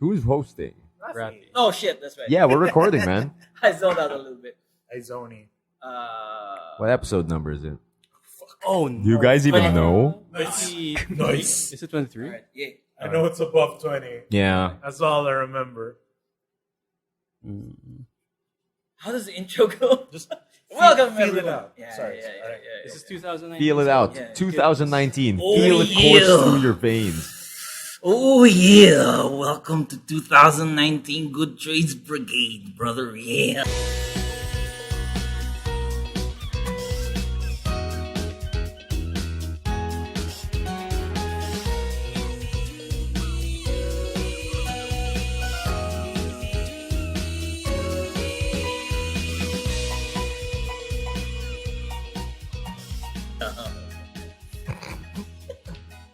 Who's hosting? Rafi. Oh shit, that's right. Yeah, we're recording, man. I zoned out a little bit. Izoni. What episode number is it? Oh, Do you guys even know? Nice. Is it 23? Alright, yeah. I know it's above 20. Yeah. That's all I remember. How does the intro go? Just Welcome feel it everyone. out. Yeah, Sorry. yeah, Alright. yeah. This is 2019. Feel it out. Yeah. 2019. Oh, Feel it yeah. course through your veins. Oh yeah, welcome to 2019 Good Trades Brigade, brother. Yeah.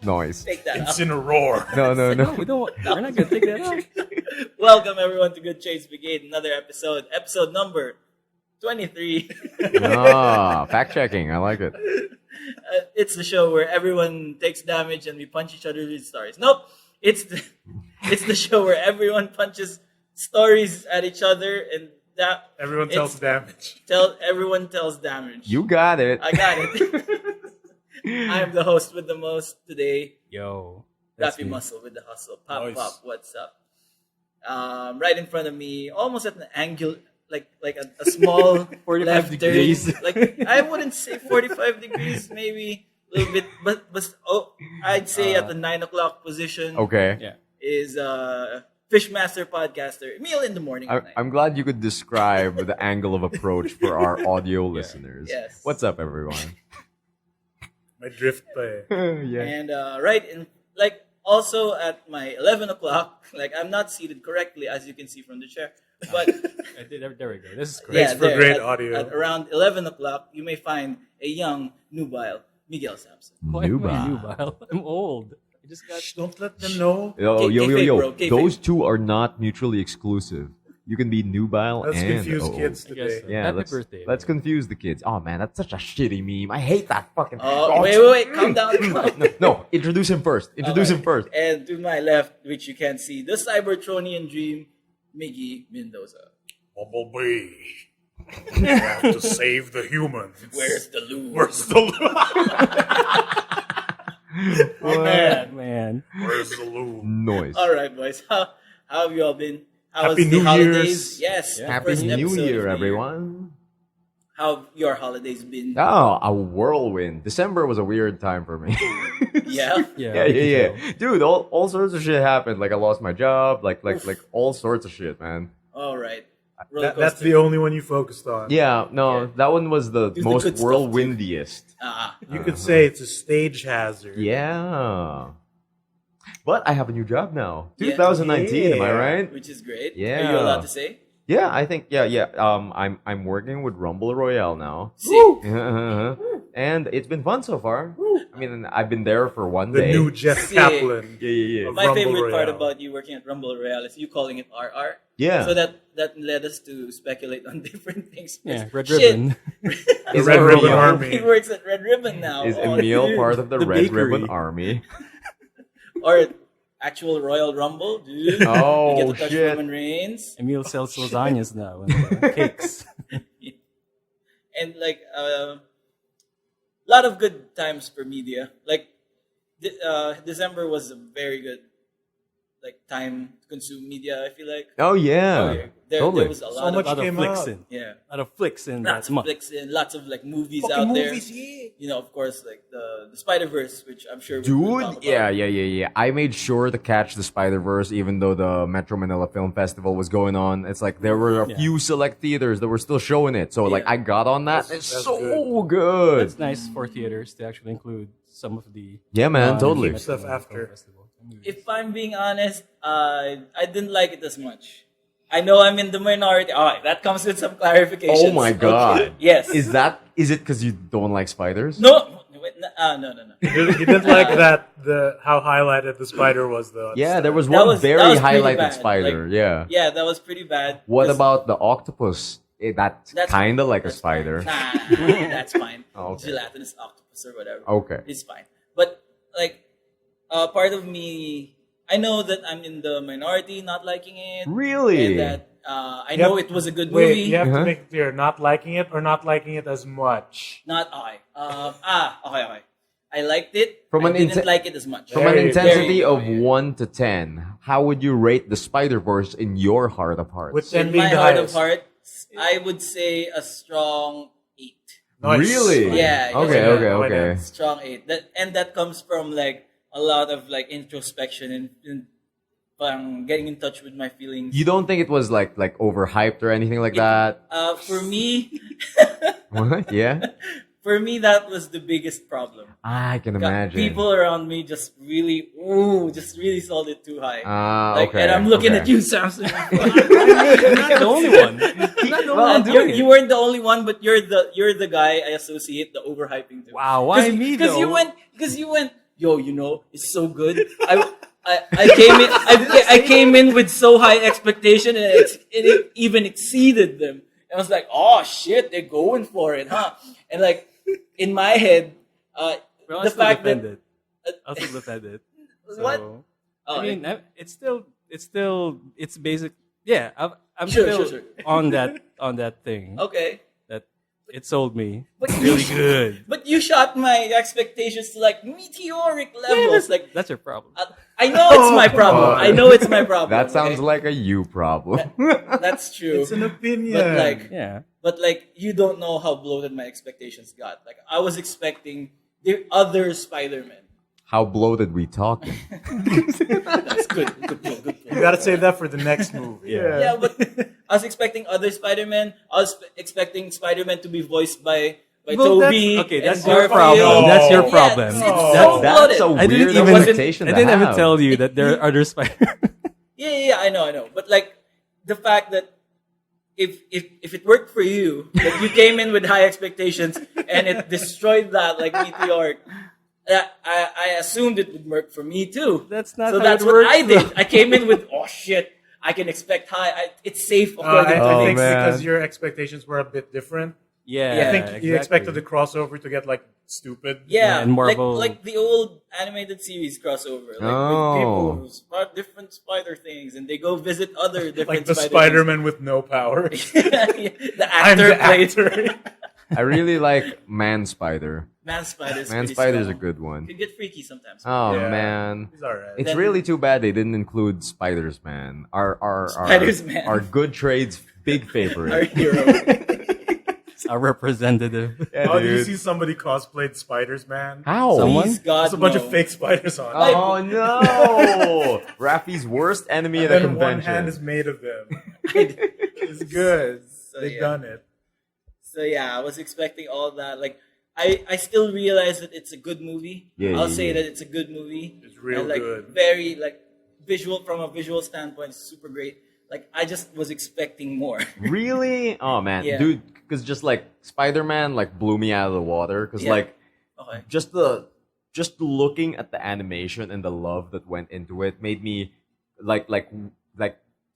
Noise. Take that It's out. in a roar. No. We don't. We're not gonna take that out. Welcome everyone to Good Trades Brigade, another episode number 23. Fact checking. I like it. It's the show where everyone takes damage and we punch each other with stories. Nope, it's the show where everyone punches stories at each other and that Everyone tells damage. everyone tells damage. You got it. I got it. I am the host with the most today. Yo. that's Rafi me. Muscle with the hustle. Pop, Nice. pop, what's up? Right in front of me, almost at an angle, like a small 45 left degrees. turn. Like I wouldn't say 45 degrees, maybe a little bit, but I'd say at the 9 o'clock position Okay. Yeah. is Fishmaster podcaster Emile in the morning. at night. I'm glad you could describe the angle of approach for our audio listeners. Yes. What's up, everyone? My drift play. Yeah. And right in also at my 11 o'clock, I'm not seated correctly as you can see from the chair, but There we go. This is great. Thanks for there, great at- audio. At around 11 o'clock, you may find a young nubile Miguel Sampson. Why am I Nuba. nubile? I'm old. I just got. Shh, don't let them know. Kayfabe, bro, kayfabe. Those two are not mutually exclusive. You can be nubile Let's and confuse old. kids I guess today. so. Yeah, Happy let's, birthday. let's confuse the kids. Oh man, that's such a shitty meme. I hate that fucking. Oh, wait, calm down. No, introduce him first. Introduce Okay. him first. And to my left, which you can see, the Cybertronian dream, Miggy Mendoza. Bumblebee. We have to save the humans. Where's the lube? Where's the lube? Man. Where's the lube? Noise. All right, boys. How have you all been? How Happy was the New holidays? Year's. Yes. Yeah. the Happy first New episode of Year, the everyone. How have your holidays been? Oh, a whirlwind. December was a weird time for me. Yeah. Yeah. yeah. Dude, all sorts of shit happened. Like I lost my job. Like all sorts of shit, man. All right. Roller That's coaster. the only one you focused on. Yeah, no, Yeah. that one was the It was the most good stuff, too. whirlwindiest. You could say it's a stage hazard. Yeah. But I have a new job now. Yeah. 2019, am I Yeah. right? Which is great. Yeah. Are you allowed to say? Yeah, I think yeah. I'm working with Rumble Royale now. Sick. And it's been fun so far. I mean, I've been there for one The day. new Jeff Sick. Kaplan. Yeah. My Rumble favorite part Royale. about you working at Rumble Royale is you calling it RR. Yeah. So that led us to speculate on different things. Yeah. Red Shit. Ribbon. The Is Red Emile- Ribbon He Army. works at Red Ribbon now. Is Oh, Emile dude. part of the The Red bakery. Ribbon Army? Or actual Royal Rumble, dude. Oh, you get to touch shit. Roman Reigns. Emile sells lasagnas now and cakes. And a lot of good times for media. December was a very good time to consume media, I feel like. Oh yeah. There Totally. was a So lot much A lot of came out. Flixin. yeah. A lot of Flixin. Lots of month. Flixin, lots of movies Fucking out movies, there. yeah. Of course, the Spiderverse, which I'm sure we'll talk Dude, about. yeah. I made sure to catch the Spiderverse even though the Metro Manila Film Festival was going on. It's like there were a Yeah. few select theaters that were still showing it. So Yeah. I got on that. It's That's so good. It's nice for theaters to actually include some of the Yeah, man, totally. Keep stuff after. If I'm being honest, I didn't like it as much. I know I'm in the minority. All right, that comes with some clarifications. Oh my god. Okay. Yes. Is it because you don't like spiders? No. No. You didn't like that how highlighted the spider was though. Yeah, there was That one was- very that was pretty highlighted bad. spider. Yeah. Yeah, that was pretty bad. What 'Cause about the octopus? That's kind of like a that's spider. fine. Nah, that's fine. Oh, okay. Gelatinous octopus or whatever. Okay. It's fine. But part of me, I know that I'm in the minority not liking it. Really? And that I You know have- it was a good Wait, movie. you have Uh-huh. to make it clear, not liking it or not liking it as much. Not okay. Okay. I liked it. From I an didn't inte- like it as much. From an Very, intensity very- of 1 to 10, how would you rate the Spider-Verse in your heart of hearts? With 10 In being my the heart highest. of hearts, I would say a strong 8. Nice. Really? Yeah, Okay, yeah. okay. Strong 8. That comes from like a lot of like introspection and getting in touch with my feelings. You don't think it was like overhyped or anything like that? For me, What? Yeah? for me that was the biggest problem. I can imagine. People around me just really sold it too high. Okay. And I'm looking okay. at you, Samson. You're not the only one. You're not the only one doing it. You weren't the only one, but you're the guy I associate the overhyping to. Wow, why me though? Because you went, yo, it's so good. I came in with so high expectation, and it even exceeded them. And I was like, oh shit, they're going for it, huh? And like in my head, Well, the fact that I'll still defend it. what? So, Oh, I mean, it's basic. Yeah, I'm Sure, still sure. on that thing. Okay. That it sold me. But It's you really good. But you shot my expectations to like meteoric levels. Like That's your problem. I know it's my problem. on. I know it's my problem. That sounds okay? like a you problem. That's true. It's an opinion. But like you don't know how bloated my expectations got. Like I was expecting the other Spider-Man. How bloated we talking? That's good. You gotta save that for the next movie. Yeah, but I was expecting other Spider-Man. I was expecting Spider-Man to be voiced by Well, Toby. that's and your Garfield. problem. No. That's your Yeah, problem. it's No. so That's a bloated. I didn't weird even- expectation I to didn't even have. tell you that there are other Spider. Yeah, I know. But like the fact that if it worked for you, that you came in with high expectations and it destroyed that like meteoric, I assumed it would work for me too. That's not so how that's it what works, I did. though. I came in with shit. I can expect high. It's safe according I to Oh, me. think man. because your expectations were a bit different. Yeah, Yeah, I think you exactly. expected the crossover to get like stupid. Yeah, and Marvel- like the old animated series crossover, like Oh. with people who spot different spider things, and they go visit other different Like the spider Spider-Man with no powers. things. The I'm actor the played actor. I really like Man Spider. Man Spider's Man pretty Spider's a strong. good one. Could get freaky sometimes. Oh Yeah. man. He's alright. It's Then- really too bad they didn't include Spiders Man. Our Spiders-Man. Our good trades big Our favorite. hero. Our representative. Yeah, Oh, did you dude. see somebody cosplayed Spiders, man? How? Someone? Please, God, There's a bunch no. of fake spiders on. Oh no! Rafi's worst enemy at a and then one convention. hand is made of them. It's good. So, They've yeah. done it. So yeah, I was expecting all that. Like, I still realize that it's a good movie. Yeah, I'll yeah, say yeah. that it's a good movie. It's real and, like, good. Very like from a visual standpoint, it's super great. Like I just was expecting more. Really? Oh man, Yeah. dude. Because just like Spider-Man, like blew me out of the water. Because Yeah. like Okay. just looking at the animation and the love that went into it made me like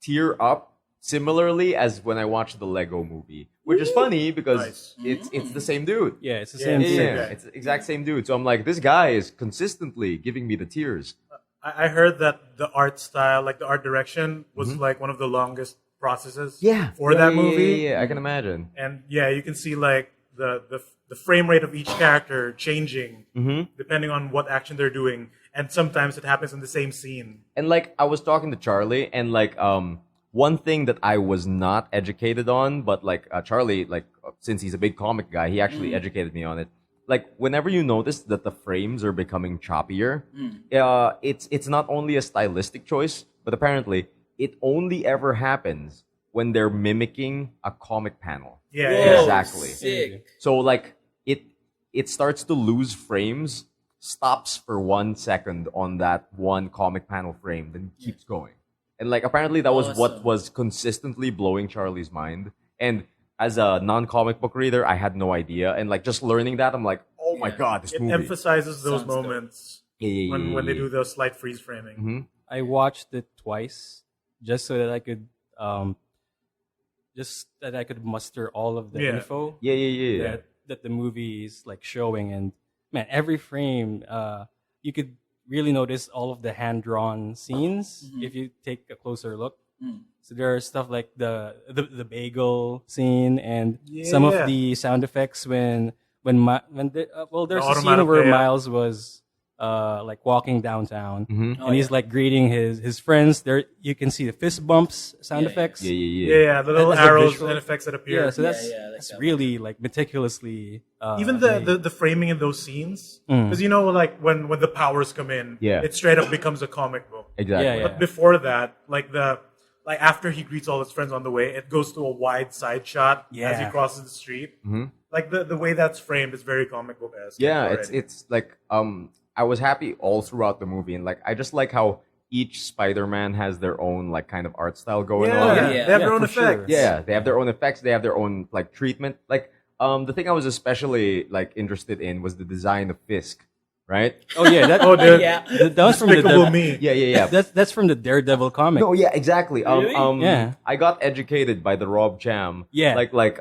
tear up. Similarly as when I watched the Lego Movie, which is funny because Nice. it's the same dude. Yeah, it's the Yeah, same Yeah, thing. yeah, it's the exact same dude. So I'm like, this guy is consistently giving me the tears. I heard that the art style, like the art direction, was like one of the longest processes for that movie. Yeah, I can imagine. And yeah, you can see like the frame rate of each character changing depending on what action they're doing, and sometimes it happens in the same scene. And like I was talking to Charlie, and like one thing that I was not educated on, but like Charlie, like since he's a big comic guy, he actually educated me on it. Like whenever you notice that the frames are becoming choppier, it's not only a stylistic choice, but apparently it only ever happens when they're mimicking a comic panel. Yeah, Whoa, yeah. Exactly. Sick. So like it starts to lose frames, stops for 1 second on that one comic panel frame, then keeps going. And like apparently that was what Awesome. was consistently blowing Charlie's mind. And as a non-comic book reader, I had no idea. And like just learning that, I'm like, oh my Yeah. god, this It movie. emphasizes those Sounds good. moments Yeah, when they yeah. do the slight freeze framing. Mhm. I watched it twice just so that I could muster all of the Yeah. info Yeah. that the movie is like showing. And man, every frame you could really notice all of the hand drawn scenes if you take a closer look. So there are stuff like the bagel scene and some of the sound effects when there's a scene where Miles was like walking downtown and he's like greeting his friends. There you can see the fist bumps sound effects. Yeah, the little arrows and effects that appear. Yeah, so that's really like meticulously even the framing in those scenes, because you know, like when the powers come in, it straight up becomes a comic book. Exactly. But before that, like after he greets all his friends on the way, it goes to a wide side shot as he crosses the street. Like the way that's framed is very comic book esque. Yeah, it's like I was happy all throughout the movie, and like I just like how each Spider-Man has their own like kind of art style going on. They have their own effects. Sure. Yeah, they have their own effects. They have their own like treatment. Like the thing I was especially like interested in was the design of Fisk, right? Oh yeah, that was from Despicable Me. Yeah. That's from the Daredevil comic. No, yeah, exactly. Really? Yeah. I got educated by the Rob Cham. Yeah. Like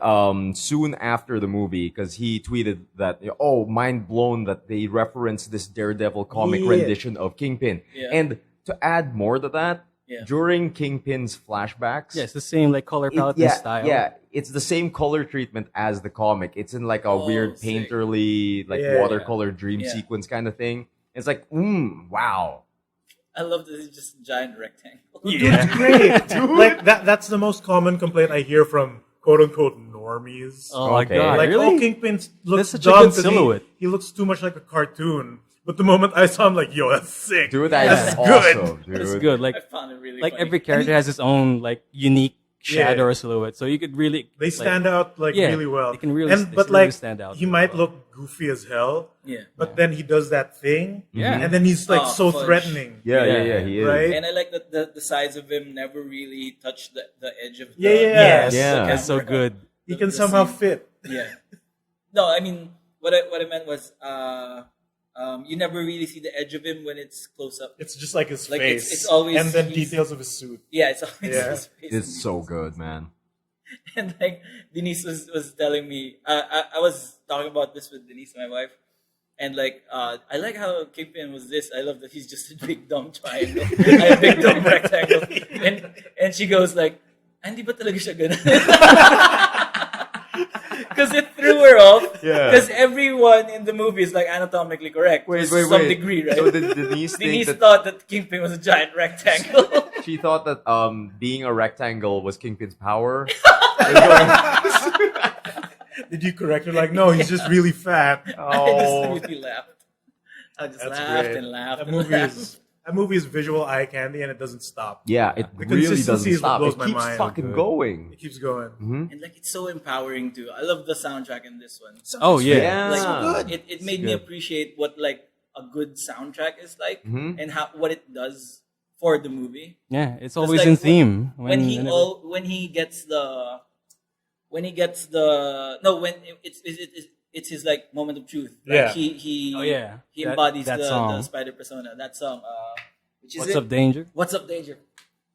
soon after the movie, because he tweeted that mind blown that they referenced this Daredevil comic rendition of Kingpin. Yeah. And to add more to that, during Kingpin's flashbacks, it's the same like color palette and style. Yeah, it's the same color treatment as the comic. It's in like a weird sick. painterly, like watercolor dream sequence kind of thing. It's like, wow. I love that it's just a giant rectangle. Dude, it's great. Like that's the most common complaint I hear from quote unquote normies. Oh my Okay. god, Like, really? Kingpin looks That's such a dumb good 'cause silhouette. He looks too much like a cartoon. But the moment I saw him, like, yo, that's sick. Dude, that is good. awesome, dude. It's good. Like I found it really like funny. every character has its own like unique shadow Yeah. or silhouette, so you could really They stand out like really well. They can really, but really like stand out. he might look goofy as hell, Yeah. but then he does that thing, Yeah. and then he's like so fudge. threatening. Yeah, Yeah. he is. Right? And I like that the sides of him never really touch the edge of the Yeah. Yeah. That's so good. He can the somehow scene. fit. Yeah. No, I mean what I meant was you never really see the edge of him when it's close up. It's just like his Like, face, it's always- and then he's- details of his suit. Yeah, it's always Yeah. his face. It's so good, man. And like Denise was telling me, I was talking about this with Denise, my wife, and like I like how Kingpin was this. I love that he's just a big dumb triangle, a big dumb rectangle, and she goes like, "Hindi ba talaga siya ganun?" Because it threw her off. Yeah. Because everyone in the movie is like anatomically correct to some degree, right? So did Denise think Denise that thought that Kingpin was a giant rectangle. she thought that being a rectangle was Kingpin's power? Did you correct her? Like, no, he's just really fat. I just really laughed. I just That's laughed great. and laughed. That and movie laughed. is that movie is visual eye candy, and it doesn't stop. Yeah, it The really consistency doesn't is what stop. blows It my keeps mind. fucking Good. going. It keeps going. And like it's so empowering too. I love the soundtrack in this one. Oh yeah. Yeah. Like So good. it made me good. appreciate what like a good soundtrack is like Mhm. and what it does for the movie. Yeah, it's always like in theme. When he gets it's his like moment of truth. Like Yeah. he Oh, yeah. he That- embodies that the song. spider persona. That song which is What's it? Up Danger? What's Up Danger?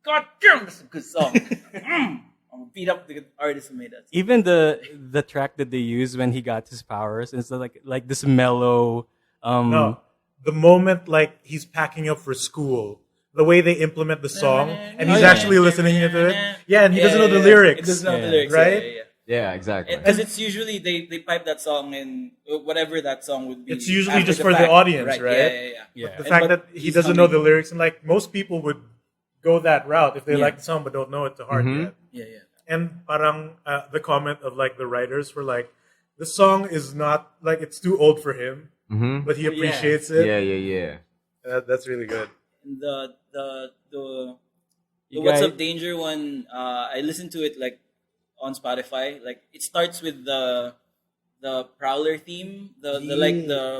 God damn, that's a good song. I'm gonna beat up the artist who made that. Even the track that they use when he got his powers, it's like this mellow. No, the moment like he's packing up for school, the way they implement the song, and he's actually listening to it. Yeah, and he doesn't know the lyrics. It doesn't know the Yeah. lyrics, Right? Yeah. Yeah, exactly. Because it's usually they pipe that song in whatever that song would be. It's usually after just the for the fact. audience, right? Yeah. Yeah. The And fact but that he he's doesn't know the humming. lyrics, and like most people would go that route if they Yeah. like the song but don't know it to heart yet. Yeah. And parang the comment of like the writers were like, the song is not like it's too old for him, but he appreciates it. Yeah. That's really good. And the You What's guys- Up Danger one, I listened to it like on Spotify. Like it starts with the Prowler theme, the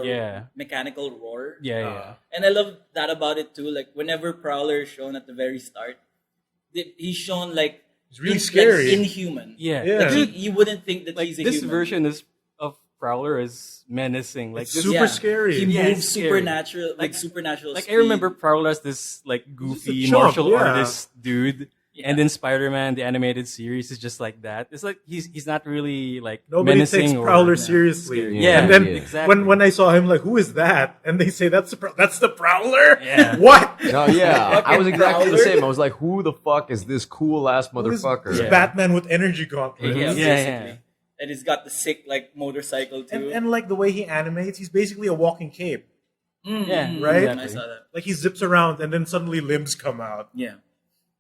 Yeah. mechanical roar. Yeah. And I love that about it too. Like whenever Prowler is shown at the very start, he's shown like It's really like, scary. inhuman. Yeah. Yeah. Like you wouldn't think that Like he's a this human. version of Prowler is menacing. Like It's this, super scary. He Yeah, moves it's scary. supernatural, like Like- supernatural. like I speed. remember Prowler as this like goofy chump, martial yeah. artist dude, And then Spider-Man, the animated series, is just like that. It's like he's not really like Nobody menacing takes or Prowler seriously. Yeah, and then exactly. when I saw him, like, who is that? And they say that's the Prowler. Yeah. What? No, yeah, I was exactly the Prowler? same. I was like, who the fuck is this cool ass Who is motherfucker? this Yeah. Batman with energy gauntlets. Yeah, Yeah, basically. yeah. And he's got the sick like motorcycle too. And like the way he animates, he's basically a walking cape. Yeah, Right? I saw that. Like he zips around and then suddenly limbs come out. Yeah,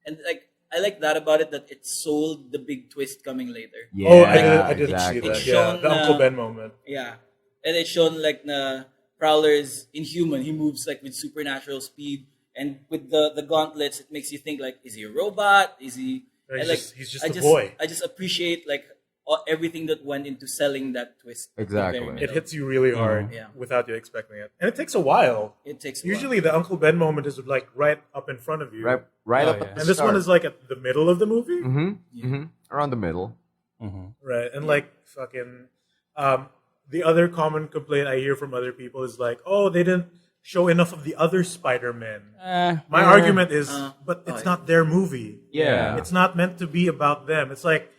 and like I like that about it that it sold the big twist coming later. Yeah, Oh, I didn't exactly. see that. It's Yeah, shown, the Uncle Ben moment. Yeah, and it's shown like the Prowler is inhuman. He moves like with supernatural speed, and with the gauntlets, it makes you think like, is he a robot? Is he? He's and, like, just- he's just a boy. I just appreciate like everything that went into selling that twist. at the Exactly. very It middle. hits you really hard Yeah. without you expecting it. And it takes a while. It takes a Usually the Uncle Ben moment is like right up in front of you. Right Oh, up yeah. at the And this one is like at the middle of the movie. around the middle. Right. And like fucking the other common complaint I hear from other people is like, oh, they didn't show enough of the other Spider-Men. My argument is, but it's not their movie. Yeah. It's not meant to be about them. It's like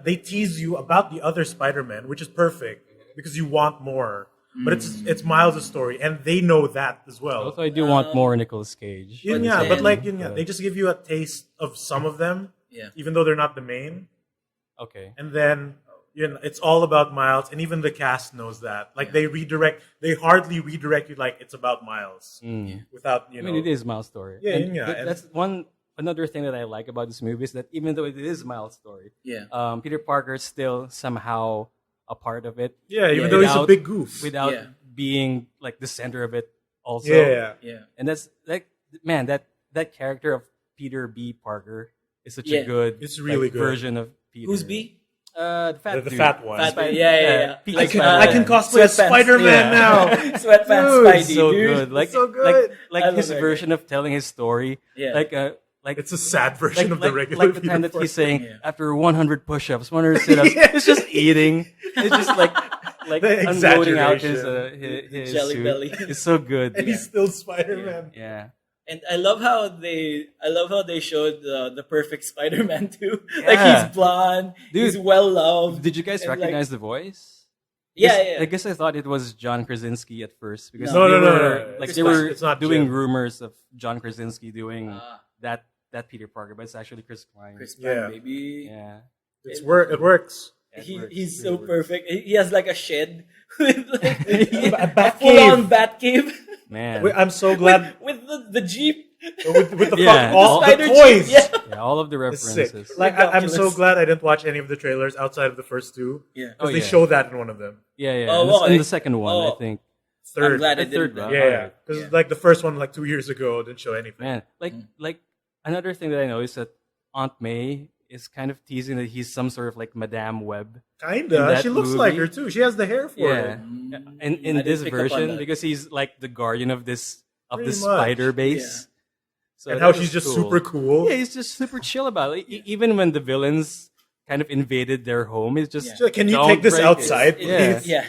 they tease you about the other Spider-Man, which is perfect because you want more. But it's Miles' story, and they know that as well. Also, I do want more Nicolas Cage. Yeah, But but like then- they just give you a taste of some of them, Yeah. even though they're not the main. Okay. And then it's all about Miles, and even the cast knows that. Like they hardly redirect you like it's about Miles without I mean, it is Miles' story. Yeah, And yeah, and- that's another thing that I like about this movie is that even though it is Miles' story, Yeah. Peter Parker is still somehow a part of it. Yeah, even Yeah. though he's a Without- big goof. without Yeah. being like the center of it. Also, Yeah. Yeah. and that's like man that character of Peter B. Parker is such Yeah. a good It's really good. version of Peter. Who's B? The fat The dude. fat one. Fat Spider- dude. Yeah. Peter I can Spider-Man. cosplay as Sweatpants. Spider-Man Yeah. now. Sweatpants Dude, Spidey, It's so dude. good. Like so good. I love his that version of telling his story. Yeah. Like It's a sad version of the regular like the Peter time that Parker. he's saying Yeah. after 100 push-ups, 100 sit-ups, it's just eating. It's just like The unloading out exaggeration. his Jelly suit. belly. It's so good. And he's still Spider-Man. Yeah. And I love how they showed the perfect Spider-Man too. Yeah. Like he's blonde, Dude, he's well loved. Did you guys And, like- recognize the voice? Yeah. I guess I thought it was John Krasinski at first because No. they No. were like It's they not- were it's not doing Jim. rumors of John Krasinski doing Ah. that Peter Parker, but it's actually Chris Klein. Chris Yeah. Pratt, baby. Yeah. It works. He's so perfect. He has like a shed with like A bat full on cave. bat cave Man. Wait, I'm so glad with the jeep. with the Yeah. all the Spider toys. jeep. Yeah. Yeah, all of the It's sick. references. Like I'm so Ridiculous. glad I didn't watch any of the trailers outside of the first two Yeah. because Oh, they yeah. show that in one of them. Yeah. Oh, And wow, the eh? second one, Oh. I think. I'm Third, glad I The third didn't. one. yeah, because Yeah. like the first one like 2 years ago didn't show anything. Man, like another thing that I know is that Aunt May is kind of teasing that he's some sort of like Madame Web. In Kinda, that she looks like movie- her too. She has the hair for Yeah. it. In I this didn't pick up on version that. because he's like the guardian of this Pretty much. spider base. So And that how was she's just cool. super cool. Yeah, he's just super chill about it. Even when the villains kind of invaded their home, it's just Yeah. She's like, can you "Don't take this break it." outside, please? Yeah. Yeah.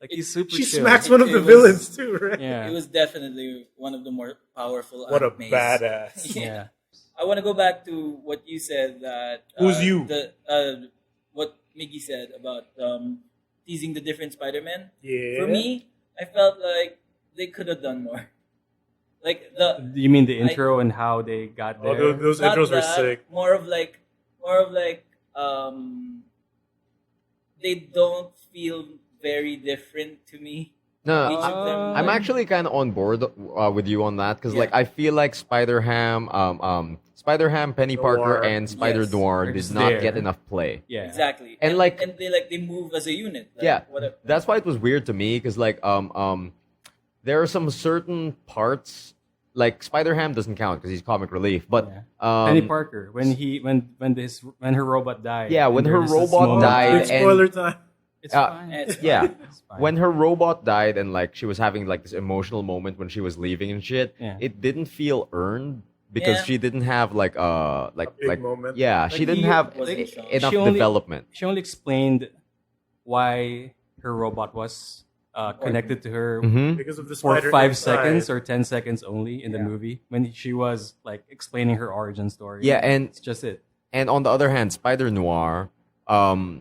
Like he's super She chill. smacks one of the It was- villains too, right? Yeah. It was definitely one of the more powerful. What a Aunt Mays. badass. Yeah. I want to go back to what you said that Who's you? What Miggy said about teasing the different Spider-Man. Yeah. For me, I felt like they could have done more. Like You mean the intro and how they got there? Oh, those not intros were that, sick. More of like they don't feel very different to me. No, Each of them, I'm like- actually kind of on board with you on that because Yeah. like I feel like Spider-Ham, Penny Noir. Parker, and Spider Yes. Noir They're did just not there. get enough play. Yeah. Exactly. And, like- and they move as a unit. Like, Yeah, whatever. that's why it was weird to me because like there are some certain parts like Spider-Ham doesn't count because he's comic relief, but Penny Parker when her robot died. Yeah, when and her there's this robot moment- died, Big spoiler time. It's Uh, fine. It's yeah. fine. It's fine. when her robot died and like she was having like this emotional moment when she was leaving and shit, Yeah. it didn't feel earned because Yeah. she didn't have like big moment. Yeah, she Like, didn't he have wasn't strong. enough She only- development. she only explained why her robot was connected to her because of the for spider 5 inside. seconds or 10 seconds only in the movie when she was like explaining her origin story. Yeah, and it's just it. And on the other hand, Spider Noir,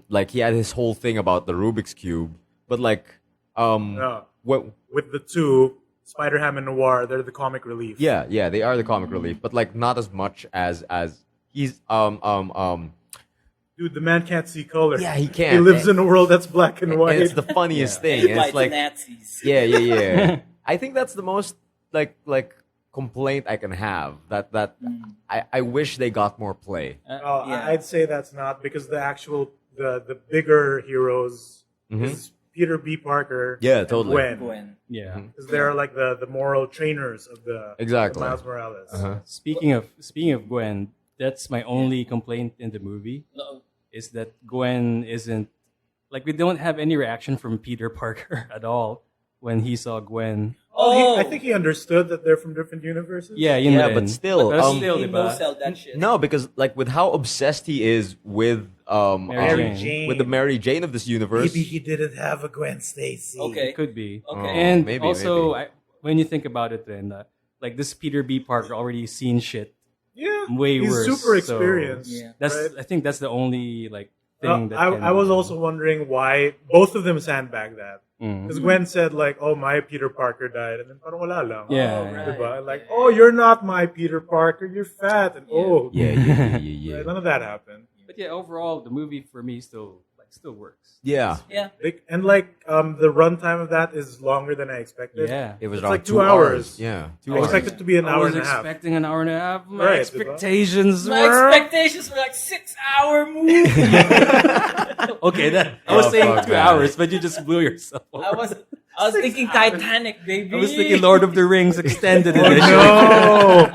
like he had his whole thing about the Rubik's Cube, but like, what? With the two, Spider-Ham and Noir, they're the comic relief. Yeah, they are the comic relief, but like not as much as he's Dude, the man can't see color. Yeah, he can't. He lives in a world that's black and white. And it's the funniest thing. And Fight it's the like, Nazis. yeah. I think that's the most like complaint I can have. That I wish they got more play. Yeah. I'd say that's not because the bigger heroes is Peter B. Parker. Yeah, and totally. Gwen. Yeah. Because they're like the moral trainers of the Exactly. Miles Morales. Speaking of Gwen, that's my only complaint in the movie. Is that Gwen isn't like we don't have any reaction from Peter Parker at all when he saw Gwen. I think he understood that they're from different universes. Yeah, but still, He no-sell that shit. no, because like with how obsessed he is with Mary Jane. with the Mary Jane of this universe. Maybe he didn't have a Gwen Stacy. Okay. It could be. Okay. And maybe, also, maybe. when you think about it, then like this Peter B. Parker already seen shit Yeah. way He's worse. super so experienced. Yeah. That's right? I think that's the only like thing that I was also wondering why both of them sandbagged that. Because Gwen said like, "Oh, my Peter Parker died," and then parang wala lang. Yeah. right. Diba? Like, "Oh, you're not my Peter Parker. You're fat." And Yeah. right, none of that happened. But yeah, overall, the movie for me still works. Yeah. Yeah. And like the runtime of that is longer than I expected. Yeah. It was It's around like 2 2 hours. Yeah, 2 I hours. expected it to be an I hour was and a half. expecting an hour and a half. My Right, expectations My were expectations were like 6-hour movie. okay. I was saying fuck, 2 man. hours, but you just blew yourself. I was thinking Titanic, baby. I was thinking Lord of the Rings extended Oh edition. no!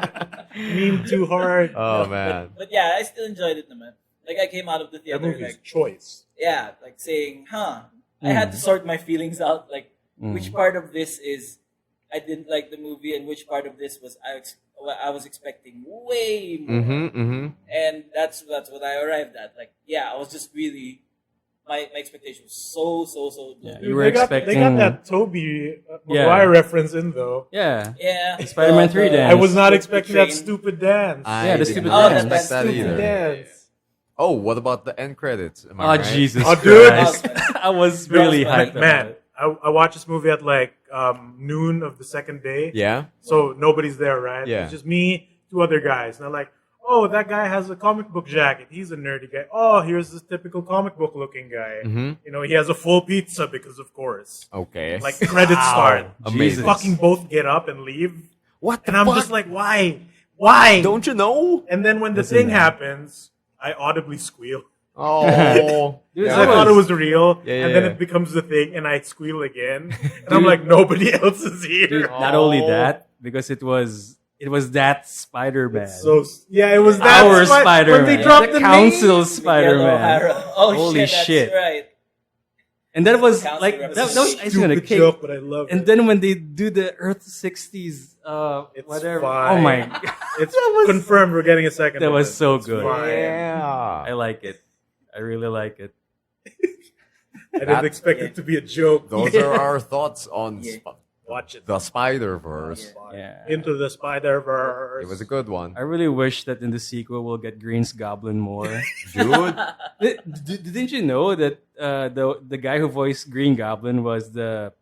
Meme too hard. Oh man. But yeah, I still enjoyed it, man. Like I came out of the That theater movie's like, choice. yeah, like saying, I had to sort my feelings out. Like, which part of this is I didn't like the movie, and which part of this was I was expecting way more. And that's what I arrived at. Like, yeah, I was just really my expectation was so low. Yeah. Dude, You were they got expecting- that Toby Yeah. Maguire reference in though. Yeah. Yeah, Spider-Man 3 dance. I was not The expecting that train. stupid dance. Yeah, the did stupid not dance. expect that Stupid either. dance. Oh, what about the end credits? Am I Oh right? Jesus Oh, dude. Christ! I was really hyped about Man, it. I watched this movie at like noon of the second day. Yeah. So nobody's there, right? Yeah. It's just me, 2 other guys. And they're like, oh, that guy has a comic book jacket. He's a nerdy guy. Oh, here's this typical comic book looking guy. You know, he has a full pizza because of course. Okay. Like credits start. Amazing. They fucking both get up and leave. What? And I'm just like, why? Why? Don't you know? And then when the thing happens, I audibly squeal. Oh. Dude, Because I I thought was- it was real, Yeah, and then yeah. it becomes the thing, and I squeal again, and I'm like, nobody else is here. Dude, not only that, because it was that Spider-Man. So yeah, it was that Our Spider-Man. When they dropped the Council name, Spider-Man. O'Hara. Oh Holy shit, shit. that's right. And that was Council like that was representation. icing on the stupid cake. joke, but I love And it. then when they do the Earth 60s, It's whatever. fine. Oh my god, It's confirmed we're getting a second. that of was it. so It's good. fine. Yeah. I like it. I really like it. I didn't expect it to be a joke. Those are our thoughts on Watch it. the Spider-Verse. Yeah. Into the Spider-Verse. It was a good one. I really wish that in the sequel we'll get Green's Goblin more. Dude. Didn't you know that the guy who voiced Green Goblin was the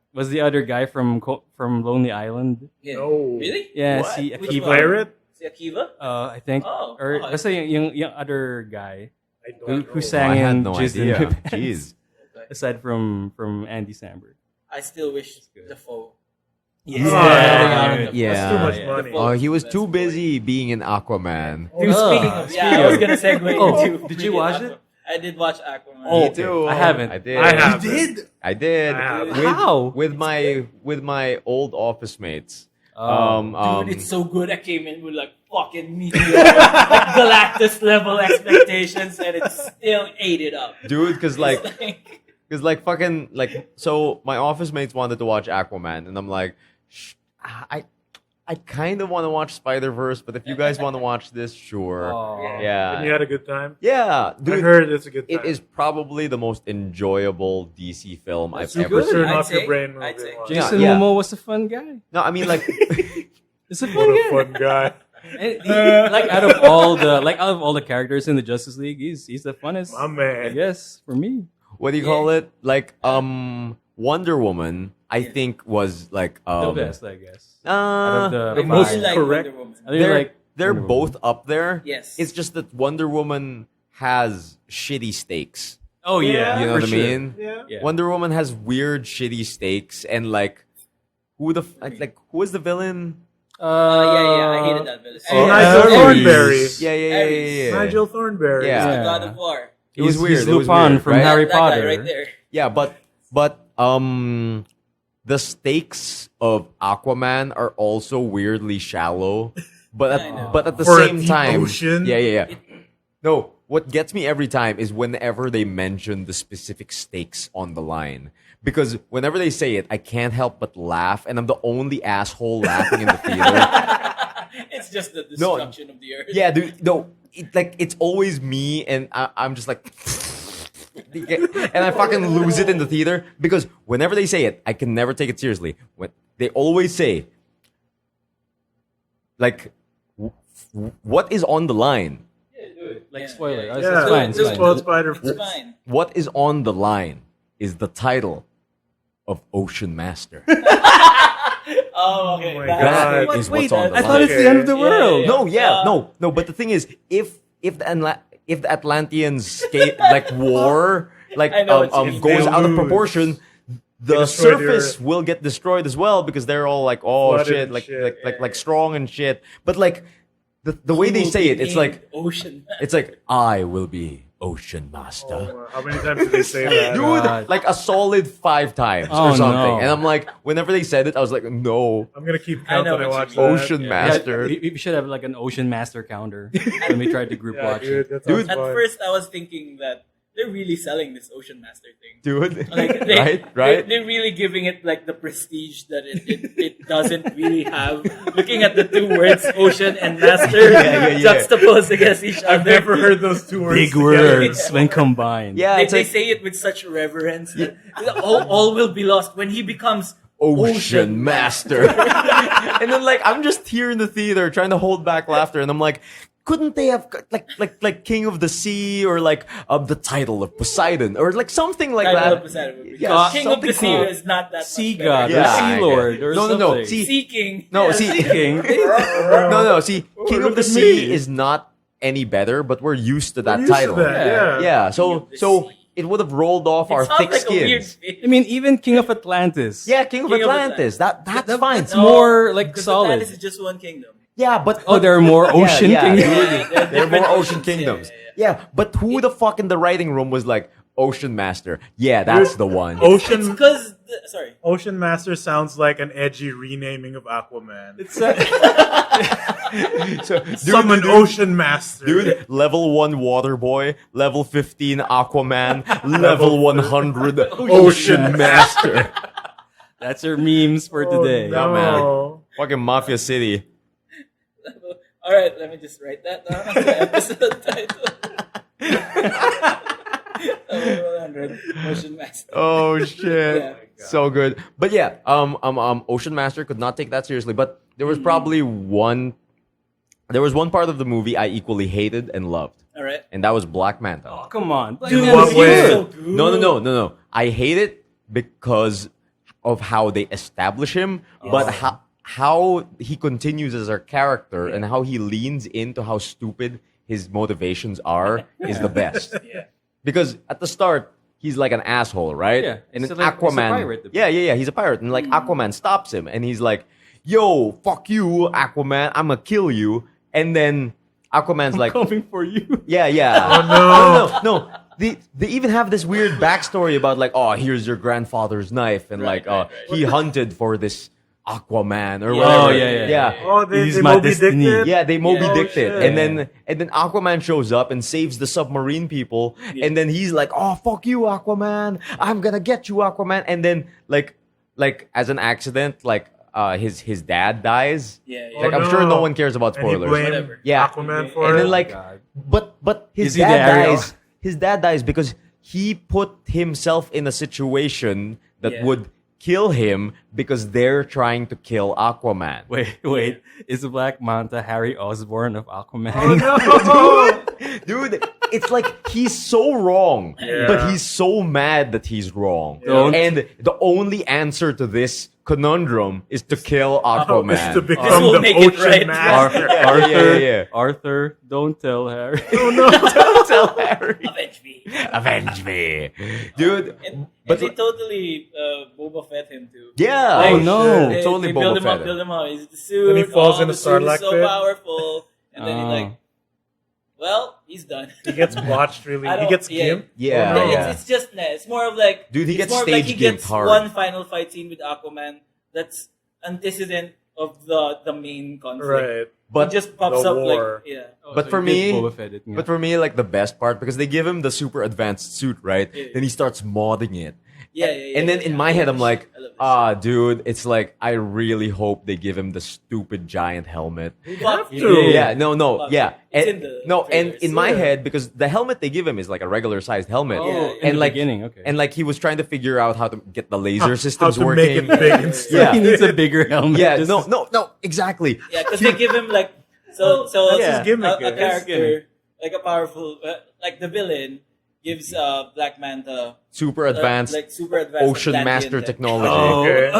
other guy from Lonely Island? Yeah. No. Really? Yeah, What? si Which Akiva. one? Pirate? Si Akiva? I think, Oh, or oh, basta yung other guy I don't who know. sang I had in no Jizz in idea. My Pants. Jeez. Aside from Andy Samberg. I still wish Defoe. Yeah. dude. Yeah. That's too much Yeah. money. Oh, he was too busy being in Aquaman. Dude, speaking of, I was gonna segue Oh, into. did you watch it? I did watch Aquaman. Oh, Me too. I haven't. I did. I have. You did? I did. I have. With, How? with my old office mates. Dude, it's so good. I came in with like fucking meteor, like Galactus level expectations, and it still ate it up. Dude, because like It's like, Because like fucking like so my office mates wanted to watch Aquaman and I'm like I I kind of want to watch Spider-Verse, but if you guys want to watch this, sure. Aw. Yeah. And you had a good time? Yeah, I dude. heard it's a good time. It is probably the most enjoyable DC film I've Super ever seen. turn I'd off your say. brain movie. I'd say. Wow. Jason Yeah. Momoa was a fun guy. No, I mean like It's a What fun a guy. fun guy. And like out of all the characters in the Justice League, he's the funnest. My man. I guess for me. what do you call it? Like Wonder Woman, I think was like The best, I guess. uh, Out of I the most five. like correct. Wonder Woman. I think they're like they're Wonder Woman. both up there. Yes. It's just that Wonder Woman has shitty stakes. Oh yeah, You know for what I sure. mean? Yeah. Yeah. Wonder Woman has weird shitty stakes and like who is the villain? Yeah. I hated that villain. Oh, Nigel Ares. Thornbury. Yeah. Ares. Nigel Thornbury. Yeah. The God of War. It was weird. He's It was Lupin weird, from right? Harry That guy Potter. right there. Yeah, but the stakes of Aquaman are also weirdly shallow. But I know. at the For a same deep time, ocean? yeah. No, what gets me every time is whenever they mention the specific stakes on the line. Because whenever they say it, I can't help but laugh, and I'm the only asshole laughing in the theater. It's just the destruction of the earth. Yeah, dude. No, it's always me, and I'm just like, and I fucking lose it in the theater because whenever they say it, I can never take it seriously. When they always say, like, what is on the line? Like Yeah. spoiler. Yeah. Oh, Yeah, it's fine. just It's fine. spoiled Spider-Verse. It's fine. What is on the line is the title of Ocean Master. Oh, okay. Oh my That God. is what's on the I line. thought it's the end of the Yeah, world. yeah. No, yeah, Uh, no. But the thing is, if the Atlanteans like war like I know what you mean. goes They out of lose. proportion, the destroy the surface Earth. will get destroyed as well because they're all like, oh Flooded shit, and like shit. like strong and shit. But like the way they say it, it's like Ocean. I will be Ocean Master. Oh, how many times did they say that? Dude, God. like a solid 5 times Oh, or something. no. And I'm like, whenever they said it, I was like, no, I'm gonna keep I count know when I what you watch mean. that. Ocean Yeah, Master. we should have like an Ocean Master counter when we tried to group Yeah, watch dude, it. that sounds Dude. At fun. first, I was thinking that they're really selling this Ocean Master thing. Dude. Like they, right? They're really giving it like the prestige that it doesn't really have. Looking at the two words, ocean and master, Yeah. juxtaposed against each other. I've never heard those two words Big together. words when combined. Yeah, They, it's they like say it with such reverence that all will be lost when he becomes Ocean Master. And then like I'm just here in the theater trying to hold back laughter, and I'm like, couldn't they have like King of the Sea or like the title of Poseidon or like something like Title that? of Poseidon would be- Yeah, King of the something Sea cool. is not that Sea much God better. or Yeah, Sea Lord or No, something. see, Sea King. no, Yeah. see, King. no, see, King of look the at Sea me. is not any better, but we're used to that Used to title. that, yeah. Yeah, King of the so Sea. it would have rolled off our It sounds thick like a weird skins. fish. I mean, even King of Atlantis. Yeah, King of King of Atlantis. That's fine. It's more like because solid. Atlantis is just one kingdom. Yeah, but Oh, there are more ocean yeah, kingdoms. dude. There are different more ocean oceans. kingdoms. Yeah, Yeah, but who the fuck in the writing room was like Ocean Master? Yeah, that's the one. It's Ocean because sorry. Ocean Master sounds like an edgy renaming of Aquaman. It's So, Summon Ocean Master. dude, level 1 Water Boy, level 15 Aquaman, level 100 Ocean Master. that's our memes for today. no. man. Fucking Mafia City. All right, let me just write that down as the episode title. 100 Ocean Master. Oh shit. Yeah. So good. But yeah, Ocean Master could not take that seriously, but there was probably one part of the movie I equally hated and loved. All right. And that was Black Manta. Oh, come on. Dude, what it's way? so good. No. I hate it because of how they establish him, but how he continues as a character and how he leans into how stupid his motivations are is the best. Yeah. Because at the start, he's like an asshole, right? Yeah. And then So, like, he's a Aquaman. pirate. Yeah. He's a pirate. And like Aquaman stops him and he's like, yo, fuck you, Aquaman. I'm gonna kill you. And then Aquaman's like, coming for you. yeah. Oh, No. They even have this weird backstory about like, oh, here's your grandfather's knife. And Right, like, right. he hunted for this Aquaman or Yeah. whatever. Oh, yeah. Oh, they He's they my Moby destiny. Dicked it? Yeah, they Moby Yeah. Dicked it. Oh, And then Aquaman shows up and saves the submarine people. Yeah. And then he's like, oh, fuck you, Aquaman. I'm gonna get you, Aquaman. And then like as an accident, like his dad dies. Yeah. Oh, Like I'm sure no one cares about And he spoilers. blamed Whatever. Yeah. Aquaman for And it. then like, God. but his Is he the dad Ariel? dies. His dad dies because he put himself in a situation that Yeah. would kill him because they're trying to kill Aquaman. Wait. Is the Black Manta Harry Osborn of Aquaman? Oh, no. Dude, it's like he's so wrong, Yeah. but he's so mad that he's wrong. Don't- And the only answer to this conundrum is to kill Aquaman. It's to This become will the make it ocean right. master. Arthur, yeah. Arthur, don't tell Harry. Don't tell Harry. Avenge me. Avenge me. Dude. And But they totally Boba Fett him too. yeah. Oh, no. They, Totally they build Boba him up, Fett. build him up. He's the suit. Then he falls in the a suit is Sarlacc so pit. powerful. And then he's like, well, he's done. He gets watched really. I He don't- gets yeah. gimped. Yeah. Oh, no. Yeah. It's just it's more of like Dude, he it's gets more of like he stage gets gimped hard. one final fight scene with Aquaman that's antecedent of the main conflict. Right. But it just pops the up war. like But for me- Boba Fett it, But for me, like the best part, because they give him the super advanced suit, right? Yeah. Then he starts modding it. yeah. And then in my head, I'm like, ah, dude, it's like, I really hope they give him the stupid giant helmet. have You to. did. Yeah, no, Fuck, yeah. it's And, in the no, and trailers. in my Yeah. head, because the helmet they give him is like a regular sized helmet. Oh, Yeah, in and the like, beginning, okay. and like he was trying to figure out how to get the laser How systems to working. make it big and Yeah. he needs a bigger helmet. Yeah, This no, is- exactly. Yeah, because they give him like so That's Yeah. his gimmick. a It's character like a powerful like the villain gives Black Manta Super advanced like super advanced ocean Atlantean master tech. technology. Okay.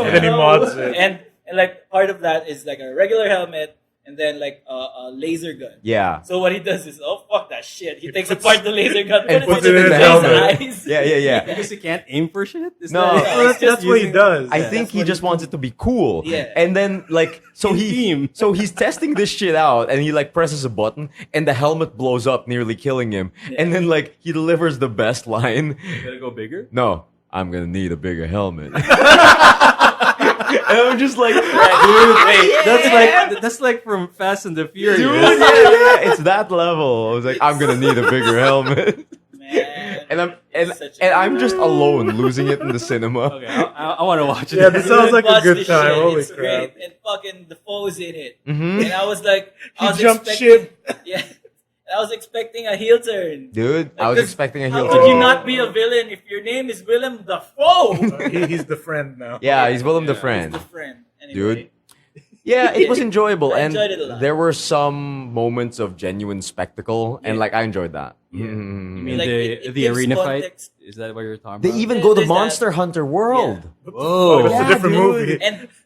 And then he mods it. and like part of that is like a regular helmet and then like a laser gun. Yeah. So what he does is, oh fuck that shit. He takes puts- apart the laser gun and puts puts it in the his helmet. eyes. Yeah. Because he can't aim for shit? Is No. that- Yeah, it's just That's what he using- does. I think he just wants it to be cool. Yeah. And then like so In he team. so he's testing this shit out and he like presses a button and the helmet blows up, nearly killing him. And then like he delivers the best line. Gotta go bigger? No, I'm gonna need a bigger helmet. And I'm just like, dude, That's like from Fast and the Furious. yeah, it's that level. I was like, I'm gonna need a bigger helmet. Man. And I'm It's and, such a- and I'm just alone losing it in the cinema. Okay, I want to watch it. Yeah, this sounds like a Watch good this time. shit. Holy It's crap. great. And fucking the foe's in it. Mhm. And I was like, I was jumped expecting, ship. Yeah. I was expecting a heel turn. Dude, I was Because expecting a How heel could turn. you not be a villain if your name is Willem Dafoe? He's the friend now. Yeah, he's Willem the Yeah. friend. The friend. Anyway. Dude. Yeah, it was enjoyable, I and enjoyed it a lot. there were some moments of genuine spectacle, and Yeah. like I enjoyed that. You Mhm. mean Like, the it the gives arena context. fight? Is that what you're talking They about? even Yeah, go to there's that. Monster Hunter World. Whoa. It's Yeah, a different dude. movie.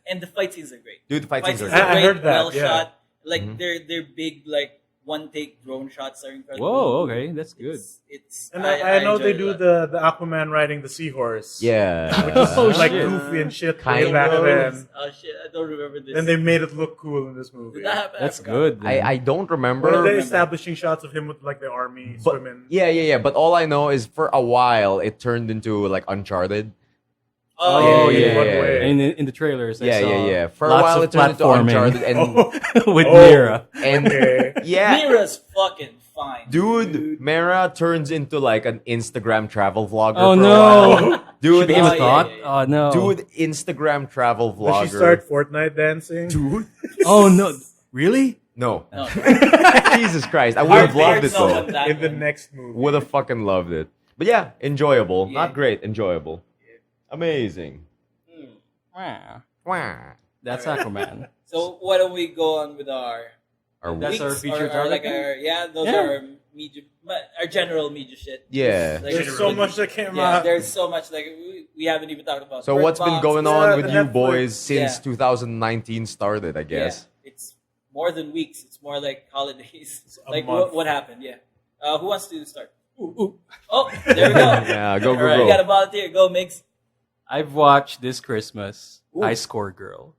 And the fight scenes are great. Dude, the fight scenes are are I great, heard that, well yeah. shot. Like Mhm. they're big like one take drone shots are incredible. Whoa, okay, that's good. It's And I know enjoy they it a do lot. the Aquaman riding the seahorse. Yeah. Which is Oh, like shit. goofy and shit Kind way back of. then. Oh shit, I don't remember this. And they made it look cool in this movie. Did that happen? That's I forgot. good. then. I don't remember. One of the remember. establishing shots of him with like the army but, swimming. yeah. But all I know is for a while it turned into like Uncharted. Oh, yeah, yeah, One yeah. way. In the trailers, I Yeah, saw yeah. For a lots while of it turned into platforming. Uncharted, and with Oh. Mira. and Okay. yeah, Mira's fucking fine. dude, Mera turns into like an Instagram travel vlogger. Oh for a no! while. She dude, became Oh, a yeah, thought. yeah, yeah. Oh no, dude, Instagram travel vlogger. Does she start Fortnite dancing? Dude, Oh no! Really? no. No. Jesus Christ, I would have Hard loved it no though. on that In the one. next movie. Would have fucking loved it. But yeah, enjoyable. Yeah. Not great, enjoyable. Amazing. Wow. Wow. That's Alright. Aquaman. So why don't we go on with our Are That's we? our weeks, feature or like target? those Yeah. are our media, our general media shit. Yeah. Like, There's so much that came Yeah, out. there's so much like we haven't even talked about. So Bird what's been Box, going Yeah, on with the you Netflix. boys since Yeah. 2019 started, I Yeah, guess? it's more than weeks. It's more like holidays. a Like month. what happened? Yeah. Who wants to start? Ooh. Oh, there we go. Yeah, go, Alright. You got a go. volunteer. Go, Migs. I've watched this Christmas Ooh. High Score Girl.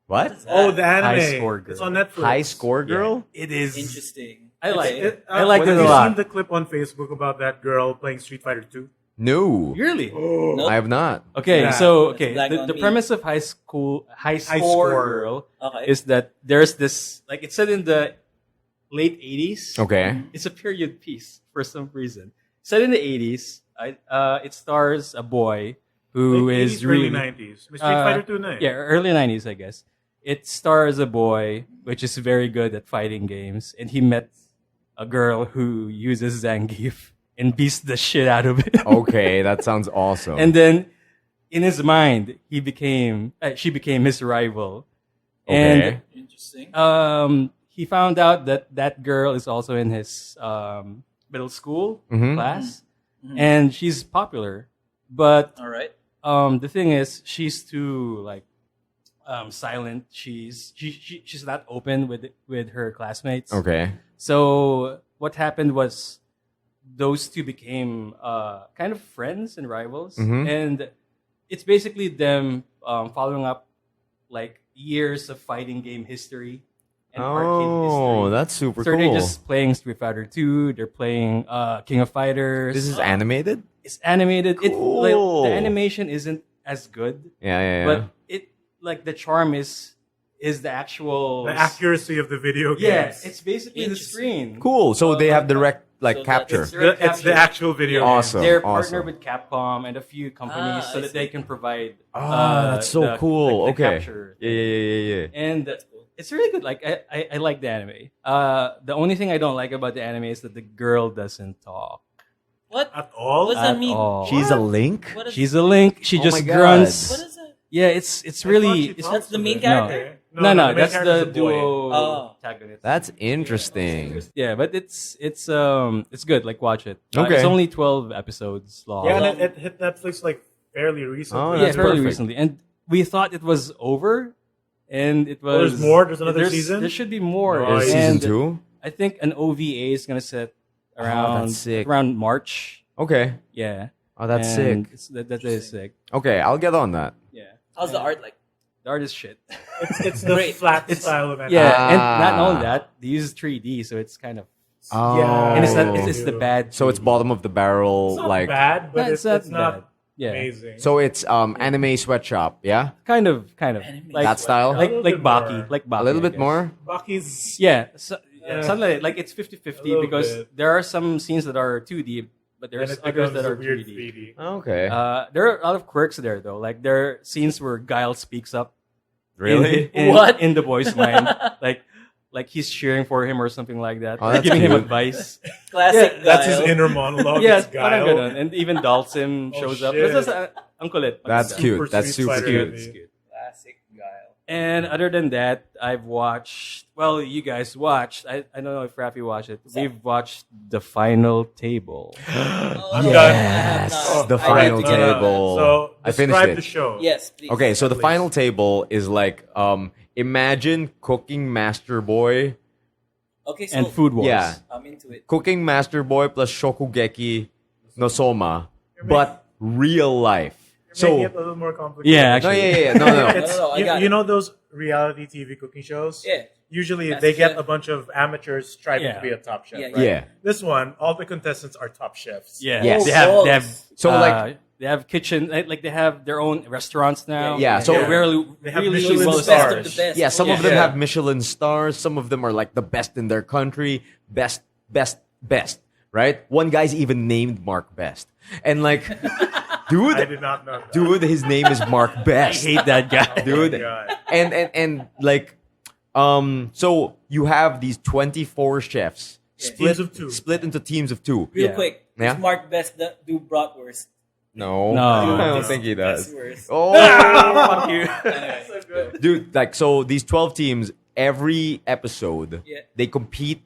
What? Oh, the anime. High Score Girl. It's on Netflix. High score girl? It is Interesting. I like Okay. it. I like have it a you lot. seen the clip on Facebook about that girl playing Street Fighter 2? No. Really? Oh. Nope. I have not. Okay, Yeah. so That's okay, black on the me. premise of High Score Score. Girl Okay. is that there's this like it's set in the late 80s. Okay. It's a period piece for some reason. Set in the 80s, it stars a boy who Like is 80s, really early 90s. Street Fighter 2 9. yeah, early 90s, I guess. It stars a boy which is very good at fighting games, and he met a girl who uses Zangief and beats the shit out of it. Okay, that sounds awesome. And then in his mind, she became his rival. Okay. Interesting. And he found out that that girl is also in his middle school class, and she's popular. But All right. the thing is, she's too like silent. She's not open with her classmates. Okay. So what happened was those two became kind of friends and rivals, and it's basically them following up like years of fighting game history and arcade history. Oh, that's super So cool. they're just playing Street Fighter 2. They're playing King of Fighters. This is animated? It's animated. Cool. The animation isn't as good, Yeah. but it like the charm is the actual The accuracy of the video games. Yeah, it's basically the Interesting. screen. Cool. So they have direct So that capture. is- It's the actual video Awesome. They're awesome. partnered with Capcom and a few companies so I that they see. can provide. That's so cool. the Okay. capture. Yeah. And it's really good. Like I like the anime. The only thing I don't like about the anime is that the girl doesn't talk. What? At all? What does that At mean? all. She's a link? What is, She's a link. She Oh just my God. grunts. what is that? Yeah, it's I thought really she it's talks That's the to main them. character? no, the main that's character's the a boy. duo Oh. antagonist. That's interesting. Yeah, but it's good. Like watch it. Okay. It's only 12 episodes long. Yeah, and it hit Netflix like fairly recently. Oh, Yeah, that's fairly perfect. recently, and we thought it was over, and it was. Oh, there's more? There's another there's- season? There should be more. Nice. Is And season 2? I think an OVA is gonna set around that's sick. around March. Okay. Yeah. Oh, that's And sick. That is sick. Okay, I'll get on that. Yeah. How's the art like? The art is shit. It's the Great. flat style of anime. Yeah, and not Ah. only that, they use 3D, so it's kind of Oh. Yeah. and it's not it's the bad. So it's 3D. bottom of the barrel, It's not like. bad, but No, it's bad. not Yeah. amazing. So it's anime sweatshop, yeah? Kind of Anime. like That style? A like little like bit Baki, more. like Baki. A little I bit guess. more? Baki's Yeah, something like it's 50-50 A little because bit. there are some scenes that are 2D, but and there's it others becomes that a are weird 3D. 3D. Okay. There are a lot of quirks there though. Like there are scenes where Guile speaks up. Really? What? in the boy's mind? Like he's cheering for him or something like that. Oh, Like that's giving him cute. advice. Classic. That's his Guile. inner monologue. Yeah, it's parang Guile. ganun. And even Dalsim Oh, shows up. shit. That's just, ang kulit. That's Maganda. cute. Super That's Street super Fighter cute. heavy. It's cute. Classic Guile. And other than that, I've watched. Well, you guys watched. I don't know if Rafi watched it. We've watched The Final Table. Oh, done. I have not. The I Final need to get on Table. So I finished describe it. the show. that. Yes, please. Okay, so the Please. final table is like imagine Cooking Master Boy. Okay, so And Food Wars. Yeah. I'm into it. Cooking Master Boy plus Shokugeki no Soma, but real life. You're making So it a little more complicated. Yeah, no, actually. yeah. No. It's, No, I you, got you it. know those reality TV cooking shows? Yeah. Usually That's they get it. a bunch of amateurs striving Yeah. to be a top chef. Yeah, right? Yeah. This one, all the contestants are top chefs. Yeah. Yes. They have. They have. So, uh, like- they have kitchen. Like they have their own restaurants now. Yeah, so- they're really, They have really Michelin well the best stars. of the best. Yeah, some of Yeah. them Yeah. have Michelin stars. Some of them are like the best in their country. Best. Right? One guy's even named Mark Best. And like, I dude, did not know that. dude, his name is Mark I Best. hate that guy. Oh my dude. God. And like, so you have these 24 chefs Teams of two. split into teams of 2. Real Yeah. quick. Yeah? Does Mark Best do bratwurst? No, No. I don't think he does. Best worst. Oh, Fuck you. Anyway, so good. dude, like, so these 12 teams, every episode, Yeah. they compete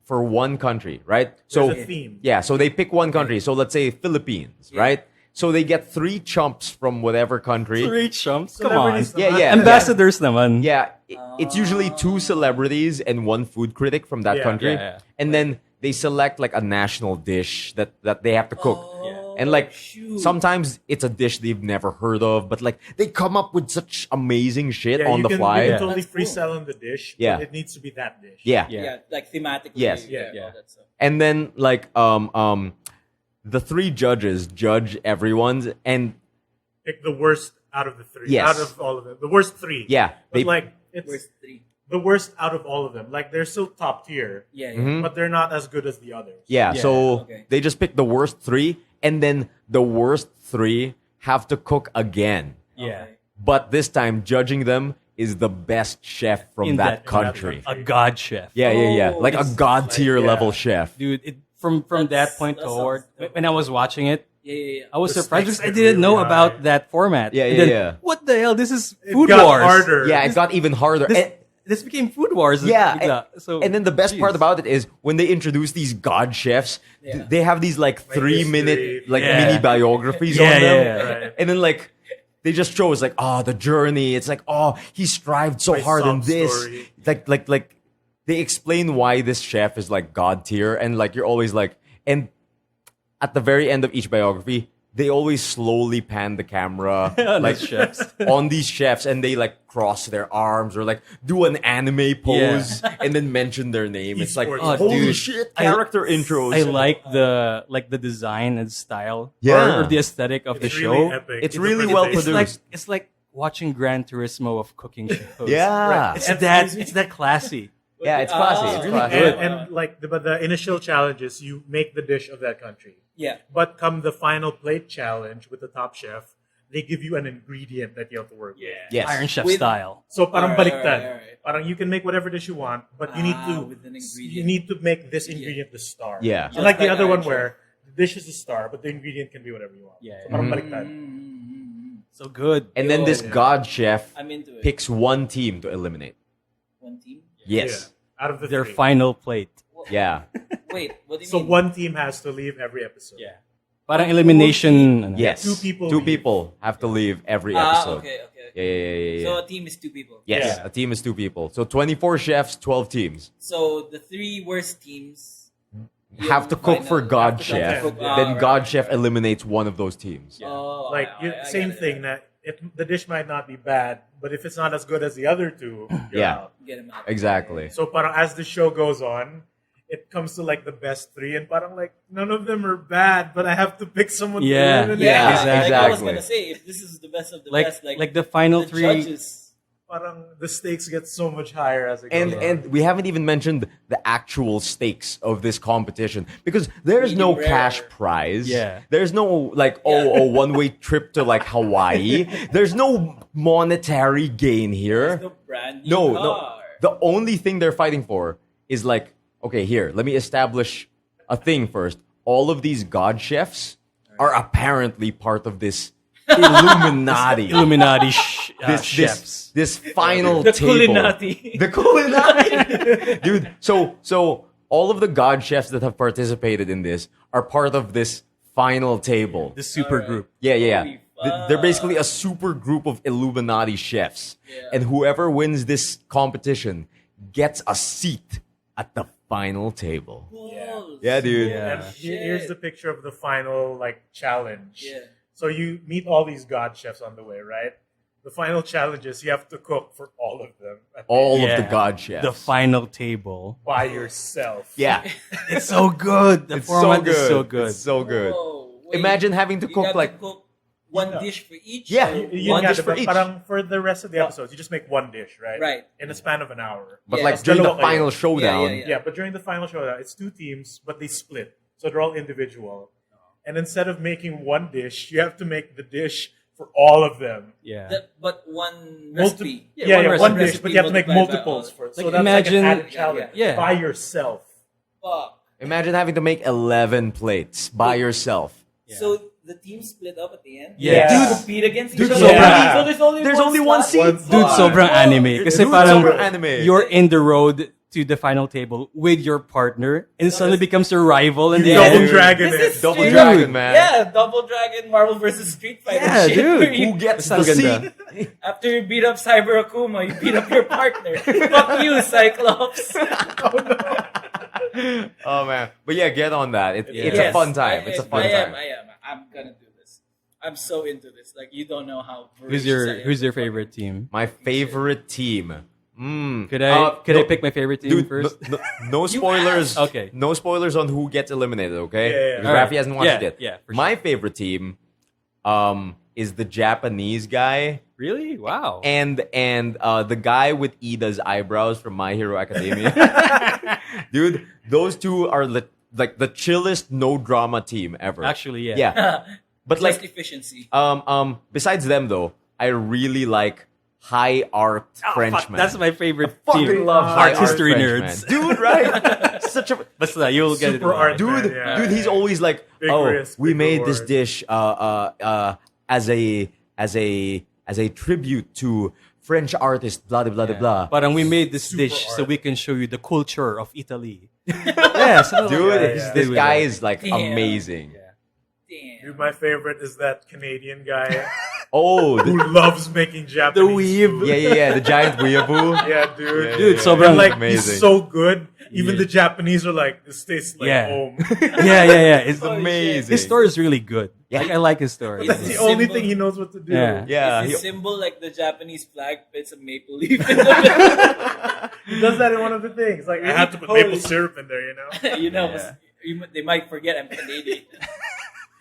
for one country, right? So There's a theme. yeah, so they pick one country. So let's say Philippines, Yeah. right? So they get 3 chumps from whatever country. 3 chumps. Come on. Celebrities Yeah, naman. yeah. Ambassadors naman. Yeah, it's usually 2 celebrities and 1 food critic from that Yeah, country, yeah. and then they select like a national dish that they have to cook. Oh, And like shoot. sometimes it's a dish they've never heard of, but like they come up with such amazing shit Yeah, on you the can, fly. You Yeah. can totally That's cool. freestyle on the dish. Yeah. But it needs to be that dish. Yeah. Yeah, like thematically. Yes. Yeah. Yeah. All that stuff. And then like the 3 judges judge everyone's, and Pick the worst out of the 3. Yes. Out of all of them. The worst 3. yeah, But they like, it's Worst 3. the worst out of all of them. Like, they're still top tier, Yeah. Mhm. but they're not as good as the others. yeah, Yeah, so okay. they just pick the worst 3, and then the worst 3 have to cook again. Yeah. But this time, judging them is the best chef from In that that country. A god chef. Yeah. Like a it's god tier like- level chef. Dude, from that point that forward, sounds dope. when I was watching it, Yeah. I was The surprised stakes because I get didn't know really about high. that format. Yeah, And yeah, then, yeah. What the hell? This is It Food got Wars. harder. Yeah, it got even harder. This became Food Wars. Yeah, Bigla. So, and then the best part jeez. about it is when they introduce these god chefs, Yeah. they have these like 3-minute history. like Yeah. mini biographies Yeah, on them, yeah. Right. and then like they just show us like the journey. It's like he strived so My hard in sob this. story. Like they explain why this chef is like god tier, and like you're always like, and at the very end of each biography, they always slowly pan the camera like these chefs. on these chefs, and they like cross their arms or like do an anime pose and then mention their name. It's like, Esports. holy dude. shit, character intros. I like the design and style, Yeah. or the aesthetic of the It's show. really epic. It's The really well presentation. It's like watching Gran Turismo of cooking shows. Yeah. it's that classy. Yeah, it's classy. It's really classy. good. And like the initial challenges, you make the dish of that country. Yeah. But come the final plate challenge with the top chef, they give you an ingredient that you have to work with. Yes. Iron Chef With- style. So parang Alright, baliktad. alright. Parang you can make whatever dish you want, but you need to with an ingredient. you need to make this ingredient the star. Yeah. So like the Just other like one where the dish is the star, but the ingredient can be whatever you want. Yeah. So parang Mhm. baliktad. So good. And then this Yeah. god chef I'm into it. picks one team to eliminate. One team. Yes. Yeah. Out of the Their three. final plate. Yeah. Wait, what do you So mean? one team has to leave every episode. Yeah. Parang elimination. ano. Yes. Two people Two leave. people have to leave every episode. Okay. Yeah. So a team is 2 people. Yes, Yeah. a team is 2 people. So 24 chefs, 12 teams. So the 3 worst teams Have to cook for God Chef. cook- Then right, God right, Chef right. eliminates one of those teams. Oh, Like I same get it. thing that the dish might not be bad, but if it's not as good as the other two, you're Yeah. out. Get him out. Exactly. So parang as the show goes on, it comes to like the best 3, and parang like none of them are bad, but I have to pick someone. Yeah. to eliminate. Yeah, Exactly. Like I was gonna say, if this is the best of the Like best, like the final the 3. judges. Parang the stakes get so much higher as it goes on. And we haven't even mentioned the actual stakes of this competition because there's no Medium cash rare. prize. Yeah. There's no like one-way trip to like Hawaii. There's no monetary gain here. The brand new No. car. The only thing they're fighting for is like, okay, here, let me establish a thing first. All of these god chefs are apparently part of this Illuminati. Illuminati chefs. This final The table. Culinati. The Culinati. Dude, so all of the god chefs that have participated in this are part of this final table. The super Alright. group. Yeah. Holy They're basically a super group of Illuminati chefs. Yeah. And whoever wins this competition gets a seat at the final table. Balls. Yeah, dude. Yeah. And here's the picture of the final like challenge. Yeah. So you meet all these god chefs on the way, right? The final challenge is you have to cook for all of them All Yeah. of the god chefs. The final table. by yourself. Yeah. It's so good. The It's format so good. is so good. It's so good. Whoa, wait. Imagine having to You cook have like cook one dish for each. Yeah. or You One got dish it, for but each. parang for the rest of the episodes, you just make one dish, right? Right. In a span of an hour. But Yeah. like Tapos during the dalawa kayo. final showdown, Yeah. Yeah, but during the final showdown, it's 2 teams, but they split. So they're all individual. And instead of making one dish, you have to make the dish for all of them. Yeah. But one Multi- recipe. yeah, one dish, recipe but you have to make multiplied by multiples all. for it. So Like, that's imagine- like an added challenge yeah. by yourself. Fuck. imagine having to make 11 plates by yourself. Yeah. So the team split up at the end. Yeah. To Dude, compete against Dude, each other. sobrang- So there's only one slot? seat. Dude, Fuck. sobrang anime. Kasi Dude, parang sobrang anime. you're in the road to the final table with your partner and suddenly becomes your rival in the Double end. dragon This it. is Double straight dragon, up- man. Yeah, Double Dragon, Marvel versus Street Fighter. Yeah, shit. dude. Where you- Who gets the Ang ganda. seat? After you beat up Cyber Akuma, you beat up your partner. Fuck you, Cyclops. Oh man, but yeah, get on that. It's a Yes, fun time. It's a fun time. I am. I'm gonna do this. I'm so into this. Like you don't know how. Who's your favorite team? My favorite team. Could I no, pick my favorite team Dude, first? no spoilers. Okay. No spoilers on who gets eliminated. Okay. Yeah. Because Alright. Rafi hasn't watched Yeah, it yet. yeah, for My favorite team, is the Japanese guy Really? Wow. and the guy with Ida's eyebrows from My Hero Academia. Dude, those two are like the chillest no drama team ever. Actually, yeah. Yeah. But Just like, efficiency. besides them though, I really like high art Frenchmen. That's my favorite. fucking team. love high art art history Frenchmen. nerds. dude. Right? Such a But you'll get it. Super art, dude. man, yeah. Dude, he's always like, Big oh, risk, we big made this reward." dish as a tribute to French artist, blah blah blah blah. But we made this Super dish so art. we can show you the culture of Italy. yeah, Dude, yeah. this guy is like Damn. amazing. Damn. Dude, my favorite is that Canadian guy Oh, who loves making Japanese weeb. food. yeah, the giant weeaboo. Yeah, dude. Yeah, Dude, yeah, so yeah. And like amazing. he's so good. Even Yeah. the Japanese are like, this tastes like Yeah. home. yeah. It's Holy amazing. His story is really good. Yeah. Like I like his story. That's the His only symbol- thing he knows what to do. Yeah. Yeah, Is he- his symbol like the Japanese flag, but it's a maple leaf in the middle? He does that in one of the things. Like, I had to put Holy maple shit. syrup in there, you know? You know, Yeah. they might forget I'm Canadian.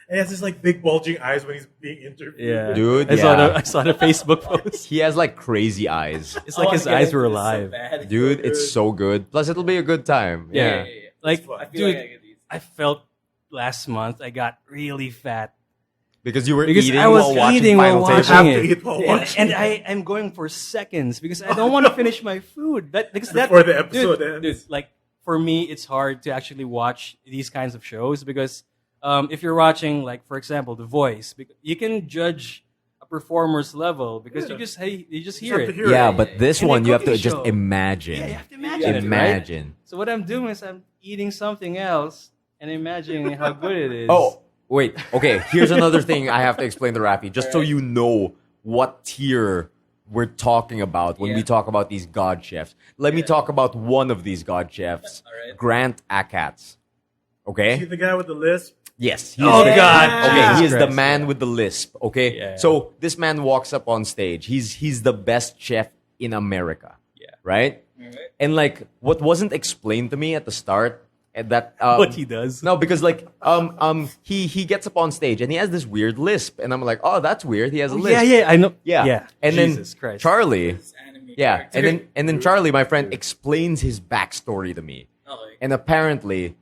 And he has this like big bulging eyes when he's being interviewed. Yeah, Dude, I yeah. saw the Facebook post. he has like crazy eyes. It's like Oh, his I get eyes it. were It's so alive. bad. Dude, good. it's so good. Plus, it'll be a good time. Yeah. Yeah. Like, fun. I feel dude, like I get these. I felt last month I got really fat Because you were because eating I was while watching eating Final while Table. watching Have it, to eat while and, watching and it. I am going for seconds because I don't want to finish my food. Before the episode dude, ends. dude, like for me, it's hard to actually watch these kinds of shows because if you're watching, like for example, The Voice, you can judge a performer's level because Yeah. you just You hear have to it. hear Yeah, it. but this In a one you have to cooking just show. imagine. Yeah, you have to imagine it, right? Imagine. So what I'm doing is I'm eating something else and imagining how good it is. Oh, wait. Okay, here's another thing I have to explain to Rafi, just so you know what tier we're talking about when we Yeah. talk about these god chefs. Let me talk about one of these god chefs, Alright. Grant Achatz. See Okay? the guy with the lisp? Yes. He Oh, is God. Okay, he is Jesus the Christ, man with the lisp. Okay? Yeah. So this man walks up on stage. He's the best chef in America. Yeah. Right? Alright. And like what wasn't explained to me at the start, that what he does. no, because like he gets up on stage and he has this weird lisp, and I'm like, oh, that's weird. He has a lisp. Yeah, I know. yeah. yeah. And Jesus then Christ. Charlie, This anime yeah, character. and then Charlie, my friend, explains his backstory to me, Okay. and apparently,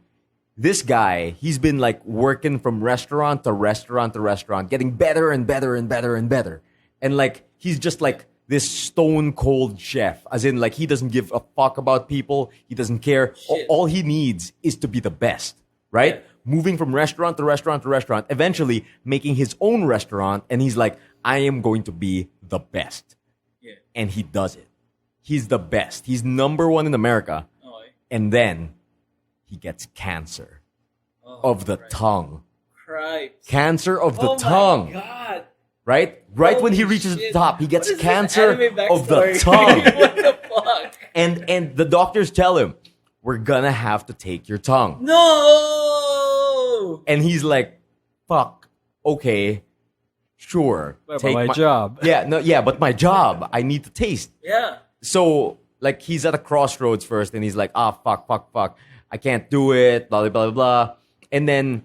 this guy, he's been like working from restaurant to restaurant to restaurant, getting better and better and better and better, and like he's just like this stone cold chef, as in like he doesn't give a fuck about people, he doesn't care. Shit. All he needs is to be the best, right? Yeah. Moving from restaurant to restaurant to restaurant, eventually making his own restaurant, and he's like, I am going to be the best, Yeah. and he does it. He's the best. He's number one in America, Okay. and then he gets cancer Oh, of the Christ. tongue. Christ. Cancer of the Oh tongue. my God. Right? Right when he Holy reaches the shit. top, he gets What is this cancer anime of the backstory? tongue. What the fuck? and the doctors tell him, we're gonna have to take your tongue. No. And he's like, fuck, okay, sure. But take my job. Yeah, but my job. I need to taste. Yeah. So, like, he's at a crossroads first, and he's like, fuck. I can't do it, blah, blah, blah, blah. And then,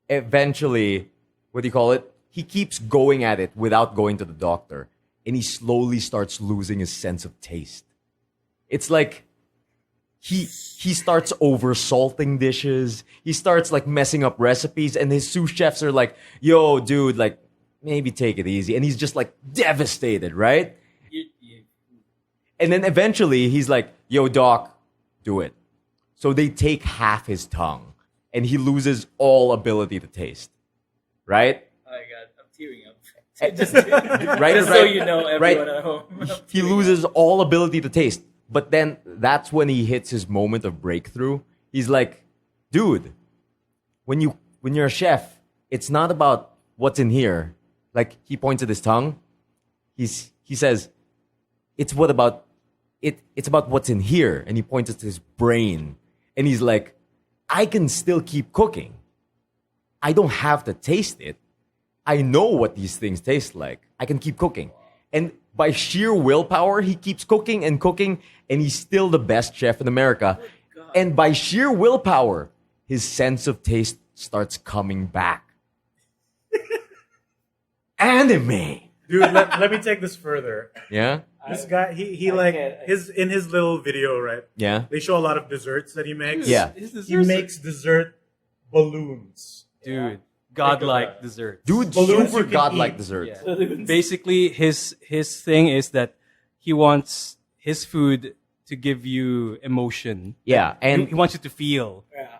eventually, what do you call it? He keeps going at it without going to the doctor. And he slowly starts losing his sense of taste. It's like, he starts over-salting dishes. He starts, like, messing up recipes. And his sous chefs are like, yo, dude, like, maybe take it easy. And he's just, like, devastated, right? You- And then eventually he's like, yo, doc, do it. So they take half his tongue and he loses all ability to taste. Right? Oh my God, I'm tearing up. Just, Right? just so you know, right. everyone at home. I'm He tearing loses all ability to taste. But then that's when he hits his moment of breakthrough. He's like, dude, when you're a chef, it's not about what's in here. Like he points at his tongue. He says, it's about what's in here. And he points at his brain. And he's like, I can still keep cooking. I don't have to taste it. I know what these things taste like. I can keep cooking. And by sheer willpower, he keeps cooking, and he's still the best chef in America. And by sheer willpower, his sense of taste starts coming back. Anime. Dude, let me take this further. Yeah? This guy, he like in his little video, right? Yeah? They show a lot of desserts that he makes. Yeah. His He desserts makes dessert balloons. dude. godlike desserts. Dude, Balloons super you can godlike eat. dessert. Yeah. Basically, his thing is that he wants his food to give you emotion. Yeah, and He wants you to feel. Yeah.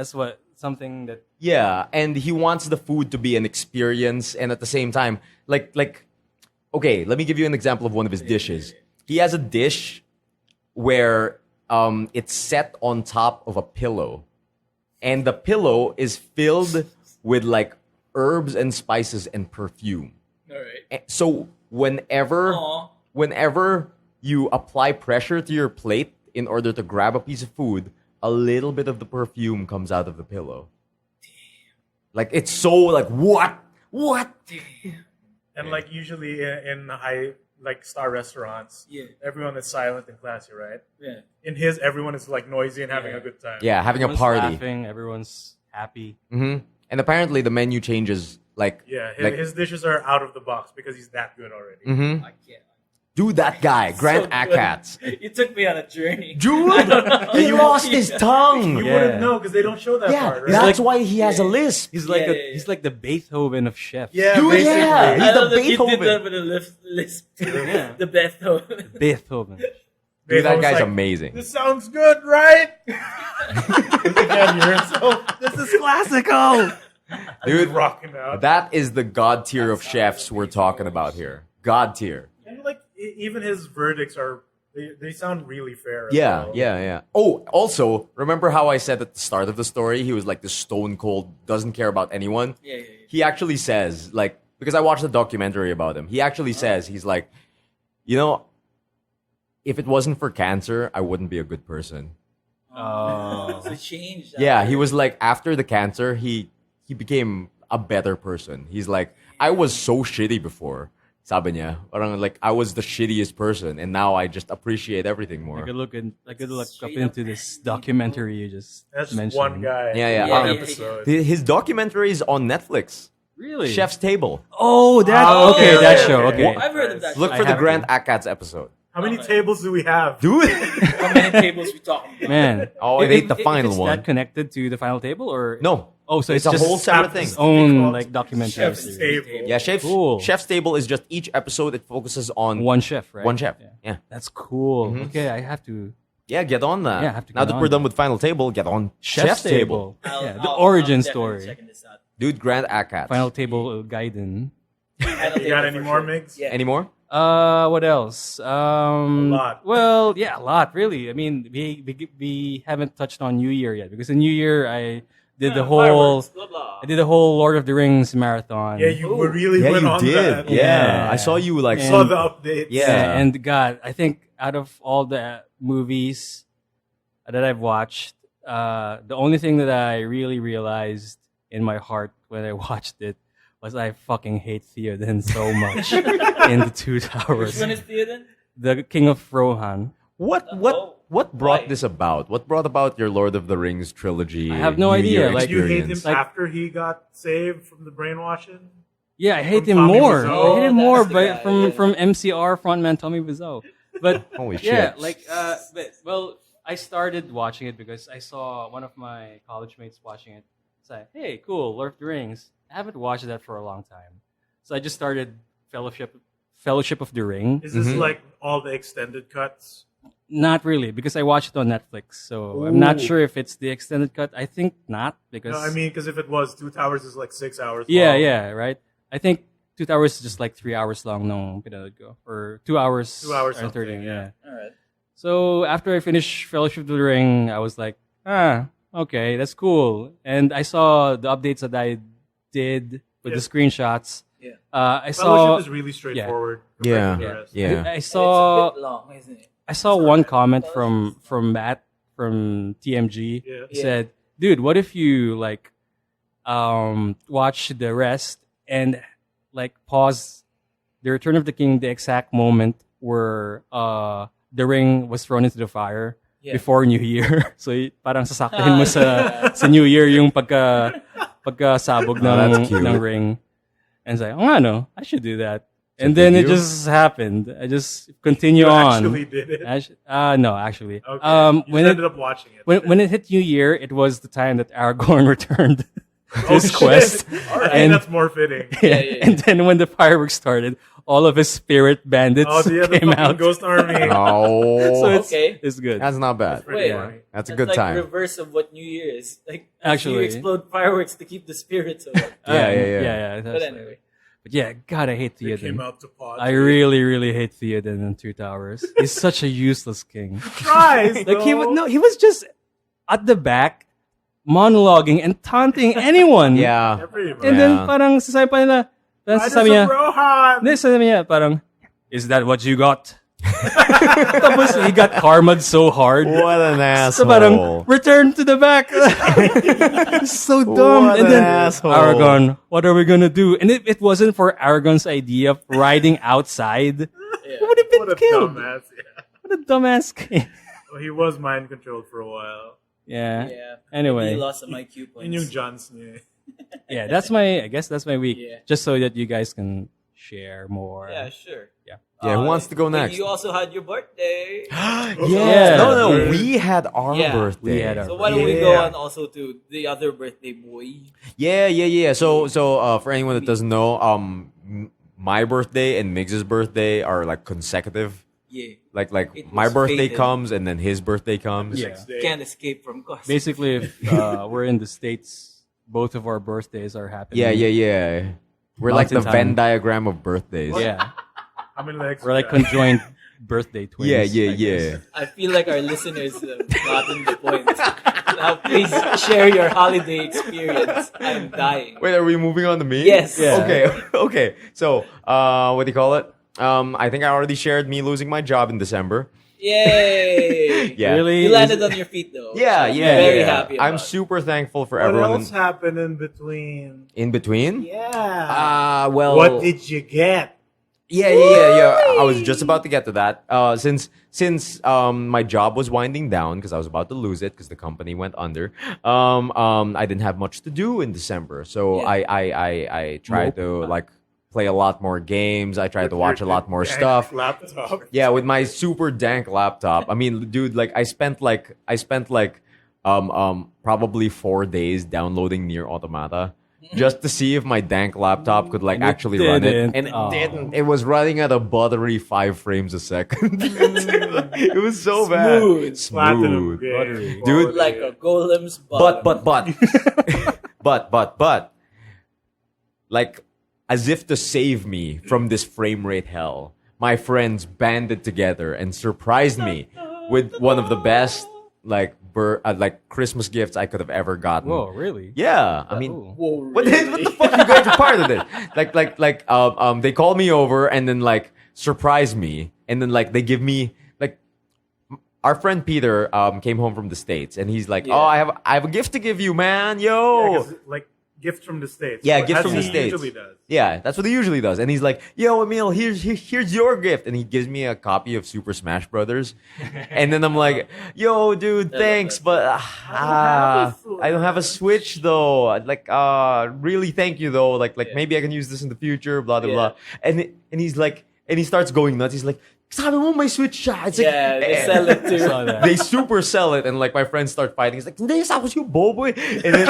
So that's something that yeah, and he wants the food to be an experience, and at the same time, okay, let me give you an example of one of his dishes. He has a dish where it's set on top of a pillow, and the pillow is filled with like herbs and spices and perfume. All right. So whenever you apply pressure to your plate in order to grab a piece of food, a little bit of the perfume comes out of the pillow. Like it's so like what? And like usually in high like star restaurants, everyone is silent and classy, right? Yeah. In his, everyone is like noisy and having a good time. Yeah, having a everyone's party. laughing, everyone's happy. And apparently the menu changes like Yeah, like, his dishes are out of the box because he's that good already. I can't. dude, that guy, Grant So good. Akats. You took me on a journey. Dude, he lost his tongue. You Yeah. wouldn't know because they don't show that Yeah, part, right? that's why he has a lisp. He's like Yeah, he's like the Beethoven of chefs. Yeah, Dude, basically. yeah. He's I the love that you Beethoven. did that with a lisp. Yeah. The Beethoven. Beethoven. Dude, that Beethoven's guy's like, amazing. This sounds good, right? Again, you're so, this is classical. Dude, Rocking out. that is the god tier of chefs we're talking about here. God tier. And like even his verdicts are they sound really fair. as Yeah, well. yeah. Oh, also, remember how I said at the start of the story he was like the stone cold, doesn't care about anyone? Yeah. He actually says, like, because I watched a documentary about him, he actually says, he's like, you know, if it wasn't for cancer, I wouldn't be a good person. Oh. So change. Yeah, he was like, after the cancer, he became a better person. He's like, I was so shitty before. Sabi niya, parang like I was the shittiest person, and now I just appreciate everything more. I could look up Straight into up this documentary you just That's mentioned. one guy. Yeah. One Yeah. episode. His documentary is on Netflix. Really? Chef's Table. Oh, that Oh, okay, okay, that okay, show. okay. Okay. I've heard of that. Look I for the have Grant to. Akats episode. How many tables do we have? Dude. How many tables we talking about? Man. Oh, it ain't the final it's one. that connected to the final table or No. Oh, so It's it's, a just whole separate thing. its own Called like documentary Chef's series. Table. Yeah, Cool. Chef's Table is just each episode it focuses on One chef, right? one chef. Yeah. That's cool. Mm-hmm. Okay, I have to Yeah, get on that. Yeah, I have to now get that on we're done that. with Final Table, get on Chef's Table. Yeah, the I'll origin definitely story. checking this out. Dude, Grant Akats. Final Table Gaiden. You got any more, Migs? Yeah. Any more? What else? A lot. Well, yeah, a lot really. I mean, we haven't touched on New Year yet because in New Year I did the whole Fireworks, blah, blah. I did the whole Lord of the Rings marathon. Yeah, you were really Yeah, went you on did. that. Yeah. Yeah. I saw you like And- Saw the updates. Yeah. And God, I think out of all the movies that I've watched, the only thing that I really realized in my heart when I watched it was I fucking hate Theoden so much in the Two Which Towers. one is Theoden? The King of Rohan. What brought Why? this about? What brought about your Lord of the Rings trilogy? I have no New idea, Year like- Did you hate him experience? Like- after he got saved from the brainwashing? Yeah, I hate From him Tommy more. Wiseau? I hate him Oh, more, that's the but guy, from yeah. from MCR frontman Tommy Wiseau. But Holy yeah, shit. like well, I started watching it because I saw one of my college mates watching it. Say, hey, cool, Lord of the Rings. I haven't watched that for a long time, so I just started Fellowship of the Ring. Is this Mhm. like all the extended cuts? Not really, because I watched it on Netflix, so I'm not Ooh. sure if it's the extended cut. I think not because No, I mean, because if it was, 2 towers is like 6 hours. yeah, long. yeah, right. I think 2 hours is just like 3 hours long. No, pinanood ko or 2 hours. 2 hours and 30. something, yeah. All right. So after I finished Fellowship of the Ring, I was like, okay, that's cool. And I saw the updates that I did with the Yeah. screenshots. Yeah. I saw Fellowship is really straightforward. Yeah. compared to the rest. Yeah. I It's saw a bit long, isn't it? I saw one comment from Matt from TMG. Yeah. He said, "Dude, what if you like watch the rest and like pause the Return of the King the exact moment where the ring was thrown into the fire Yeah. before New Year." So parang sasaktahin mo sa New Year yung pagkasabog that's cute. ng ring. And it's like, oh, I know, I should do that. And then did it you? just happened. I just continue You on. actually did it. No, actually. Okay. You When ended it up watching it. when it hit New Year, it was the time that Aragorn returned. his quest. And that's more fitting. Yeah. And then when the fireworks started, all of his spirit bandits the came fucking out. Ghost Army. Oh, So it's, Okay. it's good. that's not bad. Wait, funny. That's a that's good like time. reverse of what New Year is. Like, you Actually. explode fireworks to keep the spirits away. Yeah. But anyway. But yeah, God, I hate They came Theoden. out to pod. I really, really hate Theoden in Two Towers. He's such a useless king. tries. Like he was just at the back monologuing and taunting anyone. Yeah. Everyone. And then parang sasabi pa nila, sasabi niya, Rohan. hindi, sasabi niya, parang, is that what you got? Tapos he got karma'd so hard. What an So asshole. parang, return to the back. So dumb. What And an then asshole. Aragorn, what are we gonna do? And if it wasn't for Aragorn's idea of riding outside, he would have been What a killed. dumbass. Yeah. What a dumbass king. Well, he was mind controlled for a while. Yeah. Yeah. Anyway. He lost some IQ In yung points. Johns niya. Yeah, I guess that's my week. Yeah. Just so that you guys can share more. Yeah, sure. Yeah, who wants to go but next? You also had your birthday. Yeah. No, we had our Yeah. birthday. We had our So why don't we go Yeah. on also to the other birthday boy? Yeah. So for anyone that doesn't know, my birthday and Miggs's birthday are like consecutive. Yeah. Like It my was birthday fated. comes and then his birthday comes. Yeah. Next day. Can't escape from cost. Basically, if we're in the States, both of our birthdays are happening. Yeah. We're like the Mountain Venn time. diagram of birthdays. Yeah. How many legs? We're like you got? conjoined birthday twins. I Yeah. guess. I feel like our listeners have gotten the point. Now, please share your holiday experience. I'm dying. Wait, are we moving on to me? Yes. Yeah. Okay. So, what do you call it? I think I already shared me losing my job in December. Yay! Yeah. Really? You landed on your feet though. Yeah. Very happy about I'm it. super thankful for What everyone else happened in between? in between. Yeah. Well, What did you get? Yeah. I was just about to get to that. Since my job was winding down because I was about to lose it because the company went under. I didn't have much to do in December, so Yeah. I tried to like play a lot more games. I tried to watch a lot more stuff. Laptop. Yeah, with my super dank laptop. I mean, dude, like I spent probably 4 days downloading Near Automata just to see if my dank laptop could like And it actually run it. didn't. And it Oh. didn't. It was running at a buttery 5 frames a second. It was so Smooth. Platinum Smooth. game. Buttery. Dude, Like a golem's But bottom. but like as if to save me from this frame rate hell, my friends banded together and surprised me with one of the best like Christmas gifts I could have ever gotten. Whoa, really? Yeah, I mean, Ooh. Whoa, what the fuck you guys are part of it? They called me over and then like surprised me and then like they give me like our friend Peter came home from the States and he's like, Yeah. "Oh, I have a gift to give you, man. Yeah, Yo." 'cause, like gift from the States. Yeah, As gift from the he States. usually does. Yeah, that's what he usually does. And he's like, "Yo, Emile, here's your gift." And he gives me a copy of Super Smash Brothers. And then I'm like, "Yo, dude, thanks, but I don't have a Switch though. Like, really, thank you though. Like, maybe I can use this in the future. Blah blah Yeah. blah." And he's like, and he starts going nuts. He's like, "Sabi mo may Switch siya." It's Yeah, they sell it too. Saw that. They super sell it, and like my friends start fighting. He's like, "Hindi, sa you bobo." And then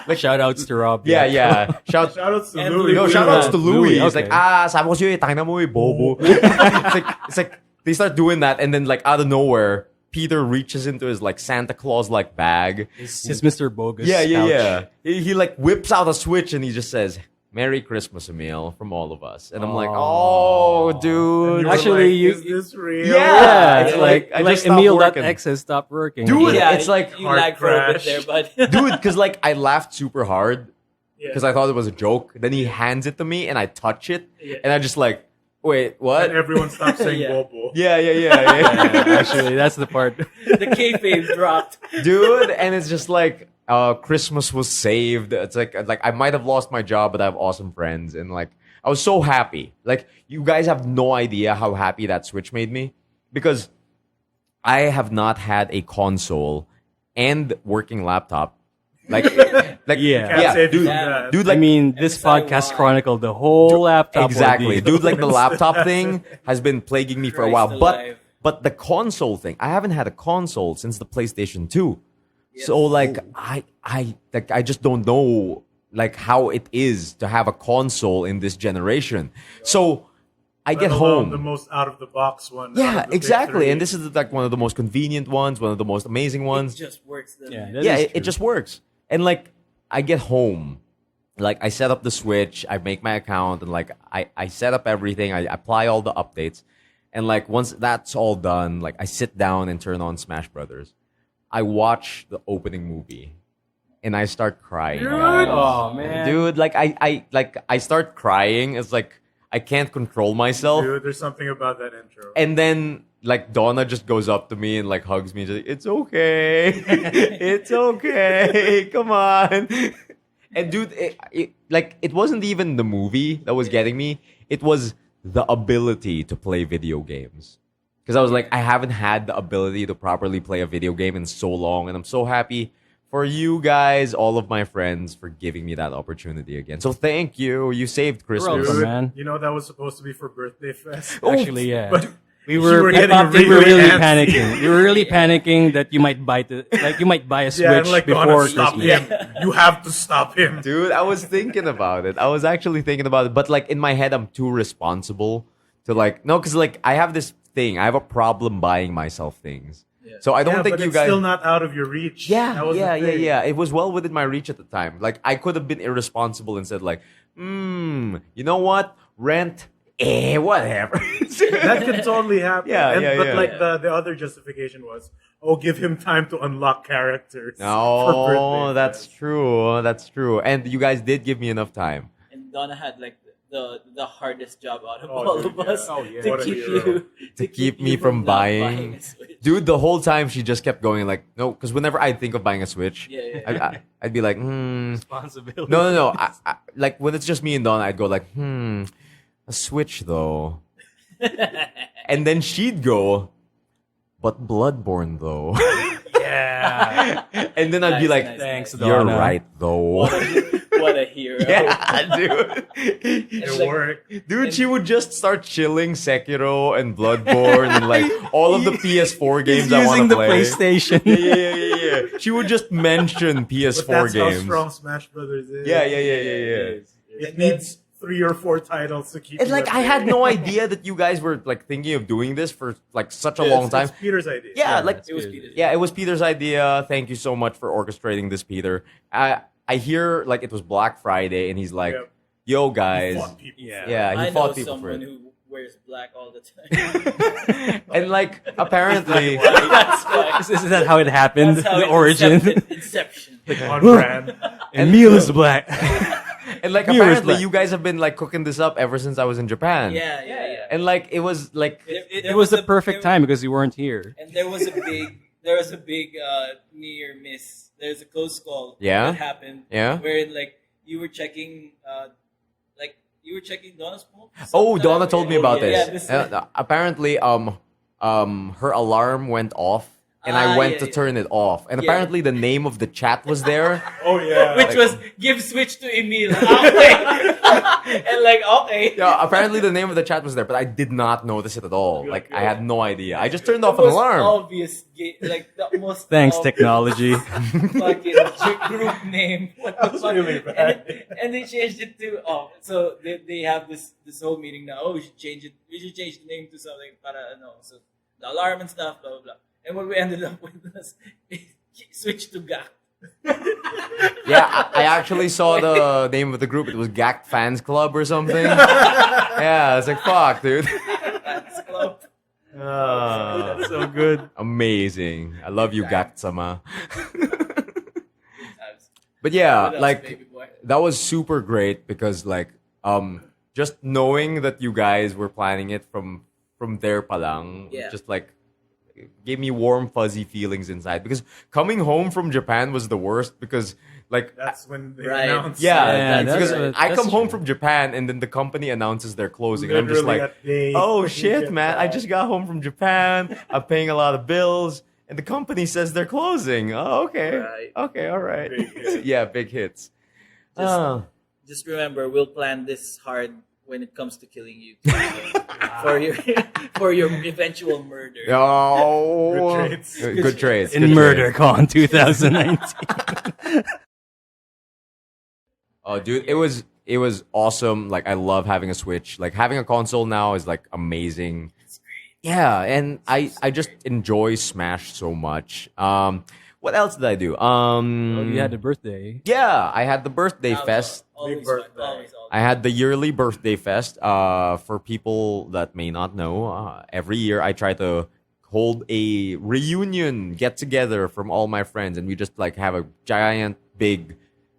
like Shout outs to Rob. yeah. Shout Shoutouts to And Louis. no, shout outs to Louis. Louis, He's okay. like, sabi ko sa'yo, tangina mo bobo. It's like they start doing that, and then like out of nowhere, Peter reaches into his like Santa Claus like bag. It's Mr. Bogus. Yeah. pouch. He like whips out a Switch and he just says, "Merry Christmas, Emile, from all of us." And I'm like, Aw. "Oh, And dude." you were Actually, like, you- is this real? Yeah, It's I like just stopped working. Emile.x has stopped working. Dude, Yeah, it's like you heart lag for a bit crash. there, bud. dude, because like I laughed super hard Yeah. because I thought it was a joke. Then he hands it to me and I touch it, Yeah. and I just like, wait, what? And everyone stopped saying Yeah. Bobo. Yeah. Actually, that's the part. The kayfabe dropped. Dude, and it's just like Christmas was saved. It's like I might have lost my job, but I have awesome friends, and like I was so happy. Like you guys have no idea how happy that Switch made me because I have not had a console and working laptop. Like Yeah. Can't save you dude, from that. dude, I like mean, this SIY. podcast chronicled the whole laptop. exactly, ordeal. dude. Like the laptop thing has been plaguing me for a while, Christ alive. but the console thing, I haven't had a console since the PlayStation 2. So like I just don't know like how it is to have a console in this generation. So I get Let alone home. the most out of the box one. out Yeah, of the big exactly. three. And this is like one of the most convenient ones, one of the most amazing It ones. just works. Yeah, It? that Yeah, is it true. just works. And like I get home, like I set up the Switch, I make my account, and like I set up everything, I apply all the updates, and like once that's all done, like I sit down and turn on Smash Brothers. I watch the opening movie, and I start crying. guys. Oh man, Dude, like I start crying. It's like I can't control myself. Dude, there's something about that intro. And then like Donna just goes up to me and like hugs me. She's like, it's okay, it's okay. Come on. And dude, it wasn't even the movie that was getting me. It was the ability to play video games. Because I was like, I haven't had the ability to properly play a video game in so long, and I'm so happy for you guys, all of my friends, for giving me that opportunity again. So thank you. You saved Christmas. welcome, Dude, man. you know that was supposed to be for Birthday Fest. Actually, yeah. But we you were, were getting we were really antsy. panicking. We were really panicking that you might buy a Switch Yeah, and like before Donna, stop Christmas. him. You have to stop him. Dude, I was thinking about it. I was actually thinking about it. But like in my head, I'm too responsible to like, no, because like I have this thing. I have a problem buying myself things. Yeah. So I don't Yeah, think but you it's guys. still not out of your reach. That was the thing. It was well within my reach at the time. Like I could have been irresponsible and said like, you know what? Rent, whatever. That could totally happen. But yeah. like the other justification was, give him time to unlock characters. for No, Birthday that's Fest. true. That's true. And you guys did give me enough time. And Donna had like the hardest job out of Oh, all dude, of us yeah. Oh, yeah. to What a keep hero. you To keep me from not buying. a Switch. Dude, the whole time she just kept going like, no, because whenever I think of buying a Switch, Yeah. I'd be like, Responsibility. No. Like when it's just me and Donna, I'd go like, a Switch though. And then she'd go, but Bloodborne though. Yeah. And then I'd be Nice, like, nice, Thanks, nice. you're Donna. right though. What a hero. Yeah, dude. It worked. Dude, she would just start chilling Sekiro and Bloodborne and like all of the PS4 games I want Using to the play. PlayStation. Yeah. She would just mention PS4 But that's games. how strong Smash Brothers is. Yeah. It needs 3 or 4 titles to keep. And you like at I bay. had no idea that you guys were like thinking of doing this for like such a long time. It's Peter's idea. Yeah, like It was Peter. yeah, it was Peter's idea. Thank you so much for orchestrating this, Peter. I hear like it was Black Friday, and he's like, Yep. "Yo, He guys, fought people. yeah, he I know fought people for someone it." who wears black all the time. And like apparently, That's why. Is that how it happened? That's how The it origin. Inception. On brand. Emile is black. and like He was apparently, black. you guys have been like cooking this up ever since I was in Japan. Yeah. And like it was like It was the perfect time because you weren't here. And there was a big near miss. There's a close call. Yeah? That happened. Yeah? Where like you were checking Donna's phone. oh, Donna told me about Yeah, this. this Apparently, her alarm went off. And I went to turn it off. And Yeah. apparently the name of the chat was there. Oh yeah. Which was give switch to Emile. Okay. And like okay. Yeah, apparently the name of the chat was there, but I did not notice it at all. Like I had no idea. I just turned off The an most alarm. obvious, like the most. Thanks, obvious technology. Fucking group name. What the fuck? really bad. And they changed it to so they have this whole meeting now. Oh, we should change it. We should change the name to something para no. So the alarm and stuff, blah blah blah. And what we ended up with was switch to GAC. Yeah, I actually saw the name of the group. It was Gact Fans Club or something. Yeah, it's like fuck, dude. That's club. Ah, So good. amazing. I love you, Gact-sama. Times. But yeah, What else, like baby boy? that was super great because like just knowing that you guys were planning it from there palang, Yeah. just like gave me warm fuzzy feelings inside because coming home from Japan was the worst because like That's when they Right. announced. yeah, that's because right. I That's come home true. from Japan and then the company announces they're closing and I'm just Literally like a day oh when you shit get man I back. just got home from Japan, I'm paying a lot of bills and the company says they're closing. Oh okay. Right. Okay, all right. Big hits. Yeah, big hits. Just- Ah. Just remember, we'll plan this hard when it comes to killing you for your for your eventual murder. Oh, Good trades. Good trades. In good MurderCon 2019. Oh, dude, it was awesome. Like, I love having a Switch. Like, having a console now is like amazing. It's great. Yeah, and I just enjoy Smash so much. What else did I do? You had a birthday. Yeah, I had the birthday fest. Always Big fun, birthday. always. I had the yearly birthday fest. For people that may not know, every year I try to hold a reunion get together from all my friends, and we just like have a giant big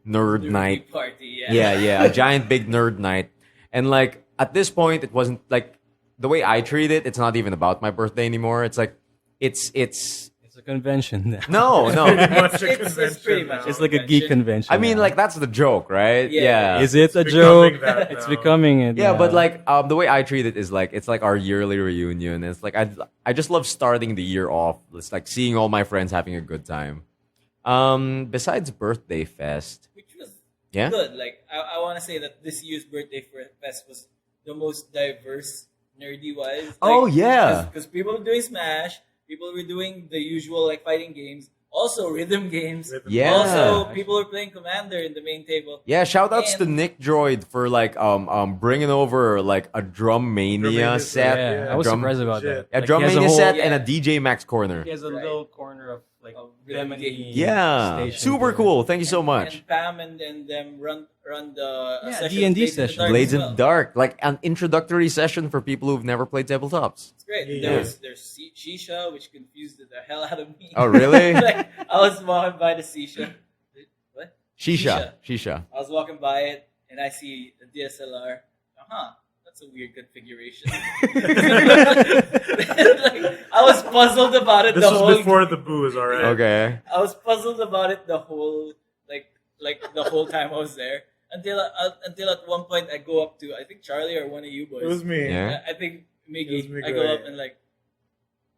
nerd Big night. party. Yeah, a giant big nerd night. And like at this point, it wasn't like the way I treat it. It's not even about my birthday anymore. It's like it's It's a convention now. no. Much a It's pretty convention much. now. It's like a geek convention. I mean, now. like that's the joke, right? Yeah. Is it a becoming joke? that It's now. becoming it. Yeah, now. but like the way I treat it is like it's like our yearly reunion. It's like I just love starting the year off. It's like seeing all my friends having a good time. Besides birthday fest, Which was yeah, good. Like I want to say that this year's birthday fest was the most diverse, nerdy wise. Like, Oh, yeah. because people were doing Smash, people were doing the usual like fighting games, also rhythm games. Yeah. Also, people were playing Commander in the main table. yeah. Shout outs to And- Nick Droid for like bringing over like a Drum Mania Mania set, yeah, I was drum- surprised about that. a Like, Drum he has a Mania whole- set Yeah. and a DJ Max corner. He has a Right. little corner of like Of them rhythm and games. the Yeah, station super there. cool. Thank you so much. And Pam and them run the Yeah, session D&D Blades in the session. Dark Blades as in well. the Dark, like an introductory session for people who've never played tabletops. It's great. Yeah. There's Shisha, which confused the hell out of me. Oh, really? Like, I was walking by the Shisha. What? Shisha. I was walking by it and I see the DSLR. That's a weird configuration. Like, I was puzzled about it This the was whole. before the booze, all right? Okay. I was puzzled about it the whole the whole time I was there until at one point I go up to I think Charlie or one of you boys. It was me. Yeah. I think It Miggy. was Miggy, I go up right. and like,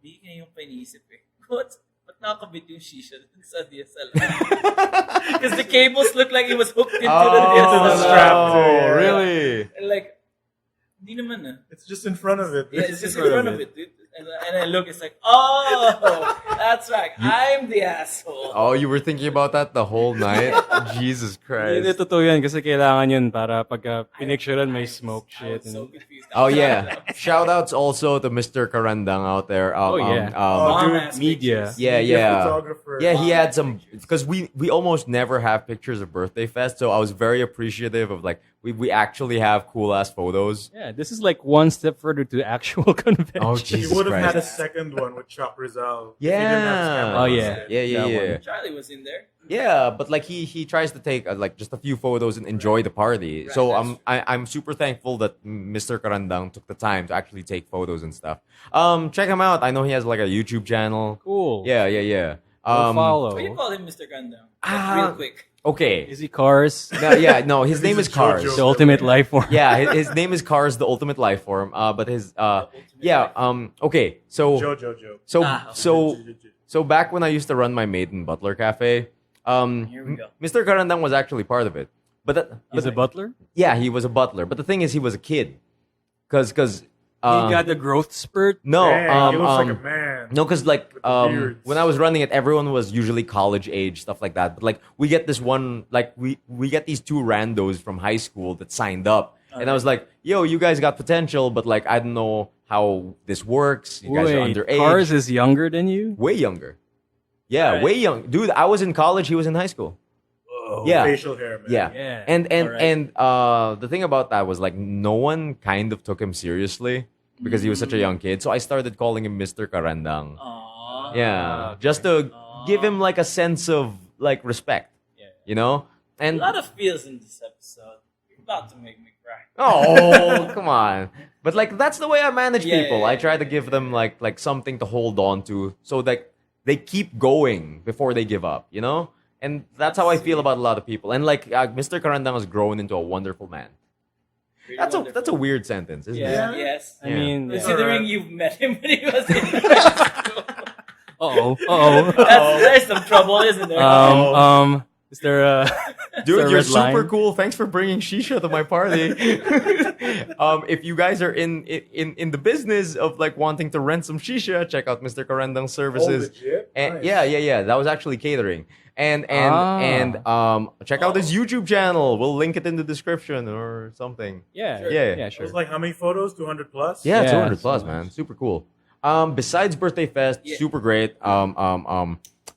hindi ka yung paniisip eh. Ba't nakakabit yung shisha dun sa DSLR? Because the cables look like it was hooked into the DSLR. strap too, Oh, yeah. really? And like, hindi naman ah. It's just in front of it. Yeah, it's just in front of it, dude. And I look, it's like, oh, that's right. I'm the asshole. Oh, you were thinking about that the whole night? Jesus Hindi, Christ. totoo yan kasi kailangan yun para pagka pinicturean may smoke I shit. was so and- confused. Oh, yeah. Shout outs also to Mr. Karandang out there. Oh, yeah. Mom-ass media. pictures. Yeah, Media yeah. photographer. Yeah, he had some because we almost never have pictures of birthday fest, so I was very appreciative of like we actually have cool ass photos. Yeah, this is like one step further to actual convention. Oh, He Jesus would have had a Christ. second one with Chuck Rizal. if he Yeah. didn't have his camera Oh, on yeah. set. Yeah, That yeah. one. Charlie was in there. Yeah, but like he tries to take like just a few photos and enjoy the party. Right, So that's I'm super thankful that Mr. Karandang took the time to actually take photos and stuff. Check him out. I know he has like a YouTube channel. Cool. Yeah, yeah, yeah. Go follow. What do you call him, Mr. Gundam? Ah. Real quick. Okay. Is he Cars? No, his name is He's a Cars. JoJo. The ultimate life form. Yeah, his name is Cars, the ultimate life form. But his okay. So Jojo joke. so Ah, okay. so so back when I used to run my Maiden Butler Cafe, Here we go. Mr. Karandang was actually part of it. But He's a butler? yeah, he was a butler. But the thing is, he was a kid, because He got the growth spurt? no, Dang, he looks like a man. no, because like With the beards. when I was running it, everyone was usually college age stuff like that. But like we get this one, like we get these two randos from high school that signed up, and I was like, "Yo, you guys got potential, but like I don't know how this works. You guys are Wait, underage, Cars is younger than you? way younger. Yeah, Alright. way young, dude. I was in college. He was in high school. Yeah. Facial hair, man. Yeah. Yeah. And Alright. the thing about that was like no one kind of took him seriously because he was such a young kid. So I started calling him Mr. Karandang. Aww. Yeah. okay. Just to give him like a sense of like respect. Yeah. You know? A And lot of feels in this episode. You're about to make me cry. oh, come on. But like that's the way I manage Yeah, people. yeah, I try to give them like something to hold on to so that they keep going before they give up, you know? And that's how I feel about a lot of people. And like Mr. Karandang has grown into a wonderful man. Really That's a wonderful. weird sentence, isn't Yeah. it? Yes. I Yeah. mean, Considering Alright. you've met him when he was in high school. uh-oh. There's some trouble, isn't there? Um, Is there a Dude, a you're red line? super cool. Thanks for bringing shisha to my party. If you guys are in the business of like wanting to rent some shisha, check out Mr. Karandang's services. legit? And Nice. yeah. That was actually catering. And check out his YouTube channel. We'll link it in the description or something. Yeah, Sure. Yeah. It sure. was like how many photos? 200 plus. Yeah, Yeah, 200 plus, so man. Super cool. Besides Birthday Fest, Yeah. super great.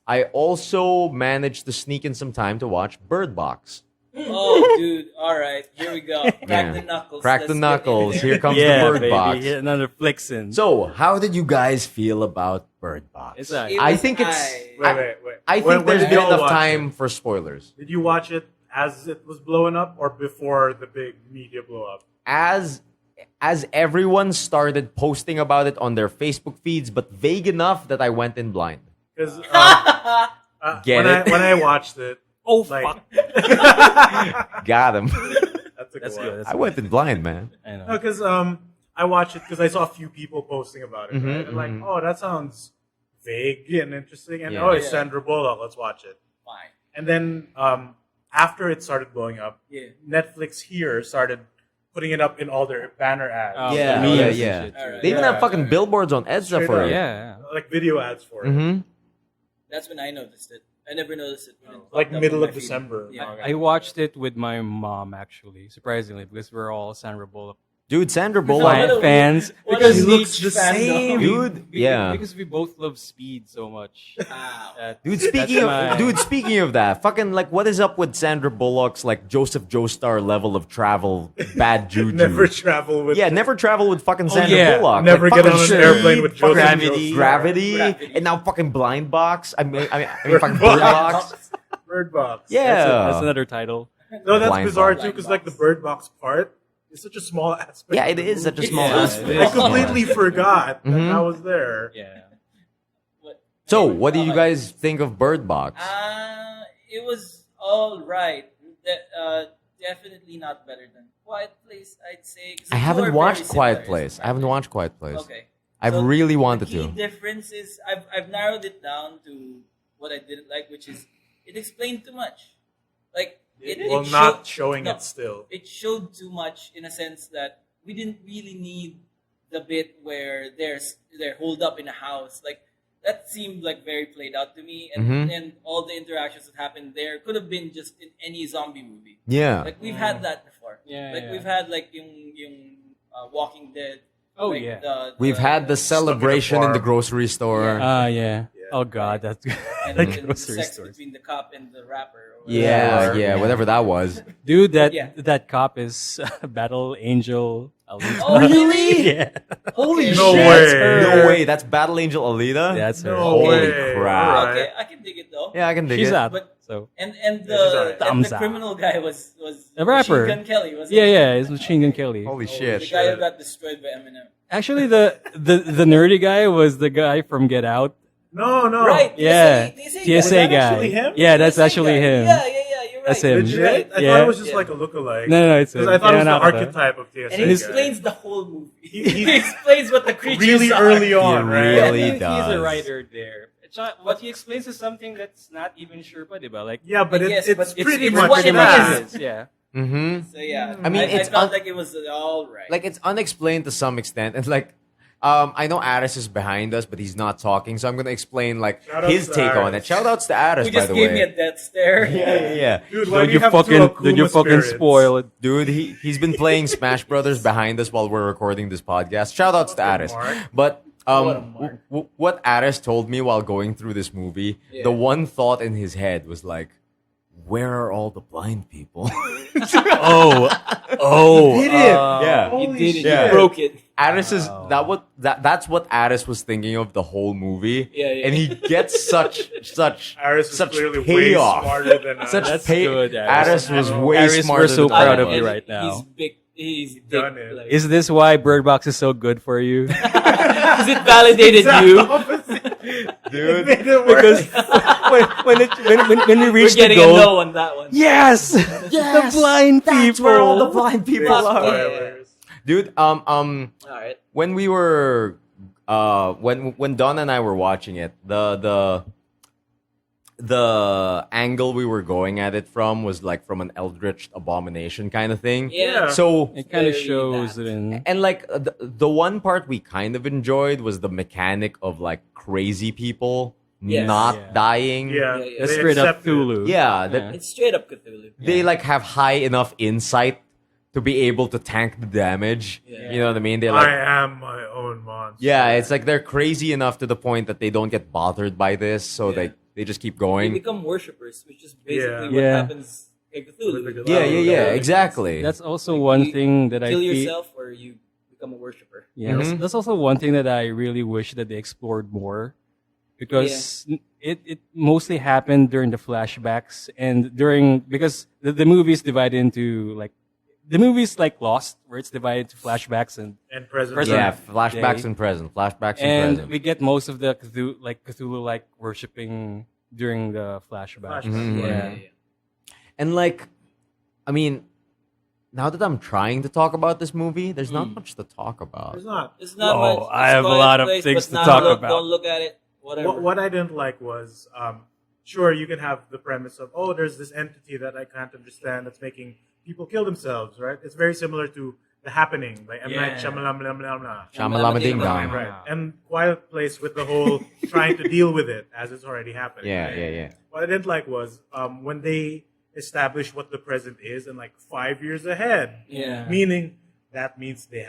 I also managed to sneak in some time to watch Bird Box. Oh, dude. All right. Here we go. Crack Yeah. the knuckles. Crack the Let's get in knuckles. there. Here comes Yeah, the Bird baby, Box. hit another Flixin. So, how did you guys feel about Bird Box? It's a- It I was think it's. I- Wait. I When think there's did been y'all enough watch time it? for spoilers. Did you watch it as it was blowing up or before the big media blow up? As everyone started posting about it on their Facebook feeds, but vague enough that I went in blind. Because Get when it? I watched it, Oh like fuck! Got him. that took That's a while. good. I went in blind, man. I know. No, because I watched it because I saw a few people posting about it, Mhm, right? And like, mhm. oh, that sounds vague and interesting, and Yeah. oh, it's Yeah. Sandra Bullock, let's watch it. Fine. And then after it started blowing up, Yeah. Netflix here started putting it up in all their banner ads, Yeah, memes yeah, and yeah. shit, too. Alright. They even Yeah. have fucking billboards on EDSA Straight for up. it. Yeah. like video ads for it, Mm-hmm. That's when I noticed it. I never noticed it. when it like popped up middle on of my feed. December. Yeah. I watched it with my mom actually, surprisingly, because we're all Sandra Bullock Dude, Sandra Bullock. What a- fans. what a Because She looks niche the fandom. same. Dude, yeah. Because we both love speed so much. Wow. Dude, That's speaking of that, fucking like, what is up with Sandra Bullock's like Joseph Joestar level of travel, bad juju? Never travel with. Yeah, never travel with fucking Sandra yeah. Bullock. Never Like, get on fucking an airplane with fucking Joseph Gravity. Joestar. Gravity, and now fucking Blind Box. I mean fucking Bird Bird Box. Bird Box. Yeah, That's another title. No, that's Blind bizarre Box. too, because like the Bird Box part is such a small aspect. Yeah, of it the is such a movie. small Yeah, aspect. it I is. completely forgot that Mhm. I was there. Yeah. What- So, what do you guys think of Bird Box? It was all right. Definitely not better than Quiet Place, I'd say. 'cause I the two haven't are watched very Quiet similar, Place. is I haven't my watched Quiet Place. Okay. I've So really wanted the key to. difference is I've narrowed it down to what I didn't like, which is it explained too much. Like Well, it not showed- showing no, it still. It showed too much in a sense that we didn't really need the bit where they're holed up in a house. Like that seemed like very played out to me, and Mhm. and all the interactions that happened there could have been just in any zombie movie. Yeah. Like we've had that before. Yeah, Like yeah. we've had like yung Walking Dead. Oh, like yeah. We've had the celebration in the farm. grocery store. Yeah. Yeah. Yeah. Oh god, that's and, like and the grocery sex stores. between the cop and the rapper. Or Yeah, whatever. yeah, whatever that was. Dude, that Yeah. that cop is Battle Angel Alita. Oh, really? yeah. Holy No shit. way. No way, that's Battle Angel Alita? That's her. No Holy way. crap. Alright. Okay, I can dig it though. Yeah, I can dig She's it. out. But- So And Yeah, she's the alright. and the Thumbs up. criminal guy was The rapper. Machine Gun Kelly, wasn't yeah, he? yeah, it's Machine Gun Kelly. Holy The shit. guy who got destroyed by Eminem. Actually, the nerdy guy was the guy from Get Out. No. Right. Yeah, TSA TSA Was that guy. actually him? Yeah, that's TSA actually guy. him. Yeah, you're right. That's him. Legit? Right. I thought Yeah. it was just Yeah. like a lookalike. No, it's him. Because I thought Yeah, it was the not that. archetype of TSA. And he guy. explains the whole movie. He- He explains what the creatures really are. early on, He right? really He's a does. writer there. It's not, what he explains is something that's not even sure, but like Yeah, but Yes, it's but pretty it's much what it that. is. Yeah. Mm-hmm. So yeah, I mean, it's I felt un- like it was all right. Like, it's unexplained to some extent. And, like, I know Aris is behind us, but he's not talking, so I'm going to explain, like, Shout outs his to take on Aris. it. Shout outs to Aris, who by just the gave way. me a death stare. Yeah. Dude, why Don't do you have fucking, two don't you Akuma fucking spirits? spoil it. Dude, he's been playing Smash Brothers behind us while we're recording this podcast. Shout outs to Aris. Mark. But What a mark. what Aris told me while going through this movie, Yeah. the one thought in his head was like, where are all the blind people? Oh, Did it? Yeah. He did it. Yeah. He broke it. Aris is Wow. that's what Aris was thinking of the whole movie. Yeah, yeah. And he gets such Aris is such clearly way payoff. smarter than us. Such That's pay- good, Aris. Aris was way Aris, smarter we're so than proud I of was. you And right now. He's big. He's big. Done it. Like, Is this why Bird Box is so good for you? because it validated you. Dude. Because when we We're reach the getting a goal, no on that one. yes, the blind people. That's where all the blind people Fuck are. yeah. Spoilers. Dude, All right. when we were when Don and I were watching it, the angle we were going at it from was like from an eldritch abomination kind of thing. Yeah. So It kind of Very shows that. it in. and like the one part we kind of enjoyed was the mechanic of like crazy people Yes. not Yeah. dying. Yeah, Yeah, yeah. That's they straight up accept it. Cthulhu. Yeah, that It's straight up Cthulhu. they like have high enough insight to be able to tank the damage. Yeah. You know what I mean? They're like, I am my own monster. yeah, it's like they're crazy enough to the point that they don't get bothered by this, so Yeah. they just keep They going. become worshippers, which is basically Yeah. what Yeah. happens in Cthulhu. With the Yeah, exactly. That's also Like, one you thing that I Kill feel. yourself or you become a worshipper. Yeah, that's also one thing that I really wish that they explored more, because it mostly happened during the flashbacks and because the movie is divided into like the movie's like Lost, where it's divided into flashbacks and present. Yeah, present flashbacks day. and present, flashbacks and and present. we get most of the Cthulhu like worshipping during the flashbacks. Flashbacks. Yeah. And like, I mean, now that I'm trying to talk about this movie, there's not much to talk about. It's not. It's not Oh, much. I It's have a quiet lot of place, things but to not talk look, about. Don't look at it. Whatever. What I didn't like was, sure, you can have the premise of, oh, there's this entity that I can't understand that's making people kill themselves, right? It's very similar to The Happening by M. Night Yeah. Shyamalan. Shamalama ding dong. Right. And Quiet Place with the whole trying to deal with it as it's already happening. Yeah, right? yeah. What I didn't like was when they establish what the present is and like 5 years ahead. Yeah. Meaning that means they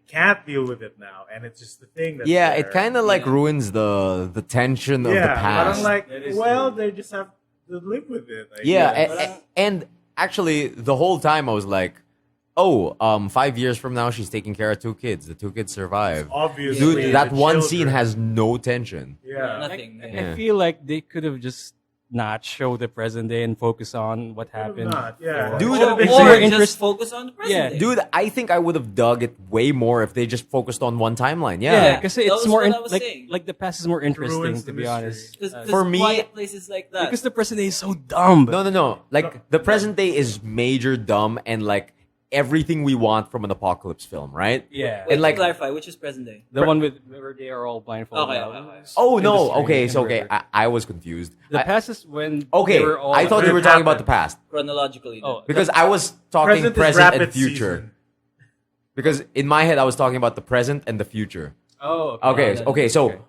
can't deal with it now, and it's just the thing that's Yeah, there. it kind of like ruins the tension of the But past. I'm like, That is well, they just have to live with it. I Yeah, guess. and actually, the whole time I was like, oh, 5 years from now, she's taking care of 2 kids. The 2 kids survive. Obviously, Dude, that the one children. scene has no tension. Yeah. Nothing. I feel like they could have just not show the present day and focus on what happened. not, yeah. Dude, Or- it's or more just interest- focus on the present. Yeah. day. Dude, I think I would have dug it way more if they just focused on one timeline. Yeah, Yeah. because that it's was more what I was like saying. like the past is more interesting, ruins to the be mystery. honest. Because For me- quiet places like that. Because the present day is so dumb. No. Like, the present day is major dumb and, like, everything we want from an apocalypse film, right? Yeah. Wait, and like- to clarify, which is present day? The one with where they are all blindfolded. Okay. Oh, In no. the street, Okay, in so, the okay. river. I was confused. The I- past is when okay, they were all I thought you were It talking about the happened. past. Chronologically. Oh, Because I was talking Present, present, is rapid and future. season. Because in my head, I was talking about the present and the future. Oh, Okay, so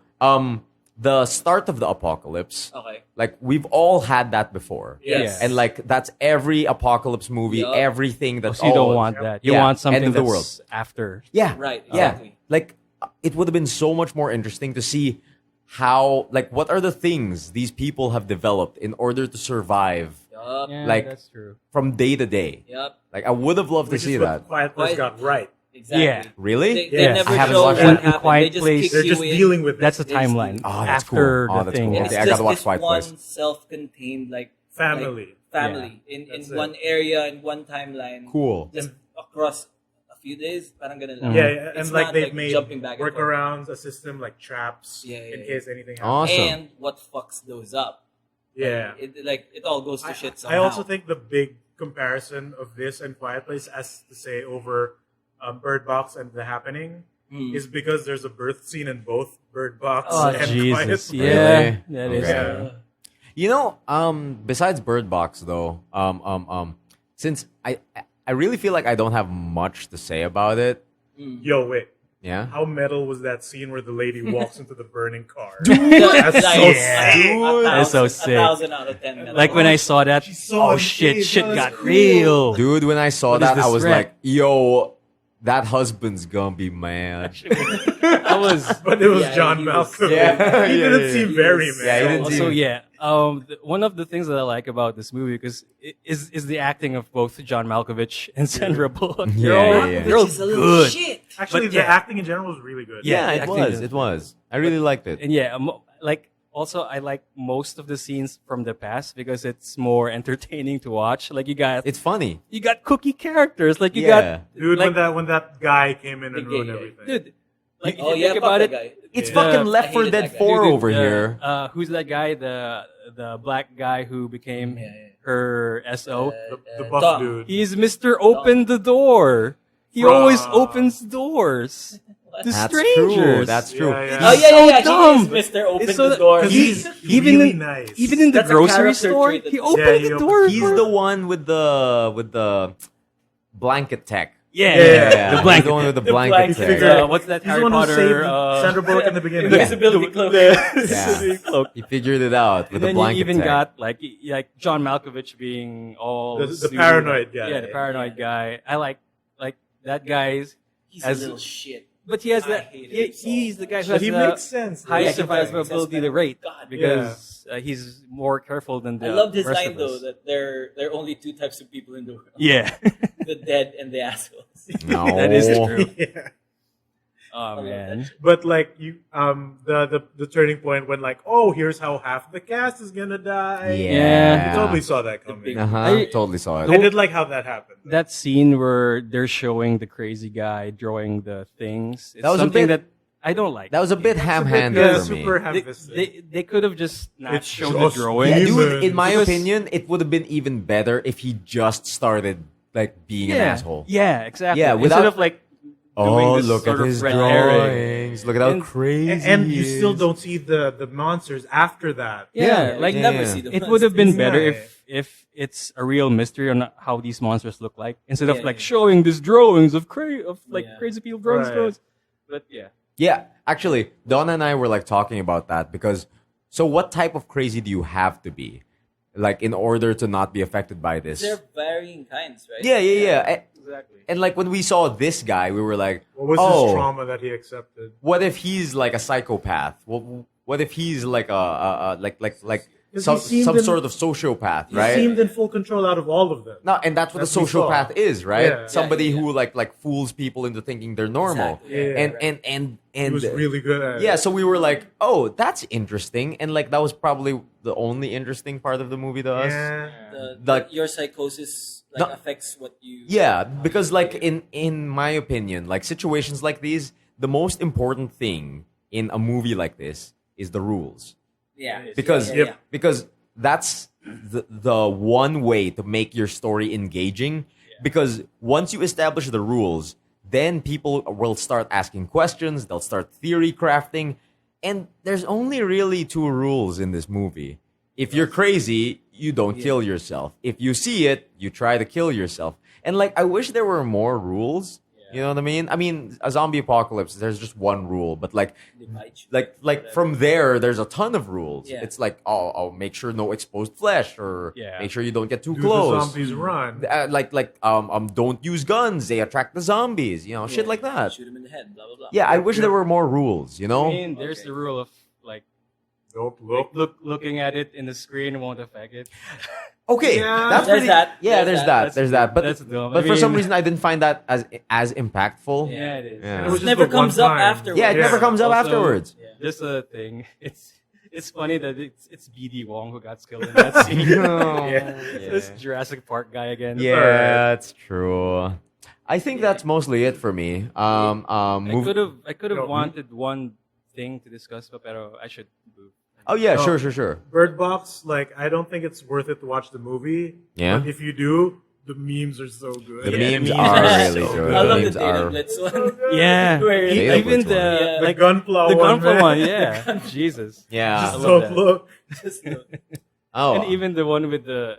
the start of the apocalypse, Okay. like we've all had that before. Yes. And like that's every apocalypse movie, Yup. everything Oh, that's so you don't all- want that. You Yeah, want something end of the that's world. after. Yeah. Right, Yeah. exactly. Like it would have been so much more interesting to see how like what are the things these people have developed in order to survive Yup. Yeah, Like- that's true. from day to day. Yup. Like I would have loved Which to see is what that. Quiet Place Quiet- got right. Exactly. Yeah. Really? They Yes. never I haven't show watched what that. happened. Quiet They just Place. kick They're you just in. dealing with it. That's a They just- timeline. Oh, that's after cool. Oh, the that's thing. cool. It's Okay, I just gotta watch this Quiet one Place. self-contained Family. family in That's one it. area in one timeline. Cool. Just across a few days. Parang ganun lang. Mhm. Yeah, It's and like not they've made jumping back and forth. workarounds, a system like traps Yeah, in yeah. case anything happens. Awesome. And what fucks those up? Yeah. It all goes to shit I somehow. also think the big comparison of this and Quiet Place, as to say over Bird Box and The Happening, is because there's a birth scene in both Bird Box Oh and Quiet Jesus! Place. Yeah, Really? that is. Okay. You know, besides Bird Box though, since I really feel like I don't have much to say about it. Yo, wait. Yeah. How metal was that scene where the lady walks into the burning car? That's so dude. That's so sick. 1,000 out of 10. Like when I saw that, saw oh it, shit, geez, shit that was got cool. real. Dude, when I saw What is that, this I was threat? like, yo, that husband's gonna be mad. I was But it was Yeah, John he was- Malkovich. Yeah, he yeah, didn't yeah. seem very He was- mad. Yeah, he didn't also seem- yeah. One of the things that I like about this movie because is the acting of both John Malkovich and Sandra Bullock. Yeah, They're all, yeah. they're all Which is a little good. shit. Actually, But the yeah. acting in general was really good. Yeah, Yeah, it acting was. is- It was. I really liked it. And yeah, like also I like most of the scenes from the past because it's more entertaining to watch. Like you got It's funny. cookie characters. Like you Yeah. Dude, like, when that guy came in and The ruined gay guy. everything. dude. Like Oh if you yeah, think fuck about that it, guy. It's Yeah. fucking I Left 4 hated Dead that guy. 4 Dude, over here. Who's that guy? The black guy who became Yeah, yeah. her SO. the buff Tom. dude. He's Mr. Open the Door. He Bruh. always opens doors. to That's strangers. true. That's true. Yeah. Oh yeah, so yeah. dumb. He is Mr. Open It's so the door. He's even really in nice. even in the That's a grocery character store, trait that- he opened Yeah, the he door. He's for- the one with the blanket tech. yeah, Yeah. the blanket. He's the one with the The blanket blanket. tech. figured- What's that He's Harry the one who Potter? saved Sandra Bullock in the beginning. Invisibility cloak. Yeah. He figured it out with And the then you blanket even tech. got like John Malkovich being all The super- paranoid guy. Yeah, the paranoid guy. I like that guy's. He's As- a little shit. But he has I that. hate He, him so he's the guy who But has he the makes sense. highest Yeah, he does. survivability rate God. because he's more careful than the I loved his rest line of though us. that there are only two types of people in the world: Yeah, the dead and the assholes. No. that is true. Yeah. Oh man, But like you, the turning point when like, oh, here's how half the cast is gonna die. Yeah. You totally saw that coming. Uh-huh. I- Totally saw I it. did like how that happened. that scene where they're showing the crazy guy drawing the things. It's That was a something bit- that I don't like. That was a bit ham-handed Yeah, for me. super they, ham-fisted. they could have just not It's shown the just drawing. Yeah, Demons. dude, in my Because- opinion, it would have been even better if he just started like being an asshole. Yeah, exactly. Yeah, Instead without- of like Oh, doing this look at sort of his red herring. drawings. Look at how And- crazy And he you still is. don't see the monsters after that. Yeah, like you yeah. never see the it would have been monsters. better Yeah. if it's a real mystery on how these monsters look like instead of Yeah, like yeah. showing these drawings of Yeah. crazy people drawing Right. drawings. But yeah, Yeah, actually, Donna and I were like talking about that because so what type of crazy do you have to be like in order to not be affected by this? They're varying kinds, right? Yeah. exactly. And like when we saw this guy, we were like, What was oh, his trauma that he accepted? what if he's like a psychopath? What if he's like a like 'Cause some he seemed some in- sort of sociopath, He right? seemed in full control out of all of them. No, and that's what That a we saw. sociopath is, right? Yeah. Somebody Yeah, yeah, who like fools people into thinking they're normal. Exactly. Yeah, and, right. and He was really good at yeah, it. so we were like, oh, that's interesting, and like that was probably the only interesting part of the movie to us. Yeah. Like- Your psychosis No. affects what you. Yeah, because like in my opinion, like situations like these, the most important thing in a movie like this is the rules. Yeah. Because yeah, yeah. because that's the one way to make your story engaging. Because once you establish the rules, then people will start asking questions, they'll start theory crafting, and there's only really two rules in this movie. If you're crazy, you don't kill yourself. If you see it, you try to kill yourself. And like I wish there were more rules. You know what I mean? I mean, a zombie apocalypse, there's just one rule, but like They bite you. like from there there's a ton of rules. Yeah. It's like oh make sure no exposed flesh or Yeah. make sure you don't get too Do close. the zombies run? Like don't use guns, they attract the zombies, you know, shit like that. Shoot him in the head. Blah blah blah. Yeah, I wish there were more rules, you know. I mean, there's Okay. the rule of like Don't look. looking at it in the screen won't affect it. Okay, Yeah. that's There's pretty, that. Yeah, There's there's that. that. There's that. But That's dumb. but I for some mean- reason I didn't find that as impactful. Yeah, it is. Yeah. It was It just never the one comes up time. afterwards. Yeah, it never comes up Also- afterwards. Just a thing. It's funny that it's BD Wong who got killed in that scene. Yeah. This Jurassic Park guy again. Yeah, it's true. I think that's mostly it for me. I Move- could have No, wanted one thing to discuss, but I should move. Oh yeah, No. sure. Bird Box, like I don't think it's worth it to watch the movie. Yeah? But if you do, the memes are so good. The Yeah, memes the memes are are really so good. good. I The love the memes Data are. Blitz one. Yeah, Where it- Data even Blitz the one. Yeah. The like gunpla the one, gunpla man. one. Yeah, Jesus. Yeah. I love So that. look. Just look. Oh. And even the one with the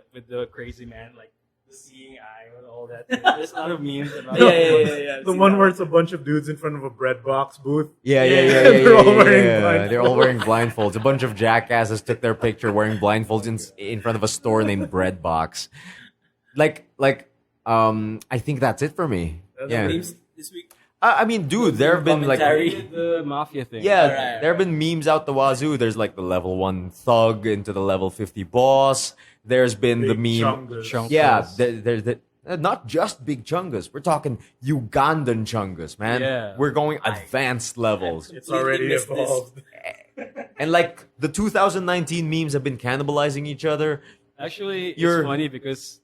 crazy man, like the seeing eye and all that. There's a lot of memes about Yeah, it. yeah. The one where it's a bunch of dudes in front of a bread box booth. Yeah. They're all wearing blindfolds. They're all wearing blindfolds. A bunch of jackasses took their picture wearing blindfolds in front of a store named Breadbox. I think that's it for me. Yeah. Memes this week. I mean, dude, there have been like Commentary. The mafia thing. yeah, Alright, there have been memes out the wazoo. There's like the level 1 thug into the level 50 boss. There's been the Big meme. chungus. Chungus. Yeah, there's not just big chungus. We're talking Ugandan chungus, man. Yeah. We're going advanced levels. It's already Missed this. evolved. And like the 2019 memes have been cannibalizing each other. Actually, You're- it's funny because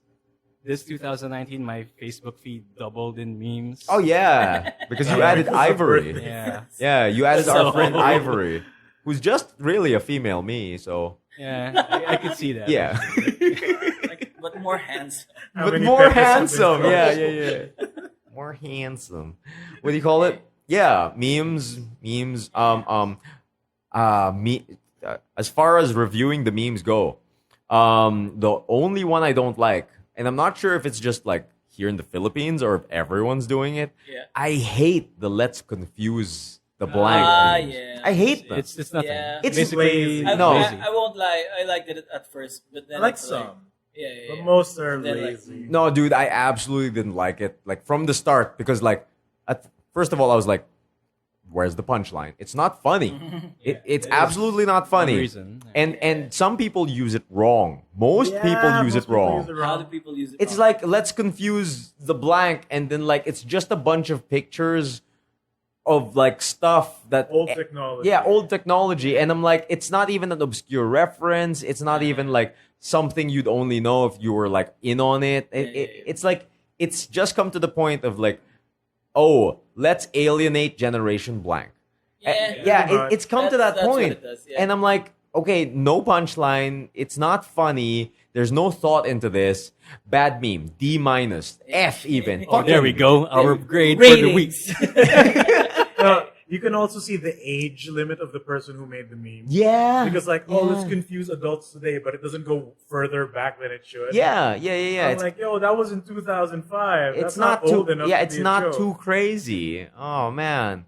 this 2019, my Facebook feed doubled in memes. Oh yeah, because you added Ivory. Yeah. Yeah, you added our So- friend Ivory, who's just really a female me. So Yeah, I could see that. yeah, But more handsome. How but many more peppers have been handsome. thrown? Yeah. More handsome. What do you call it? Yeah, memes. As far as reviewing the memes go, the only one I don't like, and I'm not sure if it's just like here in the Philippines or if everyone's doing it. Yeah. I hate the let's confuse the blank. memes. Yeah. I hate them. It's nothing. Yeah. It's basically I, No. I won't lie. I liked it at first, but then I like it's some, yeah, yeah, but yeah. most are Then, like, lazy. No, dude, I absolutely didn't like it. Like from the start, because like, first of all, I was like, "Where's the punchline? It's not funny. It's absolutely not funny." No reason. And some people use it wrong. Most people use it wrong. How do people use it? It's wrong? like let's confuse the blank, and then like it's just a bunch of pictures of like stuff that Old technology. Yeah, old technology, and I'm like, it's not even an obscure reference. It's not even like something you'd only know if you were like in on it. It's like it's just come to the point of like, oh, let's alienate generation blank. Yeah. It's come to that That's what point, it does, yeah. and I'm like, okay, no punchline. It's not funny. There's no thought into this. Bad meme. D-, F even. Oh, there we go. Our grade for the week. Ratings. You can also see the age limit of the person who made the meme. Yeah. Because let's confuse adults today, but it doesn't go further back than it should. Yeah. I'm It's, like, yo, that was in 2005. it's That's not old too. enough. Yeah, to it's be a not joke. too crazy. Oh man.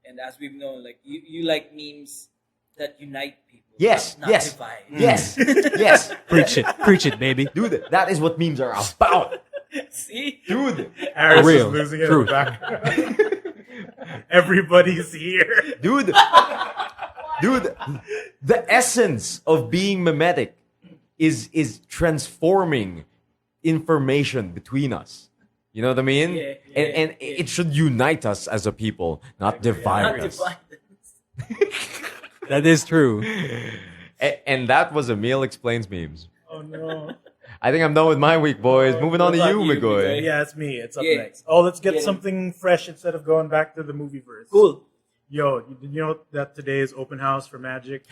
And as we've known, like you like memes that unite people. Yes. Not Yes. divide. Yes. Yes. Preach it, baby. Dude, that is what memes are about. See? Dude. Aris Real. is losing it Truth. in the background. Everybody's here. Dude, the essence of being mimetic is transforming information between us. You know what I mean? Yeah, and it should unite us as a people, not divide Not us. divide. That is true. And that was Emile Explains Memes. Oh no. I think I'm done with my week, boys. Moving on to what you, about you, Migoy. Migoy? Yeah, it's me. It's up Yeah. next. Oh, let's get Yeah. something fresh instead of going back to the movie verse. Cool. Yo, did you know that today is open house for Magic?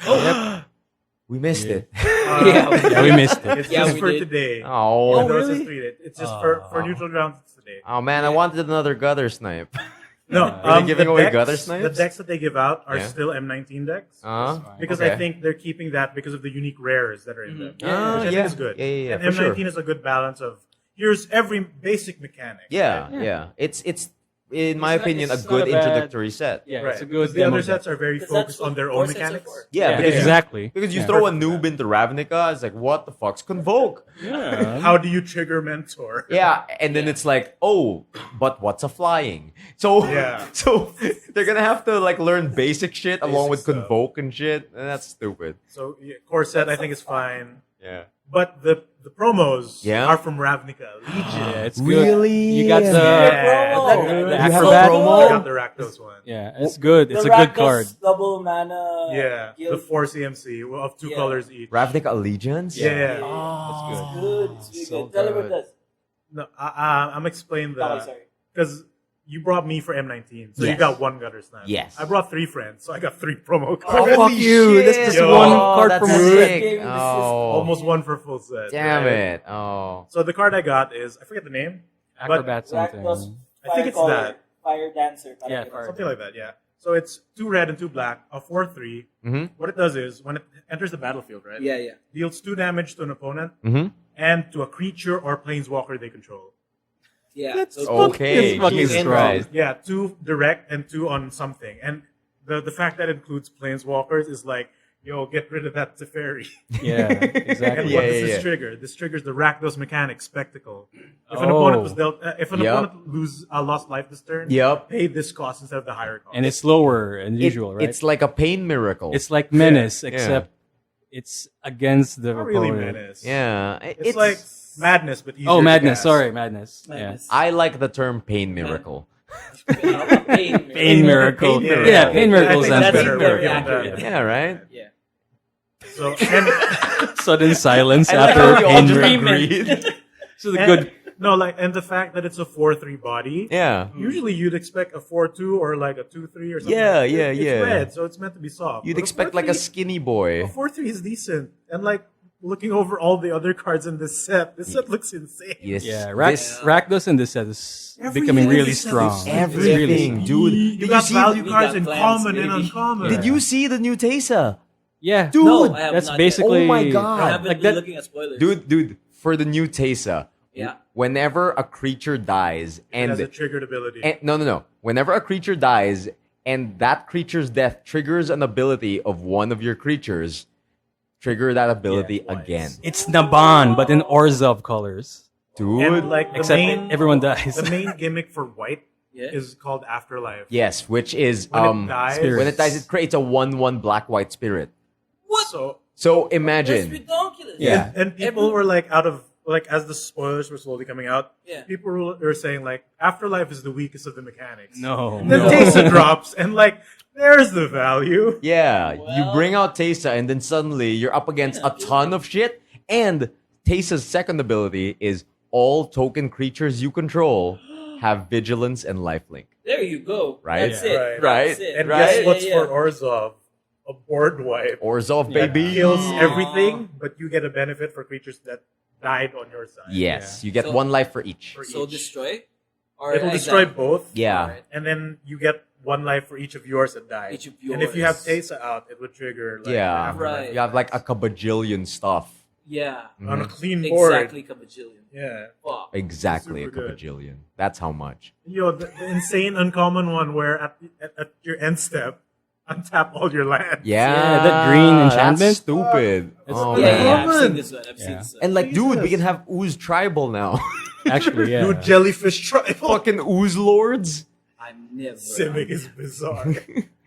We missed it. Yeah, we missed it. It's Yeah, just we for did. today. Oh, Even though it's really? just 3 days. It's just for neutral grounds. It's today. oh man, I wanted another gutter snipe. No, Are they giving the away decks- gutter snipes? The decks that they give out are Yeah. still M19 decks. Because okay. I think they're keeping that because of the unique rares that are in them. Yeah. Which I yeah. think is good. Yeah, And for M19 sure. is a good balance of here's every basic mechanic. Yeah. It's in my It's not- opinion a it's good not a bad- introductory set. Yeah, Right. it's a good the demo other deck. sets are very 'Cause focused that's what on their core own sets are mechanics. for. Yeah, because exactly. because you Yeah. throw a noob into Ravnica, it's like what the fuck's Convoke? Yeah. How do you trigger Mentor? Yeah, and then it's like, oh, but what's a flying? So Yeah. so they're gonna have to like learn basic shit along with stuff. Convoke and shit, and that's stupid. So core set I think is fine. Yeah. But the promos Yeah? are from Ravnica Legion. Yeah, it's Really? good. You got the promo. the You have a acrobat. promo? I got the Rakdos one. Yeah, it's good. It's The a good Rakdos card. Double mana. Yeah, guild. the 4 CMC of 2 Yeah. colors each. Ravnica Allegiance? Yeah. Oh, It's good. It's really so good. Tell him what good. it does. No, I'm explaining Oh, the sorry. because you brought me for M19, so you Yes. got 1 gutter snipe. Yes. I brought 3 friends, so I got 3 promo Oh, cards. fuck Holy you. shit. That's just Yo. one Oh, card that's from sick. one. Game with Oh, Almost 1 for full set. damn right? it. Oh. So the card I got is I forget the name. Acrobat something. Rakdos I think it's Fire that. Fire Dancer. Yeah, Parang Fire- Something like that, yeah. So it's 2 red and 2 black, a 4/3. Mm-hmm. What it does is when it enters the battlefield, right? Yeah, yeah. Deals 2 damage to an opponent Mm-hmm. and to a creature or planeswalker they control. Yeah. That's So Okay. It's fucking Jesus strong. Christ. Yeah, 2 direct and 2 on something. And the fact that it includes planeswalkers is like, yo, get rid of that Teferi. Yeah, And exactly. what Yeah, does yeah. this trigger? This triggers the Rakdos mechanic, Spectacle. If an Oh. opponent was dealt, if an Yep. opponent lost life this turn, Yep. pay this cost instead of the higher cost. And it's lower than usual, It- right? It's like a pain miracle. It's like Menace, Yeah. except it's against the not really opponent. menace. yeah. It's like Madness, but easier Oh, to Madness. cast. Sorry, Madness. Madness. I like the term pain miracle. Pain. Pain Miracle. Pain Yeah, Miracle. Pain I Miracle think sounds that's better. very Very accurate. accurate. Yeah, right? Yeah. So, and, Sudden silence I like after how we all Pain just Miracle. agreed. So the good. no, like, and the fact that it's a 4/3 body. Yeah. Usually you'd expect a 4/2 or like a 2/3 or something. Yeah, It's- yeah, it's yeah. red, so it's meant to be soft. You'd But expect like a 4/3 skinny boy. A 4/3 is decent, and like looking over all the other cards in this set looks insane. Yes. Yeah, this- Rakdos in this set is Everything becoming in really this set is strong. so It's really Everything, strong. dude. You Did got see value We cards got in plans, common and baby. uncommon. Did you see the new Tesa? Yeah, Dude, No, I have that's not basically. Oh my God. Yet. I haven't like been that. looking at spoilers. Dude, for the new Tesa, Yeah. whenever a creature dies It and, has a triggered ability. no. Whenever a creature dies and that creature's death triggers an ability of one of your creatures, trigger that ability again. It's Naban, but in Orzhov colors. Dude. And like the Except main, everyone dies. the main gimmick for white Yeah. is called Afterlife. Yes, which is When it dies, Spirit. when it dies, it creates a 1/1 black-white spirit. What? So So That's imagine, ridiculous. Yeah. and people were like out of like as the spoilers were slowly coming out, Yeah. people were saying like Afterlife is the weakest of the mechanics. No, And then no. Tesa drops and like there's the value. yeah, you Well- bring out Tesa, and then suddenly you're up against a ton of shit. And Tesa's second ability is all token creatures you control have vigilance and lifelink. There you go. Right? That's Yeah. it. Right. That's it. And Right? guess what's Yeah, yeah. for Orzhov? A board wipe. Orzhov, Yeah. baby. Kills everything, but you get a benefit for creatures that died on your side. Yes, you get So- one life for each. So each. destroy? Or It'll exile? destroy both. Yeah. Alright. And then you get one life for each of yours that died. Each of And if you have yours. Tesa out, it would trigger like Yeah. Afterlife. Right. You have like a kabajillion stuff. Yeah. On a clean board. Exactly, kabajillion. Yeah. Fuck. Exactly, a Super good. kabajillion. That's how much. Yo, the insane uncommon one where at your end step, untap all your lands. Yeah, that green That's enchantment. stupid. It's- Oh, Yeah, man. yeah, I've Common. seen this one. I've seen Yeah. this one. And like, dude, we Jesus. can have Ooze Tribal now. Actually, yeah. Dude, jellyfish tribal. Fucking Ooze Lords. I'm never. Simic is bizarre.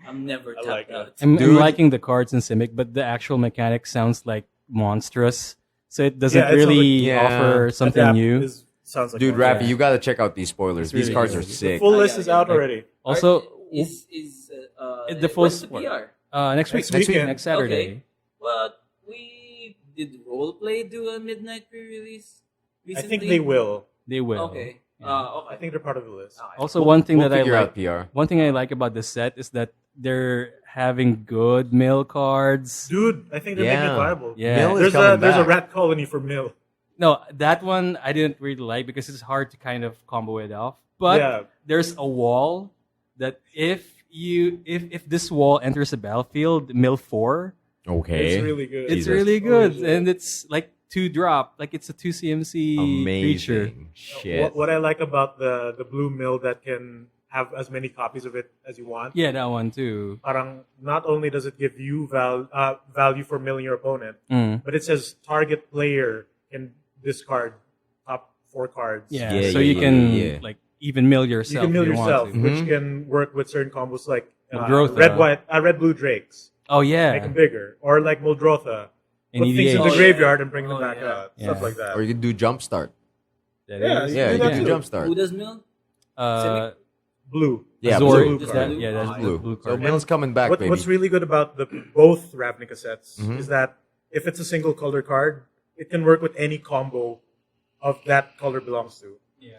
I'm never I tapped like out. I'm Dude. liking the cards in Simic, but the actual mechanic sounds like monstrous. So it doesn't Yeah, it sounds really like- Yeah. offer something Adapt new. sounds like Dude, one. Rappy, Yeah. you gotta check out these spoilers. These really cards good. are sick. Full Oh, list yeah, is yeah, out yeah. already. Also, is the full when's the sport. PR? next week, Next weekend. next Saturday. Okay. But we did roleplay do a midnight pre-release I recently? think they will. They will. Okay. I think they're part of the list. Also, one thing We'll that I figure like, out PR. one thing I like about this set is that they're having good mill cards. Dude, I think they're making Yeah. it viable. Yeah. Mill is There's coming a back. rat colony for Mill. No, that one I didn't really like because it's hard to kind of combo it off. But Yeah. there's a wall that if this wall enters a battlefield, mill 4, Okay. It's really good. it's Jesus. really good, Oh, yeah. and it's like 2-drop, like it's a 2 CMC creature. Amazing. Shit. What I like about the blue Mill that can have as many copies of it as you want. Yeah, that one too. Parang not only does it give you value for milling your opponent, Mm. but it says target player can discard top 4 cards. Yeah, Yeah, so yeah, you yeah, can yeah. like even mill You yourself. can mill if you yourself, Want to. which Mhm. can work with certain combos like Muldrotha. red blue drakes, Oh make yeah, them bigger, or like Muldrotha, in put things in EDH. the Oh, graveyard and bring them Oh, back yeah. out, Yeah. stuff like that. Or you can do Jumpstart. That Yeah, is- you Yeah, do you that can do too. Jumpstart. Who does mill? Uh, Blue. Yeah, Azor, blue. Just that- blue? yeah, that's Ah, blue. Blue. Blue So card. Mill's coming back, baby. What's really good about both Ravnica sets Mhm. is that if it's a single color card, it can work with any combo of that color belongs to. yeah.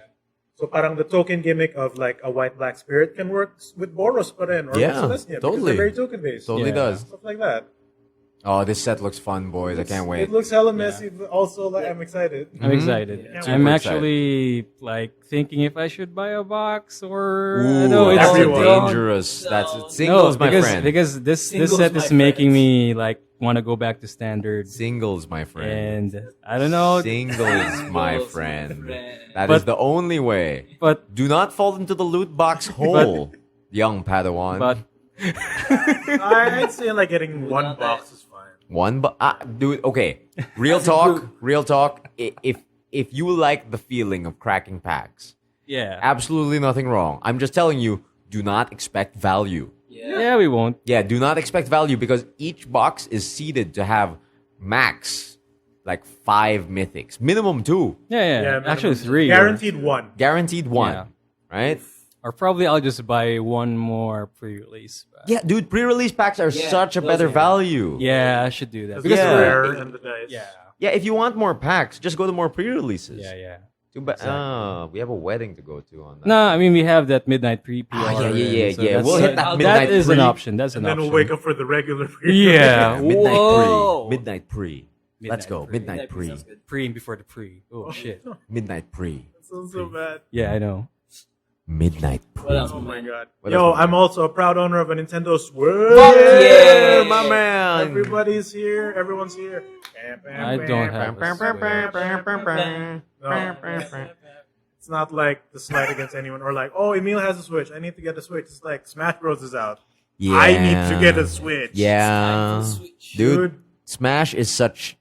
So parang the token gimmick of like a white-black spirit can work with Boros pa rin, or Yeah, with Celestia, because totally. they're very token-based. Totally Yeah. does. Stuff like that. Oh, this set looks fun, boys. I can't wait. It looks hella messy, but also like I'm excited. I'm Mhm. excited. Yeah. I'm Super actually like thinking if I should buy a box or Ooh, no, it's that's everyone. dangerous. No. That's No, singles, my friend. because this Singles, set my is making friends. me like want to go back to standard, Singles, my friend. and I don't know, Singles, my Singles, friend. friend. That is But- the only way. but Do not fall into the loot box hole, young Padawan. but I'd say like getting one Not box is fine. Dude. Okay, real talk. Real talk. If you like the feeling of cracking packs, yeah, absolutely nothing wrong. I'm just telling you, do not expect value. yeah, we won't. Yeah, do not expect value because each box is seeded to have max like 5 mythics, minimum 2, Yeah, actually 3. Guaranteed one. guaranteed 1, Yeah. right? Or probably I'll just buy one more pre-release. Yeah, dude, pre-release packs are Yeah, such a those better are- value. Yeah, I should do that. Because Yeah. it's rare and the dice. yeah, Yeah, if you want more packs, just go to more pre-releases. yeah. Too bad. We have a wedding to go to on that. No, I mean we have that midnight pre-PR. Yeah. that's- We'll hit that that midnight That is pre. an option. That's And an then option. we'll wake up for the regular. Yeah. Midnight Whoa. pre. Midnight pre. Let's go. Midnight pre. sounds good. Pre and before the pre. Oh shit. Midnight pre. That sounds so bad. Yeah, I know. Midnight pre. What else? Oh my god. What Yo, else? I'm also a proud owner of a Nintendo Switch. Yeah, my man. Everybody's here. Everyone's here. I don't have a No. It's not like the slight against anyone or like, oh, Emile has a Switch. I need to get a Switch. It's like Smash Bros is out. Yeah. I need to get a Switch. Yeah. Switch. Dude, Smash is such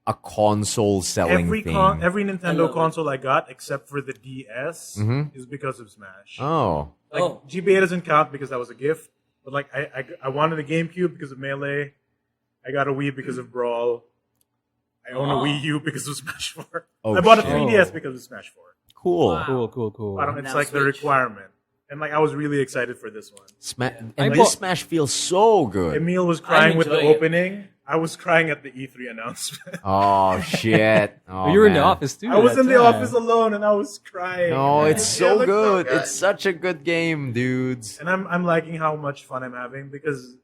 a console selling Every thing. every I Nintendo love it. console I got except for the DS is because of Smash. Oh. Like Oh. GBA doesn't count because that was a gift. But like I wanted a GameCube because of Melee. I got a Wii because of Brawl. I own a Wii U because of Smash 4. Oh, I bought a shit. 3DS because of Smash 4. Cool. Wow. Cool. I don't, it's Now like the Switch. requirement. And like I was really excited for this one. And I this bought- Smash feels so good. Emile was crying with the enjoying it. opening. I was crying at the E3 announcement. Oh shit. Oh, you were in the man. office too. I was that in the time. office alone and I was crying. Oh, it's Yeah, so look, good. look, It's such a good game, dudes. And I'm liking how much fun I'm having because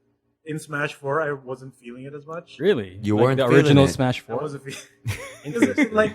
in Smash 4 I wasn't feeling it as much. Really? You Like weren't the feeling original it. Smash I 4. wasn't feeling like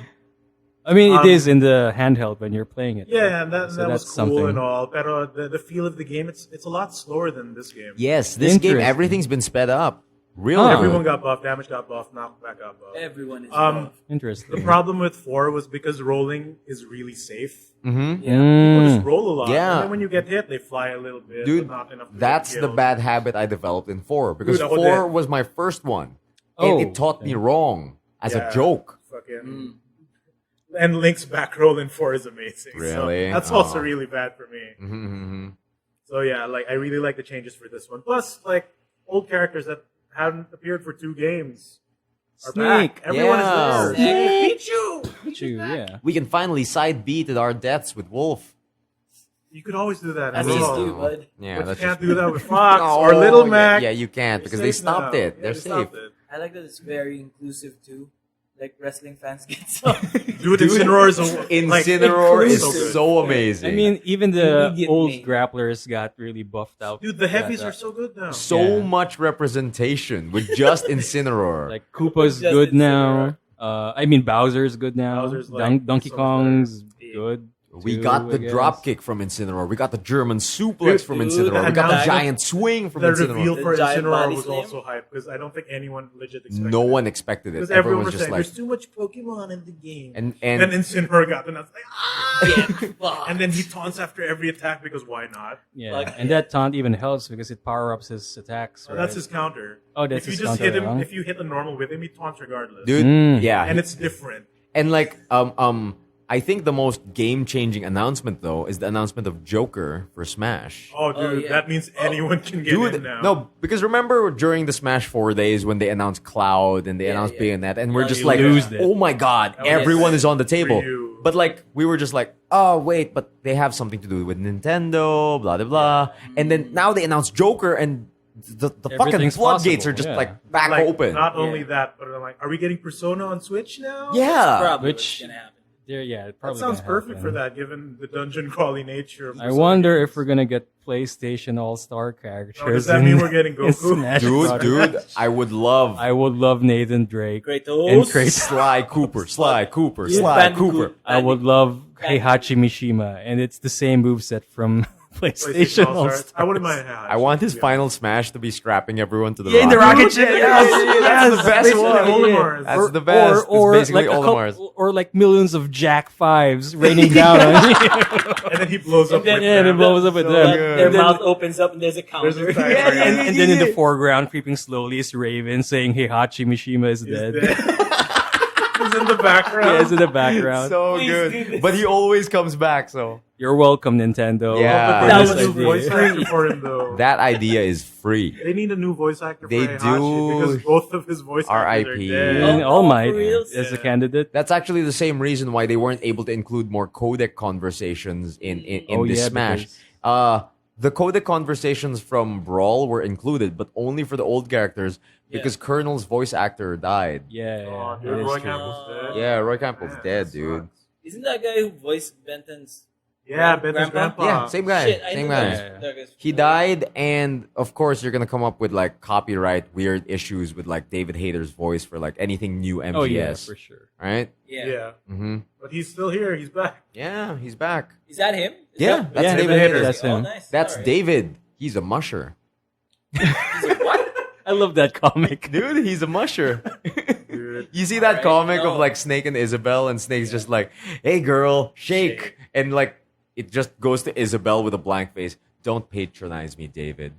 I mean, it Um, is in the handheld when you're playing it. yeah, and that, So that was that's cool something. and all. But the feel of the game, it's a lot slower than this game. Yes, this game, Interesting. everything's been sped up. Real Huh. Everyone good. got buffed, damage got buffed, knockback got buffed. Everyone is Um, Interesting. The problem with 4 was because rolling is really safe. Mm-hmm. People just roll a lot. Yeah. And then when you get hit, they fly a little bit, Dude, but not enough to that's get the killed. bad habit I developed in 4. Because Dude, I 4 would- was my first one. Oh, And it taught me wrong as Yeah. a joke. Fucking. And Link's back roll in 4 is amazing. So Really? that's also Oh. really bad for me. Mm-hmm. So yeah, like I really like the changes for this one. Plus, like old characters that haven't appeared for 2 games are Snake. back. Everyone Yeah. is there. True, yeah. We can finally side B to our deaths with Wolf. You could always do that. As in you Raw. do, bud. Yeah, But you that's can't just do that with Fox or Oh, Little yeah, Mac. Yeah, you can't because they Safe stopped now. it. Yeah, They're they safe. stopped it. I like that it's very inclusive too. Like wrestling fans get some. Dude, Incineroar is like, Incineroar is inclusive. so amazing. I mean, even the Immediate old name. grapplers got really buffed out. dude, the heavies Yeah, are so good now. so Yeah. much representation with just Incineroar. Like Koopa's Just good Incineroar. now. I mean, Bowser's good now. Bowser's, like, Donkey so Kong's much good. we too, got the I guess. drop kick from Incineroar. We got the German suplex from Dude, Incineroar. We and got now the giant swing from The Incineroar. reveal for The giant Incineroar body was slam? also hype because I don't think anyone legit expected No it. one expected it. Because Everyone everyone was was just saying, like, there's too much Pokemon in the game. and then Incineroar got, and I was like, ah! Fuck. And then he taunts after every attack because why not? Yeah, Like- and that taunt even helps because it power ups his attacks. So Right? that's his counter. Oh, that's if you his just counter, hit him, huh? if you hit a normal with him, he taunts regardless. dude, yeah, And it's different. and like I think the most game-changing announcement though is the announcement of Joker for Smash. Oh, dude, yeah. that means anyone can get Dude, in now. no, because remember during the Smash 4 days when they announced Cloud and they announced yeah. Bayonetta, and we're Yeah, just you like, lose it. oh my god, was everyone is on the table. you. But like, we were just like, oh wait, but they have something to do with Nintendo, blah blah blah. And then now they announced Joker, and the fucking Everything's floodgates possible, are just yeah. like back Like, open. Not only Yeah. that, but I'm like, are we getting Persona on Switch now? Yeah, Probably Which- what's gonna happen. There, yeah, it That probably sounds gonna perfect happen. for that, given the dungeon crawly nature of I Persona wonder games. if we're gonna get PlayStation All Star characters. Oh, does that mean we're getting in Goku? Smash dude, Brothers. dude, I would love I would love Nathan Drake Kratos. and Kratos. Sly Cooper, Sly Cooper, Yeah, Sly Bandicoot. Cooper. I would love Heihachi Mishima, and it's the same moveset from PlayStation All All-Stars. I Star. wouldn't mind Heihachi, I want his to be final smash to be strapping everyone to the Yeah, in the rocket. rocket ship. That's the best Basically one. Olimar. That's the best. Or It's basically like all the Mars. or like millions of Jack Fives raining down on you. honest. And then he blows up then- with Yeah, and it them. blows up with So them. good. Their And then- mouth opens up and there's a There's counter. a timer. and then in the foreground, creeping slowly, is Raven saying Heihachi Mishima is He's dead. dead. He's in the background. Yeah, it's in the background. So Please do good. this. But he always comes back, so You're welcome, Nintendo. Yeah. for That this was a a new idea. voice actor for him, though. that idea is free. They need a new voice actor for They Heihachi do. because both of his voice actors are R.I.P. dead. And Oh, All for Might reals? as a Yeah. candidate. That's actually the same reason why they weren't able to include more codec conversations in Oh, this yeah, Smash. because- The codec conversations from Brawl were included, but only for the old characters because Colonel's voice actor died. Yeah, Oh, it dude, is Roy true. Campbell's dead. Yeah, Roy Campbell's Man, dead, that dude. sucks. Isn't that guy who voiced Benton's Yeah, Bender's grandpa. Yeah, same guy. Shit, I Same knew guy. that was- He died, and of course, you're gonna come up with like copyright weird issues with like David Hayter's voice for like anything new MGS. Oh yeah, for sure. Right? Yeah. Yeah. Mm-hmm. But he's still here. He's back. Yeah, he's back. Is that him? Is Yeah, that- that's Yeah, David David Hayter. Hayter. That's Oh, him. nice. That's Alright. David. He's a musher. I love that comic. Dude, he's a musher. Dude. You see that Alright, comic no. of like Snake and Isabel, and Snake's just like, "Hey, girl, shake," and like it just goes to Isabel with a blank face. Don't patronize me, David.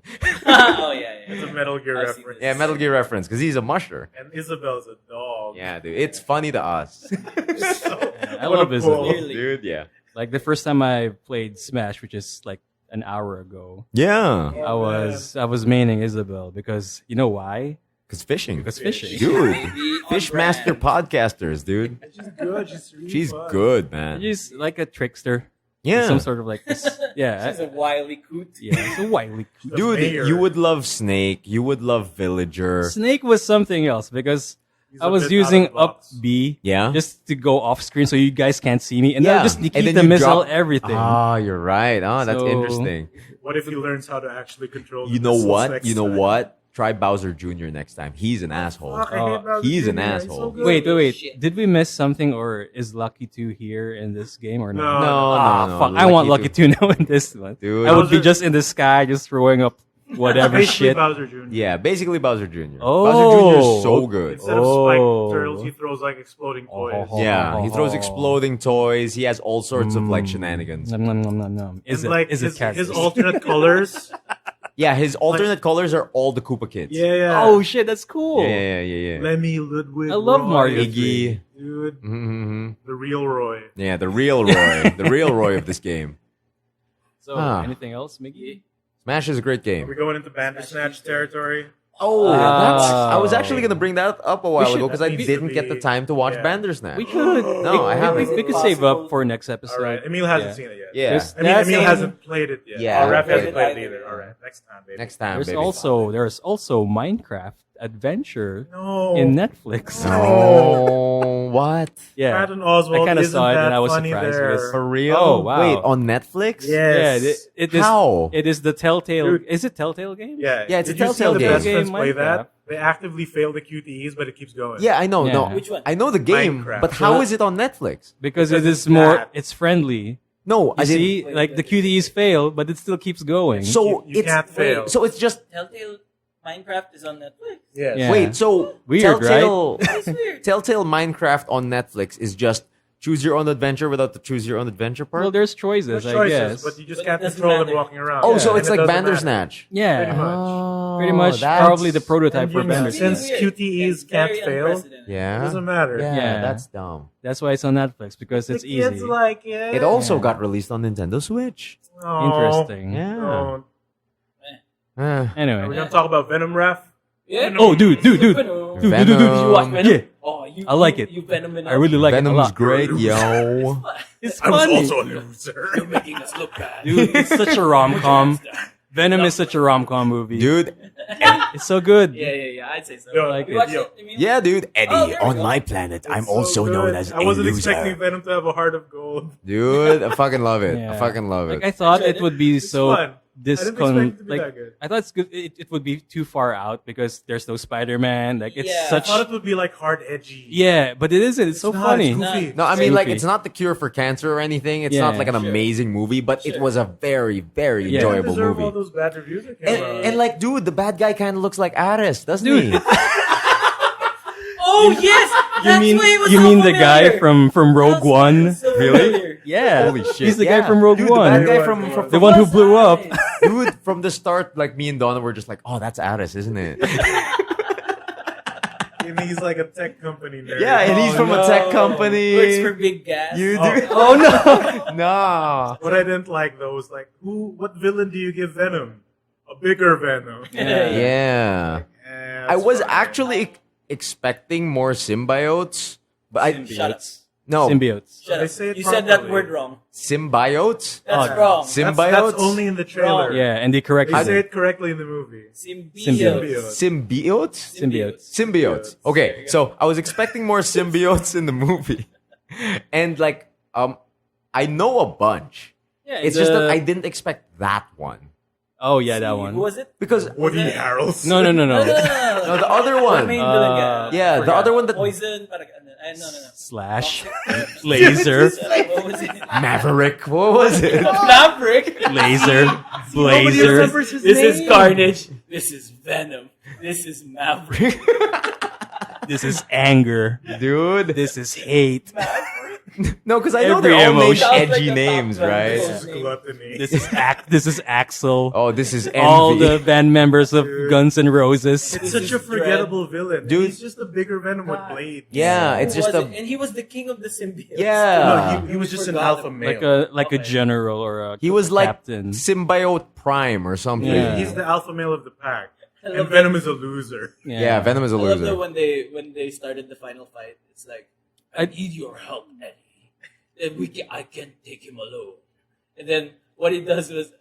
Oh yeah, yeah. It's a Metal Gear I've seen reference. Yeah, Metal Gear reference because he's a musher. And Isabel's a dog. Yeah, dude, it's funny to us, I What a love Isabel. pull. Really? dude. Yeah, Like the first time I played Smash, which is like an hour ago, yeah, I was maining Isabel because you know why? because fishing, Because fishing. dude. Maybe on Fishmaster brand. podcasters, dude. She's good. She's really She's fun. good, man. She's like a trickster. Yeah, Some sort of like yeah. She's a wily coot. Yeah, it's a wily. The dude, mayor. you would love Snake. You would love Villager. Snake was something else because He's I a was bit using out of the box. up B Yeah? just to go off screen so you guys can't see me, and then Yeah. I just And Nikita then you missile drop- everything. Ah, you're right. Oh, that's So- interesting. What if he learns how to actually control the You know missiles what? next You know time? what? Try Bowser Jr. next time. He's an asshole. Fuck, I hate Bowser He's an Jr. asshole. so good. Wait. Shit. Did we miss something, or is Lucky 2 here in this game or No. not? No, Fuck! I want Lucky 2 now in this one. Dude. I would be Bowser- just in the sky, just throwing up whatever Basically shit. Bowser Jr. Yeah, basically Bowser Jr. Oh. Bowser Jr. is so good. Instead of spiked turtles, he throws like exploding toys. Oh. Yeah, he throws Oh. exploding toys. He has all sorts of like shenanigans. Nom, nom, nom, nom, nom. Is And it? like Is it his characters? alternate colors. Yeah, his alternate colors are all the Koopa kids. Yeah. Oh shit, that's cool. Yeah. Lemmy, Ludwig, I love Roy, Mario Iggy. Dude, Mm-hmm. the real Roy. Yeah, the real Roy. The real Roy of this game. So, Ah. anything else, Miggy? Smash is a great Are we game. going into Bandersnatch territory? Oh, I was actually going to bring that up a while should- ago because I that needs to didn't get the be- time to watch yeah. Bandersnatch. We could. No, I haven't. We could save up for next episode. All right. Emile hasn't Yeah. seen it yet. Yeah. There's- I mean, That's Emile in- hasn't played it yet. Yeah, Or Raph I hasn't played played it it either. either. All right. Next time, baby. Next time, There's baby. also Minecraft Adventure No. in Netflix. Oh, what? Yeah, Patton Oswalt I kinda isn't saw it and that I was funny surprised there. because- For real? Oh, wow. Wait, on Netflix? Yes. Yeah, it is. How? It is the Telltale. Dude. Is it Telltale game? Yeah. Yeah, it's a Did you see Telltale the game. best friends Game, play Minecraft. that? They actively fail the QTEs, but it keeps going. Yeah, I know. Yeah. No, Which one? I know the game, Minecraft. but how is it on Netflix? Because Because it it's is more. bad. It's friendly. No, You I see, see. like the QTEs fail, but it still keeps going. So You it's can't fail. so it's just Telltale Minecraft is on Netflix. Yes. Yeah. wait. So Weird, Telltale, That's weird. Telltale Minecraft on Netflix is just choose your own adventure without the choose your own adventure part. well, there's choices, There's I choices, guess. but you just But can't it doesn't control them matter. walking around. oh, Yeah. so And it's it like doesn't matter. Bandersnatch. yeah, Pretty much. Oh, pretty much. that's- Probably the prototype And for you know, Bandersnatch. since QTEs can't fail, unprecedented. it Yeah, doesn't matter. yeah, Yeah. that's dumb. That's why it's on Netflix because it's the kids easy. like it. It also Yeah. got released on Nintendo Switch. Oh, Interesting. Yeah. no. Eh. Anyway, Are we gonna talk about Venom, Raph? Yeah. Oh, dude. Venom. Venom. Did you watch Venom? Yeah. Oh, you, I like it. You Venom I really like it a Venom's lot. great, yo. It's I was funny, also a loser. You're making us look bad. dude. It's such a rom com. Venom is such a rom com movie. Dude, It's so good. Yeah. I'd say so. Yo, like you it. watched Yo. it? You mean? yeah, dude. Eddie, Oh, there we on go. my planet, I'm It's also so known good. as I a wasn't loser. expecting Venom to have a heart of gold. Dude, I fucking love it. Yeah. I fucking love Like it. I thought Enjoyed it would be It's so fun. I didn't expect it to be that good. I thought it's good. It would be too far out because there's no Spider-Man. Like it's Yeah. I such. thought it would be like hard edgy. Yeah, but it isn't. It's so not, funny. it's goofy. No, I mean, like, Goofy. it's not the cure for cancer or anything. It's Yeah, not like an sure. amazing movie, but it Sure. was a very, very Yeah. Doesn't enjoyable deserve all movie. those bad reviews that came out. And like, dude, the bad guy kind of looks like Aris, doesn't Dude. he? Oh yes. That's You mean why it was you so mean the familiar. guy from Rogue That's One? so Really? familiar. Yeah. Holy shit. He's the Yeah. guy from Rogue Dude, One. the bad guy From- from The one who What's blew up. eyes? dude, from the start, like me and Donna were just like, oh, that's Aris, isn't it? And he's like a tech company nerd. Yeah, and he's from a tech company. Works for Big Gas. You do? Oh. Oh no, no. What I didn't like though was like, what villain do you give Venom? A bigger Venom. Yeah. Yeah, I that's was fine. actually expecting more symbiotes, but I Shut up. no Symbiotes. Shut They up. say it You said that properly. word wrong. symbiotes. That's Oh, wrong. Symbiotes. That's only in the trailer. Yeah, and they corrected They it. say it correctly in the movie. Symbiote. Symbiotes. Symbiotes. Symbiotes. Okay, so I was expecting more symbiotes in the movie, and like I know a bunch, Yeah, It's just that I didn't expect that one. Oh yeah, that Who one. was it? Because Woody Harrelson. No. No, no, the other one. Main villain guy. Yeah, the Forgot. other one that Poison. No. Slash. Laser. What was it? Maverick. What was it? Maverick. Laser. Nobody Blazer. remembers his This name. is Carnage. This is Venom. This is Maverick. This is anger. Dude. This is hate. No, because I know Every they're all named emotion. Sounds like edgy a names, top right? villain. This is gluttony. This is Axel. Oh, this is envy. All the band members of Guns N' Roses. It's This such is a forgettable villain. Dude. He's just a bigger Venom with Blade. Yeah, Who it's just was a it? And he was the king of the symbiotes. yeah. No, he was just an Forgot alpha him. male. Like a general or a He was like captain. symbiote prime or something. Yeah. He's the alpha male of the pack. I And love Venom is a loser. Yeah, Venom is a I love that loser. when they started the final fight, it's like, I need your help, Eddie. I can't take him alone. And then what he does was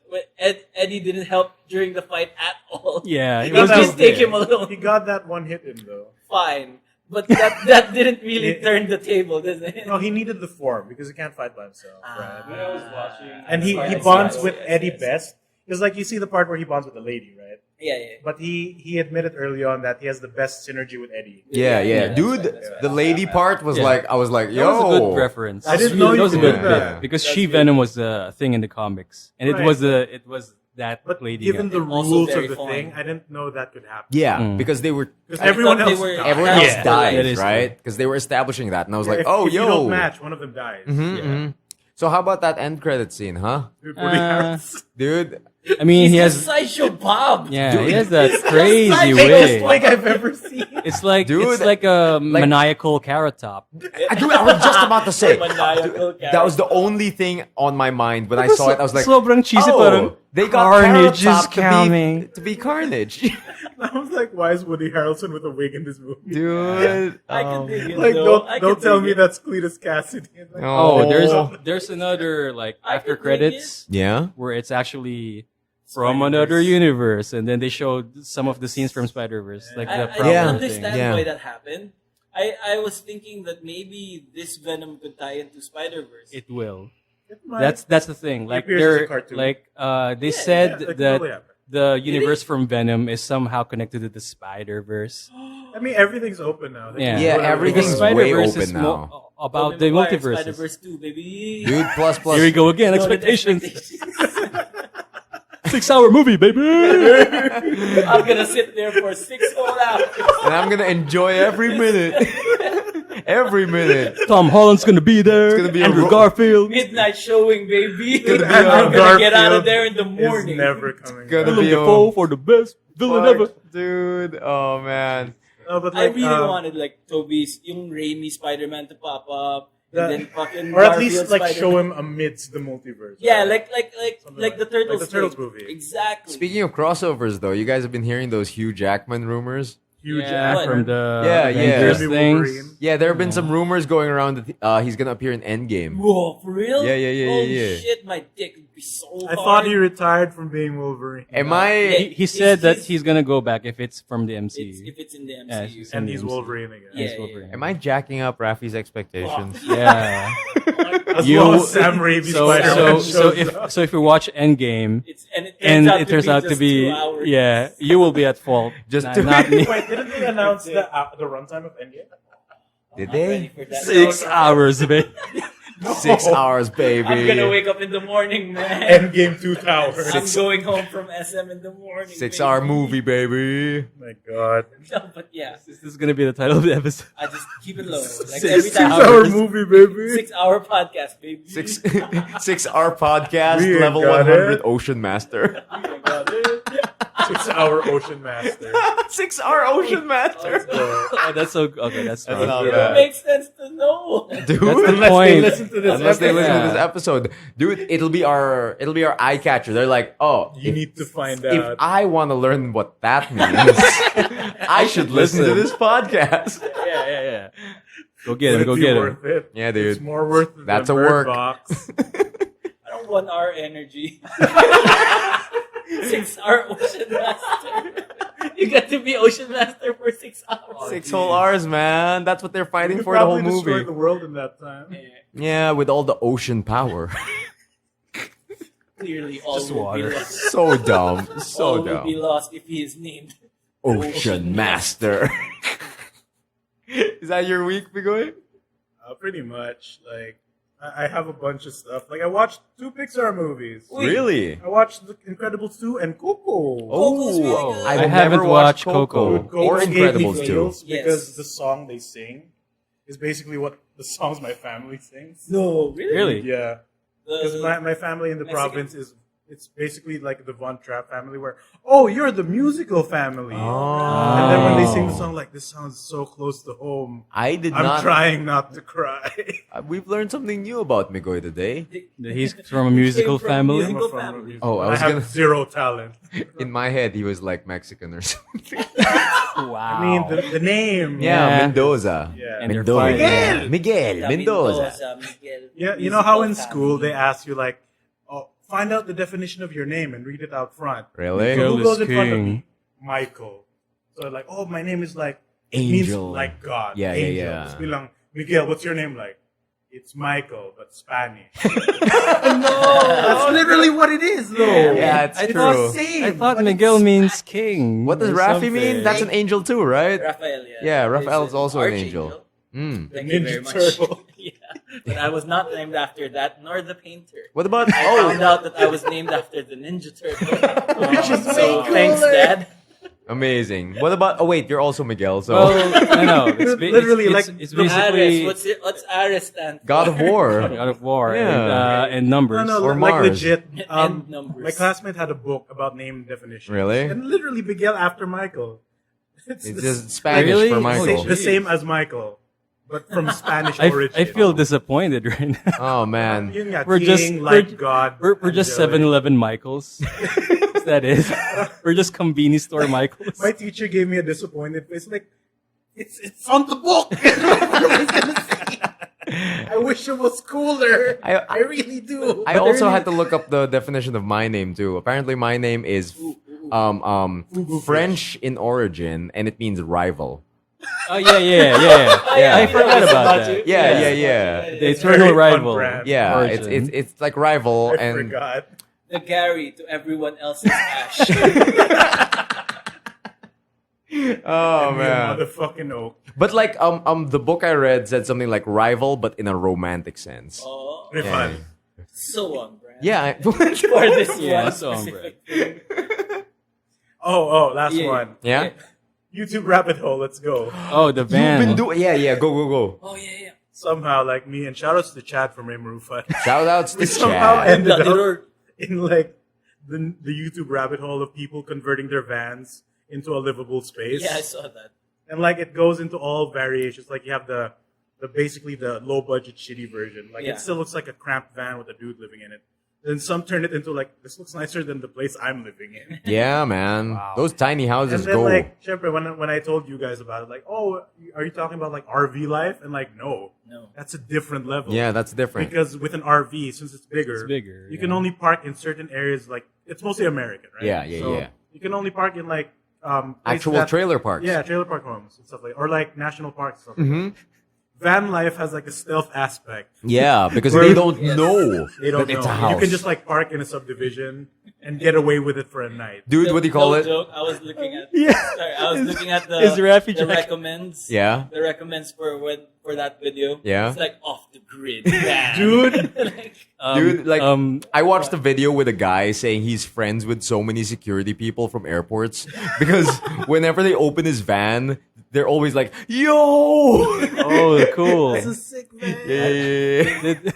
Eddie didn't help during the fight at all. Yeah, he it was just just take him alone. He got that one hit in though. Fine, but that didn't really turn the table, does it? No, he needed the form because he can't fight by himself. Right? When I was watching, And he bonds with Eddie best. Because like you see the part where he bonds with the lady, right? Yeah. But he admitted early on that he has the best synergy with Eddie. Yeah. Dude, the lady part was Yeah. like, I was like, yo. That was a good reference. I didn't know that you was a could good do bit that. because That's She good. Venom was a thing in the comics, and Right. it was that But lady. given guy. the Also rules very of the fun. thing, I didn't know that could happen. Yeah, Mm. because they were Because I everyone thought they else were- died. everyone Yeah, else that dies, is right? Because they were establishing that, and I was like, if, oh, if yo. you don't match, one of them dies. Mhm. So how about that end credit scene, huh? Dude, Woody Harrelson. Dude, I mean, he He's has Sideshow Bob. yeah, he has that He's crazy just way. Like I've ever seen. It's like Dude, it's like a maniacal carrot top. I was just about to say, Maniacal that was the only thing on my mind when I saw it. I was like, Sobrang cheesy parang, they got Carnage Carrot is Top coming. to be Carnage. I was like, why is Woody Harrelson with a wig in this movie? Dude. I can dig it. Like, though. I don't can tell dig me it. that's Cletus Cassidy. Like, Oh, there's another like I after can dig credits Yeah? where it's actually from another universe, and then they showed some of the scenes from Spider-Verse, like the I problem Yeah. don't thing. understand Yeah. why that happened. I was thinking that maybe this Venom could tie into Spider-Verse. It will. it might- That's the thing. Like appears as a they're cartoon. like they Yeah, said yeah, that could that totally happen. the universe from Venom is somehow connected to the Spider-Verse. I mean, everything's open now. They Yeah. can do Yeah, whatever they everything's want. way Spider-Verse open is now. more about Tobey the Maguire, multiverses. Spider-Verse 2, baby. Dude, plus. Here we go again. Loaded Expectations. expectations. 6-hour movie, baby. I'm gonna sit there for 6 whole hours. And I'm gonna enjoy every minute. Every minute. Tom Holland's gonna be there. It's gonna be a Andrew ro- Garfield. Midnight showing, baby. Dude, I'm Andrew gonna get out Garfield of there in the morning. Is never coming. Gonna back. Willem be Dafoe for the best villain ever. Dude, oh man. No, but I like, really wanted like Toby's, yung Raimi Spider-Man to pop up, That- and then fucking or at Garfield least like Spider-Man. show him amidst the multiverse. Yeah, right? like Something the Turtles. like the Turtles thing. movie. Exactly. Speaking of crossovers though, you guys have been hearing those Hugh Jackman rumors? Huge Yeah, actor. from the Yeah, Avengers Maybe things. Wolverine. Yeah, there have been some rumors going around that he's gonna appear in Endgame. Whoa, for real? Yeah, yeah, yeah, Holy yeah, yeah. shit, my dick would be so I hard. thought he retired from being Wolverine. Am I? He said that he's gonna go back if it's from the MCU. If it's in the Yeah, MCU. it's- And he's MCU. Wolverine again. Yeah. He's Wolverine. Am I jacking up Rafi's expectations? Yeah. As You- well as Sam Raimi's Spider-Man shows up. so if you watch Endgame And and it turns out to just be 2 hours. yeah, you will be at fault. Just not, to- not me. Wait, didn't they announce the runtime of Endgame? Did I'm ready they? for that. 6 hours, babe. 6 hours, baby. I'm gonna wake up in the morning, man. Endgame 2 hours. I'm going home from SM in the morning. 6 hour baby. movie, baby. My God. No, but yeah, This is gonna be the title of the episode. I just keep it low. Like 6 every time. Hour hours. movie, baby. 6-hour podcast, baby. 6 hour podcast, We level got 100 it. Ocean Master. Oh my God. 6 hour Ocean Master. 6 hour Ocean Master. Oh, that's so okay. That's That's fine. not It bad. makes sense to know. Dude, That's the Unless they point. listen to this unless they listen to Yeah. this episode, dude, it'll be our eye catcher. They're like, oh, You need to find if out. I want to learn what that means, I should listen to this podcast. Yeah. Go get Would him. Go it be get him. worth it? Yeah, It's dude. more worth it That's than a Bird work. Box. I don't want our energy. 6-hour Ocean Master. You got to be Ocean Master for 6 hours. 6 whole hours, man. That's what they're We fighting could for the whole probably destroy movie. the world in that time. Yeah. Yeah, with all the ocean power. Clearly, all Just will water. be lost. So dumb. So All will be dumb. lost if he is named. Ocean Master. Is that your week, Bigoy? Pretty much. Like, I have a bunch of stuff. Like, I watched 2 Pixar movies. Really? I watched The Incredibles 2 and Coco. Coco's really good. I've I never haven't watched watched Coco. Coco. Or Coco gave me Incredibles 2. feels because Yes. the song they sing is basically what the songs my family sings. No, really? Really? Yeah. Because my family in the Mexican? province it's basically like the Von Trapp family where, oh, you're the musical family. And then when they sing the song, like, this sounds so close to home. I'm I'm trying not to cry. We've learned something new about Migoy today. That he's from a musical from family. musical- I'm from a family. musical. Oh, I was have gonna- 0 talent. In my head, he was like Mexican or something. Wow. I mean, the name. Yeah, Yeah. Mendoza. Yeah. And they're Mendoza. fine. Yeah. Miguel. Mendoza. Miguel. Yeah, you know how in Musical school family. they ask you, like, oh, find out the definition of your name and read it out front. Really? So who Miguel goes is in front of king. me? Michael. So like, oh, my name is like, it means Angel. like God. Yeah, Angel. yeah. Tapos bilang, Miguel, what's your name like? It's Michael, but Spanish. That's literally what it is, though. Yeah, it's It's true. the same. I thought but Miguel it's means king. What does or Rafi mean? something. That's an angel too, right? Raphael, yeah. Yeah, Raphael's He's also an archangel. angel. Mm. Thank you very Ninja much. Turtle. Yeah. But I was not named after that, nor the painter. What about I found out that I was named after the Ninja Turtle. Which is way So, thanks, cooler. Dad. amazing. What about? Oh wait, you're also Miguel. So Well, no. Literally, it's like, basically Ares. What's Ares stand for? God of War. God of War Yeah. and numbers. No, Or like Mars. legit. And numbers. My classmate had a book about name definitions. Really? And literally Miguel after Michael. It's the just Spanish Really? for Oh, Michael. the same as Michael, but from Spanish I origin. feel disappointed right now. Oh man. Yun nga, We're king, just- like we're- God. We're just angelic. 7-Eleven Michaels. That is. We're just convenience store Michaels. My teacher gave me a disappointed face. Like, it's on the book. Everybody's gonna see. I wish it was cooler. I really do. I also had to look up the definition of my name too. Apparently, my name is French in origin, and it means rival. Oh yeah. I forgot about that. Yeah. The eternal very rival. on brand. Yeah, Origin. it's like rival, I and forgot. The Gary to everyone else's Ash. oh Me a man. motherfucking oak. But like the book I read said something like rival, but in a romantic sense. Oh, Pretty Yeah. fun. so on brand. Yeah. For this Yeah, one so on specific thing. Oh, last Yeah. one. Yeah. YouTube rabbit hole. Let's go. Oh, the van. Yeah. Go. Oh yeah. Somehow, like me, and shout outs to Chad from Rim Rufat. Shout outs to We somehow Chad. ended Bloody up roar. in like the YouTube rabbit hole of people converting their vans into a livable space. Yeah, I saw that. And like it goes into all variations. Like you have the basically the low budget shitty version. Like Yeah. it still looks like a cramped van with a dude living in it. Then some turn it into like this looks nicer than the place I'm living in. Yeah, man. Wow. Those tiny And houses then go. like syempre, when I told you guys about it, like, oh, are you talking about like RV life? And like, no, No. that's a different level. Yeah, that's different. Because with an RV, since it's bigger, you can yeah. only park in certain areas. Like it's mostly American, right? Yeah. So you can only park in like places Actual that- trailer parks. Yeah, trailer park homes and stuff like, or like national parks. And stuff like Mhm. that. Van life has like a stealth aspect. Yeah, because Where- they don't Yes. know They don't that know. it's a house. You can just like park in a subdivision and get away with it for a night. Dude, what do you call No it? joke, I was looking at. Yeah. Sorry, I was looking at Is Rafi the Jack- recommends. Yeah. The recommends for that video. Yeah. It's like off the grid, van. Dude. Like, Dude, like um, I watched a video with a guy saying he's friends with so many security people from airports because whenever they open his van, they're always like, "Yo!" oh, cool. It's a sick van. Yeah. Did,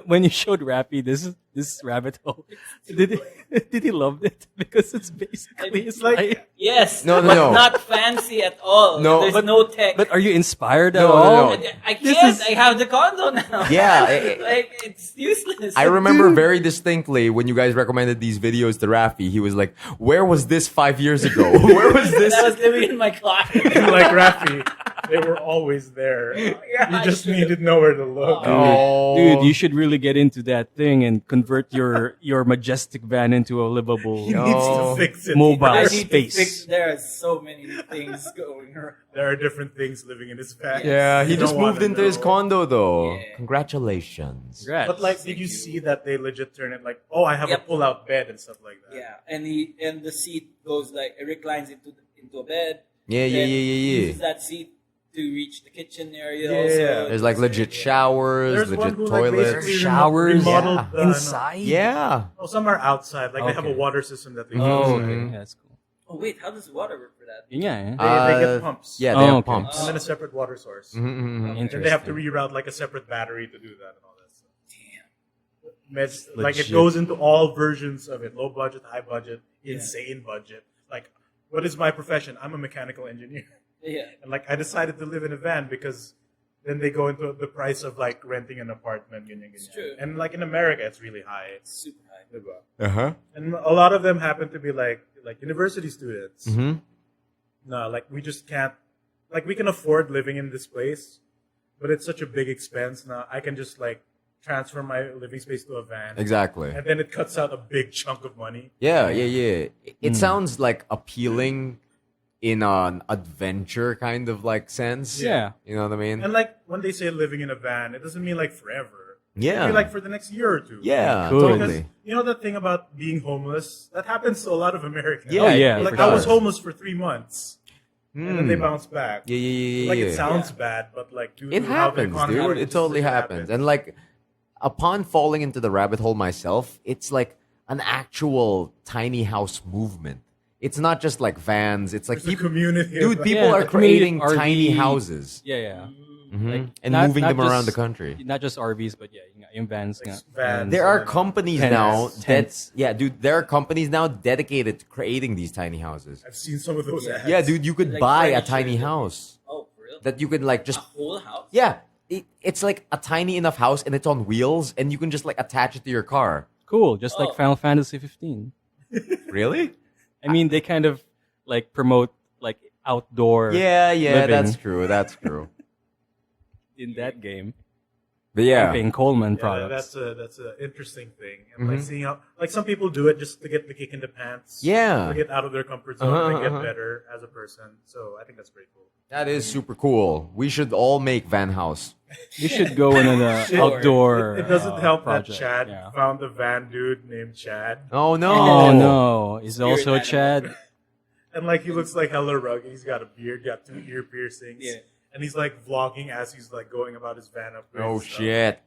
when you showed Rappy this rabbit hole, did he love it? Because it's basically it's like. yes, No, but no. not fancy at all. No, There's but- no tech. But are you inspired at No, no, all? no. I This can't. is- I have the condo now. Yeah, like it's useless. I remember very distinctly when you guys recommended these videos to Rafi. He was like, "Where was this 5 years ago? Where was this?" I was living in my car. like Rafi. They were always there. Yeah, You just I should've. needed nowhere to look. Oh. Dude, you should really get into that thing and convert your majestic van into a livable He needs Oh. to fix it. mobile I need to space. fix. There are so many things going around. There are different things living in his van. Yeah, he You just don't moved wanna into his know. condo though. Yeah. Congratulations. Congrats. But like, did you see that they legit turn it like, oh, I have Yep. a pull-out bed and stuff like that? Yeah, and the seat goes like it reclines into a bed. Yeah, yeah, Then yeah, yeah, Uses yeah. that seat to reach the kitchen area. Yeah. Also. There's like legit showers, There's one legit who like toilets. basically Showers? remodeled Yeah. the, inside. Yeah. No, some are outside. Like they have a Okay. water system that they use. Oh, Mhm. okay. Yeah, that's cool. Oh wait, how does water work for that? Yeah. They get pumps. Yeah, they Oh, have okay. pumps. And then a separate water source. Mhm, mhm, mhm. And they have to Interesting. reroute like a separate battery to do that and all that stuff. Damn. Like it legit. goes into all versions of it. Low budget, high budget, insane budget. Like, what is my profession? I'm a mechanical engineer. Yeah. And like I decided to live in a van because then they go into the price of like renting an apartment. It's true. And like in America, it's really high. It's super high. Diba? Uh-huh. And a lot of them happen to be like university students. Mm-hmm. No, like we just can't. Like we can afford living in this place, but it's such a big expense. Now I can just like transfer my living space to a van, Exactly. and then it cuts out a big chunk of money. Yeah, yeah, yeah. It sounds like appealing in an adventure kind of like sense. Yeah. You know what I mean? And like when they say living in a van, it doesn't mean like forever. Yeah. It mean like for the next year or two. Yeah, Cool. Because totally. you know the thing about being homeless that happens to a lot of Americans. Yeah, Oh, yeah, Like for I was sure. homeless for 3 months, and then they bounce back. Yeah, yeah, yeah, yeah. Like yeah. it sounds bad, but like due It to how the happens, economy dude. works, It totally happens. And like, upon falling into the rabbit hole myself, it's like an actual tiny house movement. It's not just like vans. It's like There's a people, community. dude. of- People Yeah, are the community creating RV tiny houses Yeah, yeah. Mhm. and not- moving not them around just- the country. Not just RVs, but yeah, in vans. Like nga. vans. There are and- companies Tents. now that Tents. yeah, dude. There are companies now dedicated to creating these tiny houses. I've seen some of those ads. Yeah, dude. You could Like buy a furniture tiny and- house Oh, for real? that you could like A just whole house? yeah. It's like a tiny enough house and it's on wheels and you can just like attach it to your car. Cool, just Oh. like Final Fantasy 15. Really? I mean, they kind of like promote like outdoor Yeah, yeah, living. that's true. That's true. in that game. But yeah, Camping Coleman Yeah, products. that's a interesting thing, and like seeing how like some people do it just to get the kick in the pants, Yeah. to get out of their comfort zone Uh-huh, and get uh-huh. better as a person. So I think that's pretty cool. that is super cool. We should all make van house. You should go in an Sure. outdoor. It doesn't help project. that Chad Yeah. found a van dude named Chad, Oh no! Oh no, he's Spirit also a animal. Chad. and like he looks like hella rugged. He's got a beard, got 2 ear piercings, Yeah. and he's like vlogging as he's like going about his van upgrade. Oh stuff. shit!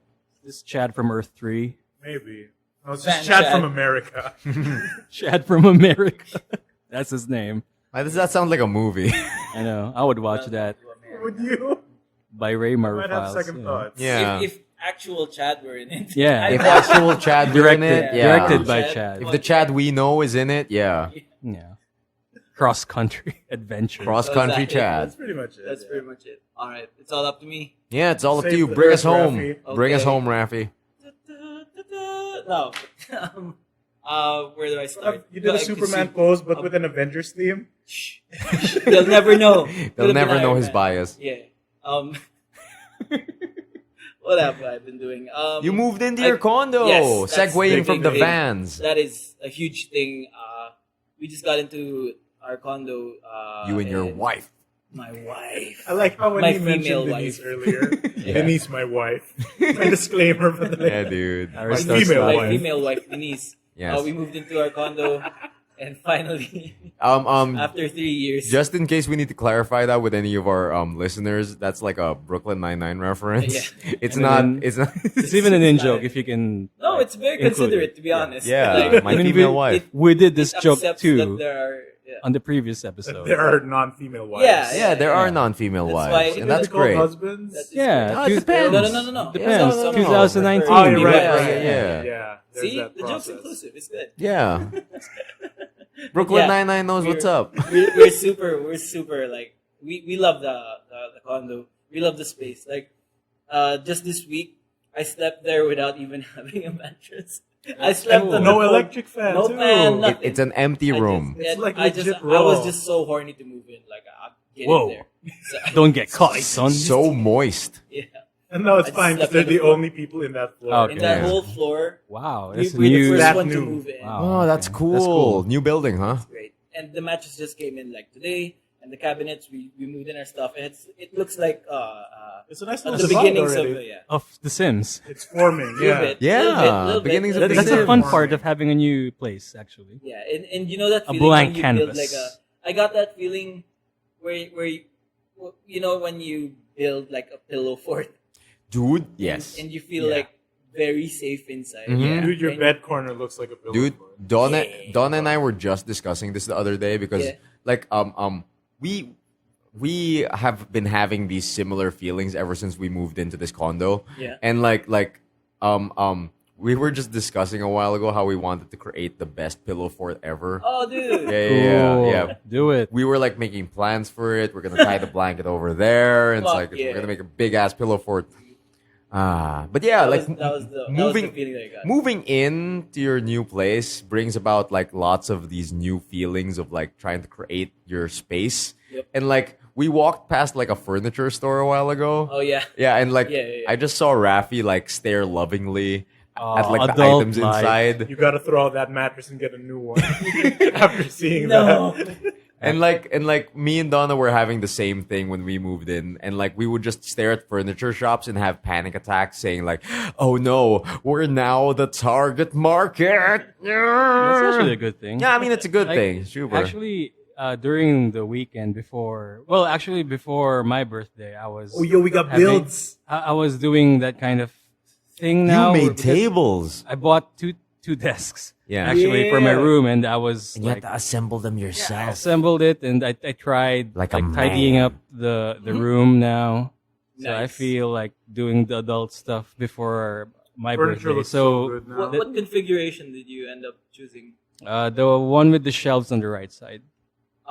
This Chad from Earth 3. Maybe. No, it's Van just Chad Chad. from America. Chad from America. That's his name. Why does that sound like a movie? I know. I would watch that Would you? by Ray I might have Files. second yeah. thoughts. Yeah. If actual Chad were in it. Yeah. I'd If watch it. actual Chad were in it, yeah. Directed by Chad. Chad. If the Chad we know is in it, yeah. Yeah. Cross country adventure. Cross country Exactly. Chad. That's pretty much it. That's pretty much it. All right, it's all up to me. Yeah, it's all up to Save you. the Bring rest, us home. Rafi. Bring us Okay. home, Rafi. No. Where do I start? You did a Like, Superman pose, but with an Avengers theme. Shh. They'll never know. They'll Could've never been know Iron his Man. bias. Yeah. What have I been doing? You moved into I- your condo. yes, that's Segueing the from big the thing. vans. That is a huge thing. We just got into our condo. You and your wife. My wife. I like how when My he female mentioned Denise wife. earlier. Yeah. Denise, my wife. My disclaimer for the Yeah, dude. Aristo's female wife. My wife. female wife, Denise. Yes. We moved into our condo, and finally, Um, after 3 years, just in case we need to clarify that with any of our listeners, that's like a Brooklyn Nine-Nine reference. Yeah. It's And not. then- It's not. It's even an in joke if you can. no, like, it's very include considerate it. to be honest. Yeah, Like, my I mean, female we- wife. We did this it joke accepts too that there are, on the previous episode. There are non-female wives. Yeah, Yeah, there are Yeah. non-female That's wives, why- and Even that's They're called great. husbands. That's- Yeah. No, it depends. No. Depends. No, no, no. 2019. Oh, you're Yeah, right. yeah, right. yeah. Yeah. there's See, that the joke's process. inclusive. It's good. Yeah. Brooklyn Yeah. Nine-Nine knows what's up. We're super like we love the condo. We love the space. Like just this week, I slept there without even having a mattress. I slept on No the electric fan, no too. fan, nothing. It's an empty room. It's like I legit was raw. just so horny to move in. Like get Whoa. in there. So, Don't get caught, son. So moist. yeah. And no, it's I fine because slept they're on the the floor. only people in that floor. Okay. In that Yeah. whole floor, Wow, we that's were the new. first That one to new. move in. Wow. Oh, that's okay. cool. That's cool. New building, huh? Great. And the mattress just came in like today, and the cabinets we moved in our stuff. And it looks like It's a nice at little the spot beginnings already. of the Of The Sims. It's forming. Little Yeah. bit, Yeah, little bit, beginnings of little That's bit. a fun Sims. part of having a new place, actually. Yeah, and you know that A feeling blank when you build canvas. like I got that feeling where you know when you build like a pillow fort. Dude, yes. And you feel like very safe inside. Mhm. Yeah. Dude, your And- bed corner looks like a pillow. Dude, fort. Donna and I were just discussing this the other day because Yeah. like we have been having these similar feelings ever since we moved into this condo. Yeah. And we were just discussing a while ago how we wanted to create the best pillow fort ever. Oh, dude. Yeah. Do it. We were like making plans for it. We're gonna tie the blanket over there, and it's Fuck like yeah. we're gonna make a big ass pillow fort. But yeah, That like was the moving feeling that I got. moving into your new place brings about like lots of these new feelings of like trying to create your space. Yep. And like we walked past like a furniture store a while ago. Oh yeah. Yeah, and like Yeah. I just saw Rafi like stare lovingly at like the adult items life. inside. You gotta throw out that mattress and get a new one after seeing No. that. And like me and Donna were having the same thing when we moved in, and like we would just stare at furniture shops and have panic attacks, saying like, "Oh no, we're now the target market." That's actually a good thing. Yeah, I mean it's a good Like, thing. Super. Actually, during the weekend before my birthday, I was Oh, yo, we got having- builds. I was doing that kind of thing you now. made because tables. I bought two desks. Yeah. Actually, for my Yeah. room, and I was And you like, had to assemble them I yourself. assembled it, and I tried Like a tidying man. up the room now. So I Nice. feel like doing the adult stuff before my Furniture birthday. looks so good now. What configuration did you end up choosing? The one with the shelves on the right side.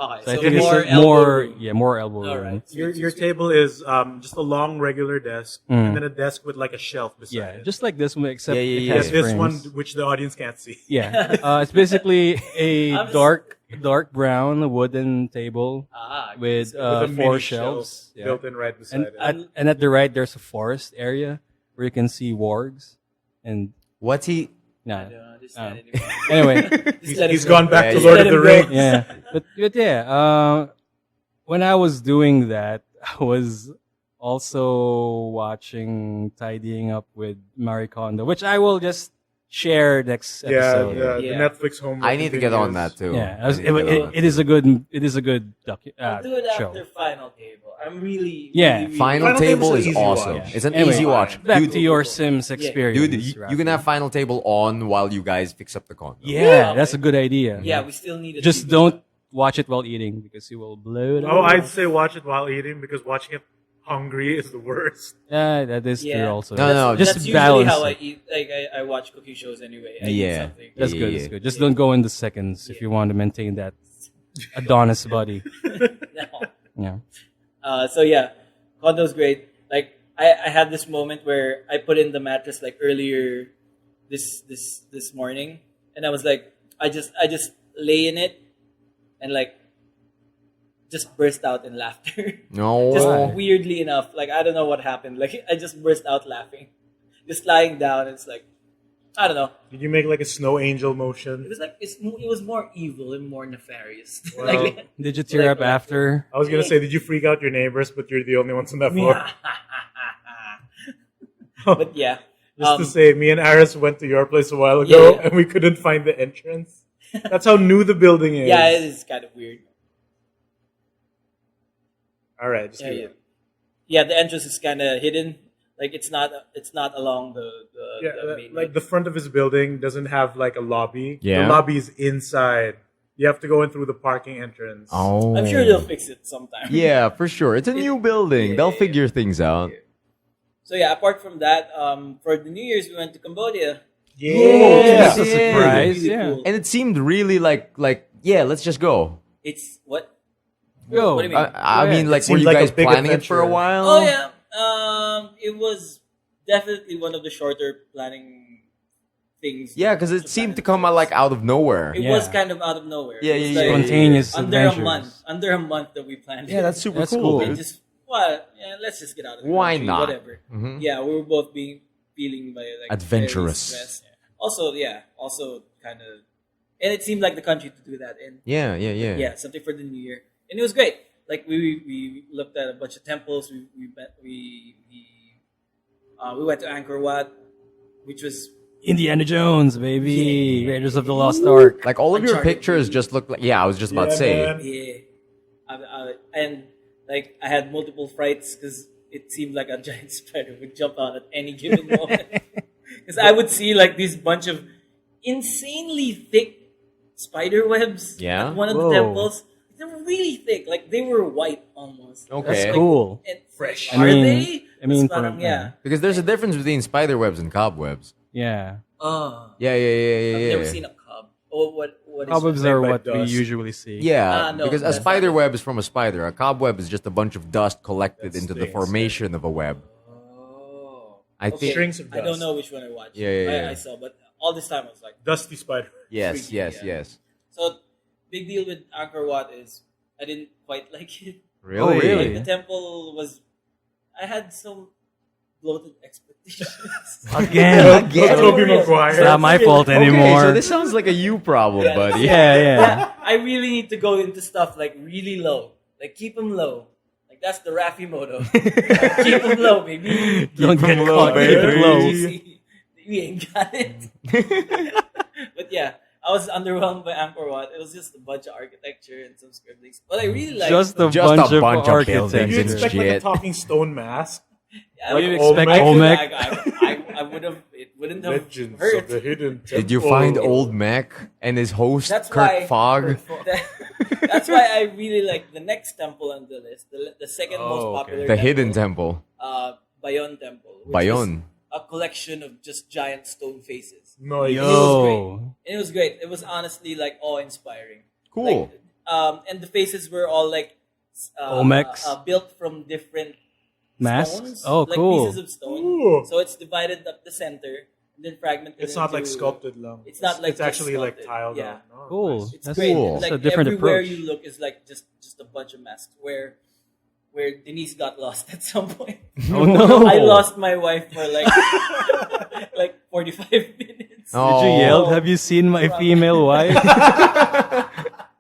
Okay, So I so think more it's elbow more, room. more elbow All room. right. Your table is just a long regular desk and then a desk with like a shelf beside Yeah, it. just like this one, except Yeah, yeah, it yeah. has Yes, this frames. one which the audience can't see. Yeah, it's basically a I'm s- dark brown wooden table Ah, with With a mini four shelf shelves. Yeah. built in right beside it. And at the right, there's a forest area where you can see wargs. And What's he? nah. just Oh. let it go. Anyway, Just let it He's go. gone back Yeah, to yeah. Lord Let of the him go. Rings. yeah, but yeah, when I was doing that, I was also watching Tidying Up with Marie Kondo, which I will just share next Yeah, episode. the Yeah. Netflix homework. I need to get on continues. that too. Yeah, I need to get on that it is a good I'll do it show. after final table. I'm really Yeah, really, really- Final Final Table Table's is an easy awesome. watch. It's an Anyway, easy watch. Back Dude, to your Sims experience, Dude, you can have Final Table on while you guys fix up the condo. Yeah, that's a good idea. Yeah, we still need a Just TV. don't watch it while eating because you will blow it. Oh, up. I'd say watch it while eating because watching it hungry is the worst. Yeah, that is Yeah. true. Also, No, no, just That's usually balance. how I it. eat. Like I watch cooking shows anyway. I eat Yeah. something. That's Yeah, good. yeah, That's yeah. good. Just don't go in the seconds if you want to maintain that Adonis body. No. Yeah. So yeah, condo's great. Like I had this moment where I put in the mattress like earlier this morning, and I was like, I just lay in it, and like just burst out in laughter. No. Just weirdly enough, like I don't know what happened. Like I just burst out laughing, just lying down. It's like I don't know. Did you make like a snow angel It motion? was like it was more evil and more nefarious. Wow. like, Did you tear up after? I was gonna say, did you freak out your neighbors? But you're the only ones on that floor. but yeah, Just to say, me and Aris went to your place a while ago, Yeah, yeah. and we couldn't find the entrance. That's how new the building is. yeah, it is kind of weird. All right, just Yeah, keep yeah. it. Yeah, the entrance is kind of hidden. Like it's not along the Yeah, main like road. the front of his building doesn't have like a lobby. Yeah. The lobby is inside. You have to go in through the parking entrance. Oh. I'm sure they'll fix it sometime. Yeah, for sure. It's a new building. yeah, They'll yeah. figure things out. So yeah, apart from that, for the New Year's we went to Cambodia. That's a Yeah. surprise. Really Yeah. cool. And it seemed really like yeah, let's just go. It's what? Yo, What do you mean? I mean, like, It were seemed you like a guys big planning it for a adventure. while? Oh yeah, it was definitely one of the shorter planning things. Yeah, because it seemed to come out like out of nowhere. It was kind of out of nowhere. Yeah, It was yeah, yeah. Spontaneous Under adventures. a month that we planned. Yeah, that's super That's cool. cool. And Dude. just let's just get out of the Why country, not? whatever. Mhm. Yeah, we were both feeling like Adventurous. very stressed. Also kind of, and it seemed like the country to do that. And Yeah. something for the new year, and it was great. Like we looked at a bunch of temples. We went to Angkor Wat, which was Indiana Jones, baby. Yeah. Raiders of the Lost Ark. Like all of your Uncharted. pictures just look like. Yeah, I was just about to say. man. and like I had multiple frights because it seemed like a giant spider would jump out at any given moment. Because I would see like this bunch of insanely thick spider webs Yeah? at one of Whoa. the temples. They were really thick, like they were white almost. Okay. That's cool. And Fresh. Are they? I mean, It's parang, for- yeah. Because there's a difference between spider webs and cobwebs. Yeah. Yeah. I've never seen a cob. Oh, what is Cobwebs it? are by what we dust. usually see. Yeah, No, because a that's spider not it. web is from a spider. A cobweb is just a bunch of dust collected That into the stinks, formation of a web. Oh. I think. Strings of I dust. don't know which one I watched. Yeah. I saw, but all this time I was like, Dusty spider. Yes, freaky, yes, yeah. yes. so big deal with Angkor Wat is I didn't quite like it. Really? Oh, really? Like, the temple was. I had some bloated expectations. Again. Again? Toby Real. Maguire. It's not my fault anymore. Okay, so this sounds like a you problem, Yeah. buddy. Yeah. I really need to go into stuff like really low. Like keep them low. Like that's the Rafi motto. Keep them low, baby. Don't get them low, caught. Keep it baby. low. We ain't got it. But yeah, I was underwhelmed by Angkor Wat. It was just a bunch of architecture and some scribblings. But I really liked Just a Just a bunch of bunch of architecture. buildings You and expect like a shit. talking stone mask? Yeah, What do you Like expect, Olmec? Olmec? I would have. It wouldn't have Legends hurt. of the Hidden Temple. Did you find Old Mac and his host, That's Kirk why- Fogg? That's why I really like the next temple on the list. The second Oh, most okay. popular. The hidden temple. Bayon Temple. Which Bayon. is a collection of just giant stone faces. No, Yo. And it was great. It was honestly like awe-inspiring. Cool. Like, and the faces were all like Olmecs? built from different Masks? stones, Oh, like cool. pieces of stone. Ooh. So it's divided up the center and then fragmented. It's not like into- sculpted lang. It's not like It's actually just like sculpted. tiled Yeah. out. Oh, Cool. nice. It's That's great. cool. Like It's a different everywhere approach. you look is like just a bunch of masks. Where Denise got lost at some point. Oh, no. I lost my wife for like like 45 minutes. Oh. Did you yell, "Have you seen my female wife?"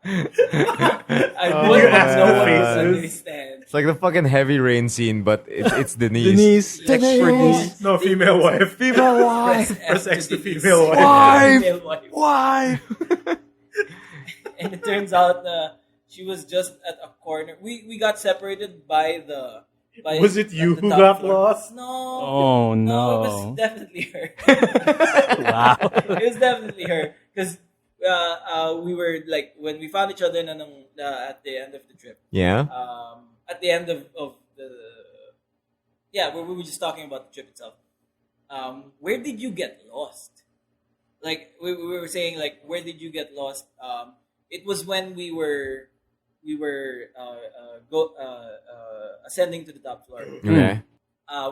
I wouldn't you asked know the what to faces. understand. It's like the fucking heavy rain scene, but it's Denise. Denise. Extra Denise. No, female wife. Female wife. Press X to Denise. female wife. Wife. Female wife. Why? And it turns out she was just at a corner. We got separated by the. Was it you the who top got floor. lost? No. Oh, It no. was definitely her. Wow. It was definitely her because we were like when we found each other at the end of the trip. Yeah. At the end of the we were just talking about the trip itself. Where did you get lost? Like we were saying, like where did you get lost? It was when we were ascending to the top floor. Okay.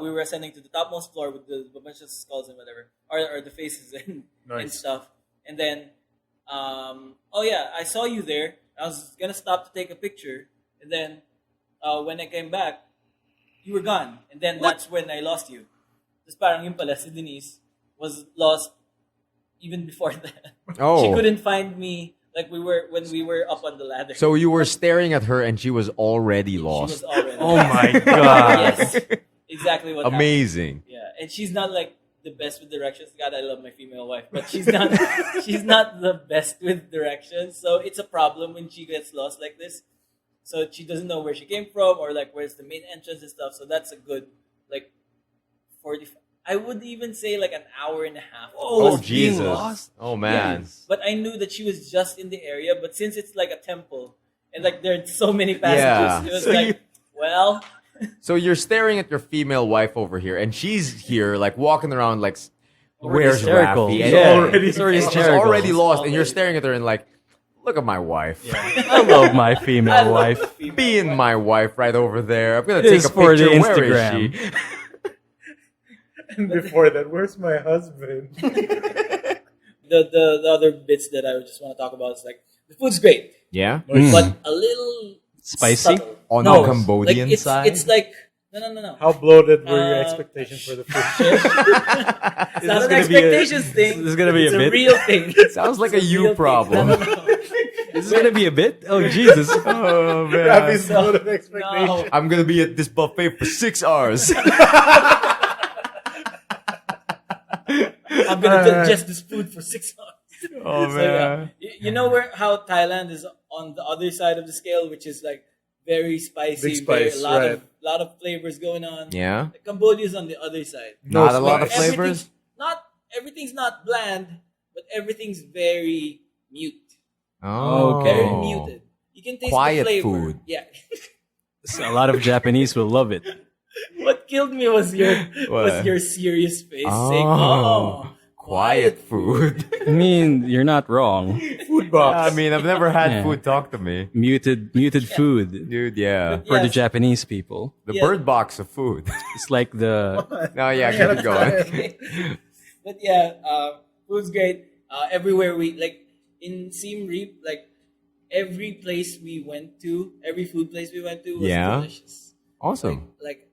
We were ascending to the topmost floor with a bunch of skulls and whatever, or the faces and Nice. stuff. And then, I saw you there. I was gonna stop to take a picture, and then when I came back, you were gone. And then that's when I lost you. Tapos parang yun pala, si Denise was lost even before that. Oh. She couldn't find me. Like when we were up on the ladder. So you were staring at her and she was already She lost. was already. Oh my god. Yes, exactly what happened. Amazing. Yeah, and she's not like the best with directions. God, I love my female wife, but she's not. She's not the best with directions. So it's a problem when she gets lost like this. So she doesn't know where she came from or like where's the main entrance and stuff. So that's a good like 45. I would even say like an hour and a half. Oh, was being Jesus. lost? Oh, man. But I knew that she was just in the area. But since it's like a temple and like there are so many passages, Yeah. it was So like, well, So you're staring at your female wife over here, and she's here, like, walking around, like, Already where's hysterical. Rafi? And Yeah. already- It's already she's hysterical. already lost, and you're staring at her and like, look at my wife. I love my I female love wife. female Being wife. my wife right over there. I'm gonna It take is a for the picture. Where is Instagram. she? And before that, where's my husband? the other bits that I just want to talk about is like the food's great, Yeah. but a little Spicy? subtle. On No, the Cambodian like side. it's like no. How bloated were your expectations for the food? It's not an expectations thing. This is gonna be it's a bit? real thing. Sounds like a It's you real thing. problem. No. This is gonna be a bit? Oh, Jesus. Oh man. Ravi's bloated expectations. No. I'm gonna be at this buffet for 6 hours. I'm gonna digest this food for 6 hours. Oh So, man. yeah. You know how Thailand is on the other side of the scale, which is like very spicy, Big spice, a lot right. of lot of flavors going on. Yeah. Cambodia is on the other side. Not a lot of spice. flavors. Everything's not bland, but everything's very mute, Oh. very muted. You can taste Quiet the flavor. food. Yeah. A lot of Japanese will love it. What killed me was your What? serious face Oh. saying, "Oh, Quiet food. I mean, you're not wrong. Food box. I mean, I've never had Yeah. food talk to me. Muted food Dude, yeah. for the Yes. Japanese people. The Yeah. bird box of food. It's like the No, yeah, keep it going. But yeah, food's great. Everywhere we like in Siem Reap, like every place we went to, every food place we went to was Yeah. delicious. Awesome. Like,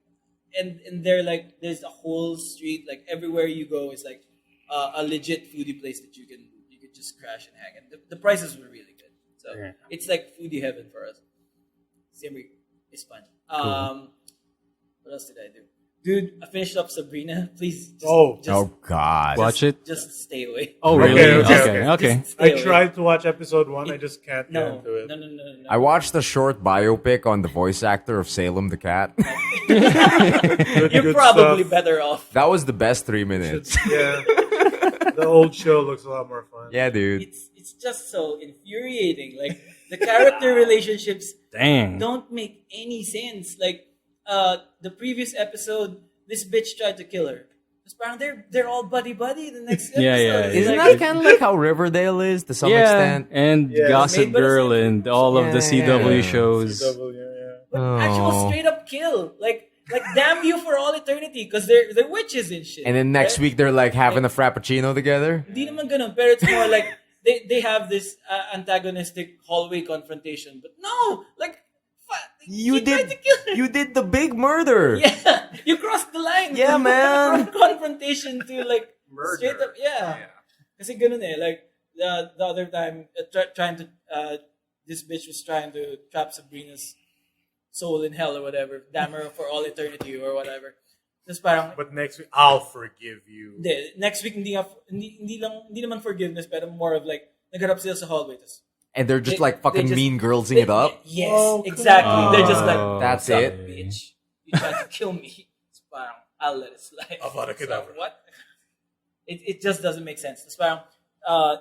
and there like there's a whole street, like everywhere you go is like a legit foodie place that you could just crash and hang. And the prices were really good, so Yeah. it's like foodie heaven for us. Siem Reap is fun. What else did I do? Dude, I finished up Sabrina. Please, just, Oh. just, Oh God. watch it. just stay away. Oh, Okay, really? okay. Okay. Just stay I away. tried to watch episode 1. I just can't get No, into it. no. I watched a short biopic on the voice actor of Salem the Cat. You're Good probably stuff. better off. That was the best 3 minutes. Yeah. The old show looks a lot more fun. Yeah, dude. It's just so infuriating. Like the character relationships Dang. don't make any sense. Like the previous episode, this bitch tried to kill her. It's parang they're all buddy. The next episode, Yeah, yeah. it's Isn't like, that kind of like how Riverdale is to some Yeah, extent? and Yeah. Gossip Made by the Girl same and all of the Yeah, CW yeah. shows. CW, yeah. but actual Oh. straight up kill. Like damn you for all eternity because they're witches and shit. And then next right? week they're like having a frappuccino together. Hindi naman ganun, pero it's more like they have this antagonistic hallway confrontation. But no, like You he tried did. to kill her. You did the big murder. Yeah, you crossed the line. Yeah, from man. confrontation to like Murder. straight up. Yeah. Kasi ganun eh. Like the other time, trying to this bitch was trying to trap Sabrina's soul in hell or whatever, damn her for all eternity or whatever. Tapos parang But next week, I'll forgive you. hindi, next week hindi naman forgiveness, pero more of like nagharap sila sa hallway. Tas, And they're just They- like fucking they just- mean girlsing it up. Yes, Oh, exactly. come They're just on. like, That's "Suck, it. bitch. You tried to kill me. It's parang, I'll let it slide. Avada So, Kedavra. what? It just doesn't make sense. It's parang,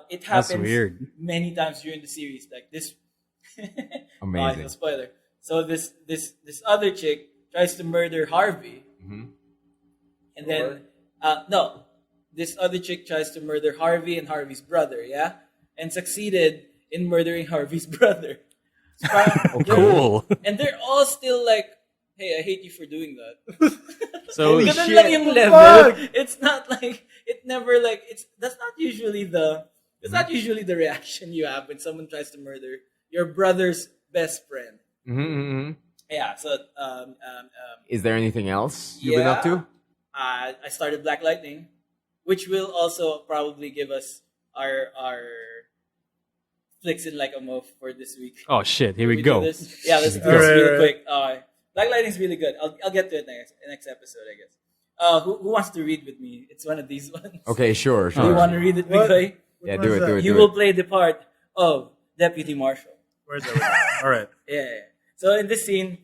it That's happens weird. many times during the series. Like this. Amazing. No spoiler. So this other chick tries to murder Harvey, Mhm. and then no, this other chick tries to murder Harvey and Harvey's brother. Yeah, and succeeded in murdering Harvey's brother. So parang- Cool. And they're all still like, "Hey, I hate you for doing that." So Holy Ganun shit. lang yung level. It's not like it never like that's not usually the reaction you have when someone tries to murder your brother's best friend. Mm-hmm. Yeah. So Is there anything else you've been up to? I started Black Lightning, which will also probably give us our Flixin like a Mofe for this week. Oh shit, here we do go. this? Yeah, let's do this Alright, real alright. quick. Black Lightning's really good. I'll get to it next episode, I guess. Who wants to read with me? It's one of these ones. Okay, sure, Do you sure. want to read it, What? Bigoy? Yeah, do it. You will play the part of Deputy Marshal. Where's that? All right. Yeah. So in this scene,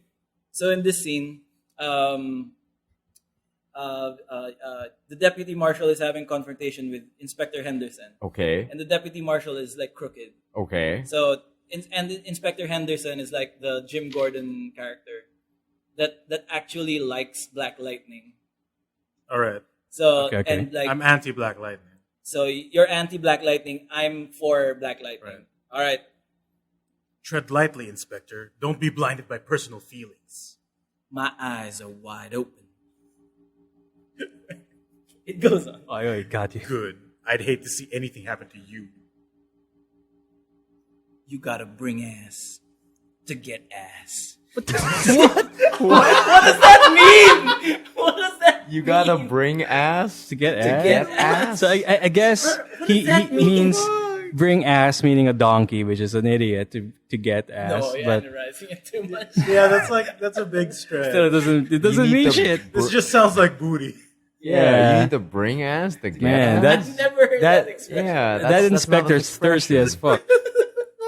the Deputy Marshal is having confrontation with Inspector Henderson, Okay, and the Deputy Marshal is like crooked. okay. So, and Inspector Henderson is like the Jim Gordon character that actually likes Black Lightning. All right. So, Okay, okay. and like, I'm anti-Black Lightning. so you're anti-Black Lightning. I'm for Black Lightning. Right. All right. Tread lightly, Inspector. Don't be blinded by personal feelings. My eyes are wide open. It goes on. Oh, got you. Good. I'd hate to see anything happen to you. You gotta bring ass to get ass. What? What does that mean? What does that You gotta mean? bring ass To get ass? get ass? So I guess he means bring ass, meaning a donkey, which is an idiot to get ass. No, you're but analyzing it too much. Yeah, that's a big stretch. still, it doesn't need mean to- shit. This just sounds like booty. Yeah, you need to bring ass to get Man, ass. I've never heard that expression. Yeah, that that's not an inspector's thirsty expression. as fuck.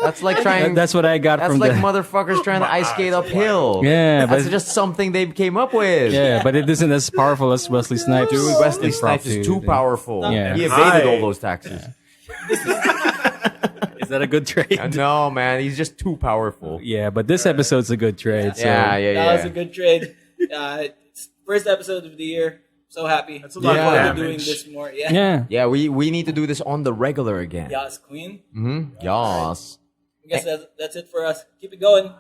That's like trying. That's what I got That's from like the. motherfuckers trying to ice skate uphill. Yeah, That's but just something they came up with. yeah, but it isn't as powerful as Wesley Snipes. Dude, Wesley Give props Snipes is to- too powerful. Yeah. He Hi. evaded all those taxes. Is that a good trade? No, man, he's just too powerful. Yeah, but this episode's a good trade. So. Yeah, yeah, That yeah. was a good trade. It's first episode of the year. So happy. That's a lot Yeah. of We're damage. doing this more. Yeah. Yeah. Yeah, we need to do this on the regular again. Yas, Queen. Yas. I guess that's it for us. Keep it going.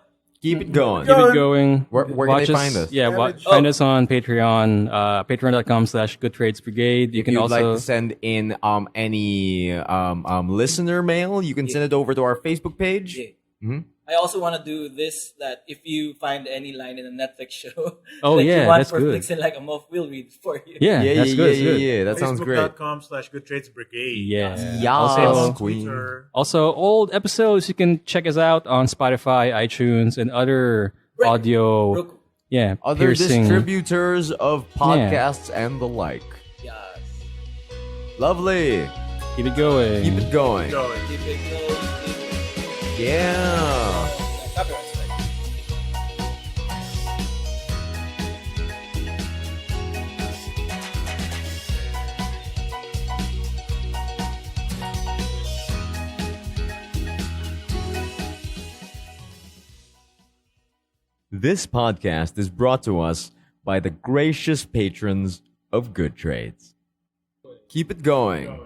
Keep it going. Keep it going. Where can Watch they find us? Yeah, Damage. find us on Patreon, patreon.com/goodtradesbrigade. You If can you'd also like to send in any listener mail, you can send it over to our Facebook page. Yeah. I also want to do this, that if you find any line in a Netflix show Oh, that yeah, you want that's for good. Flixin like a Mofe, we'll read for you. Yeah, that's good. That's good. That sounds great. Facebook.com/goodtradesbrigade. Yeah. Yas, Also, Queen. Twitter. also, old episodes you can check us out on Spotify, iTunes, and other Right. audio. Real cool. Yeah, Other piercing. distributors of podcasts and the like. Yes. Lovely. Keep it going. Keep it going. Going. Keep it going. Yeah. Copyright strike. This podcast is brought to us by the gracious patrons of Good Trades. Keep it going.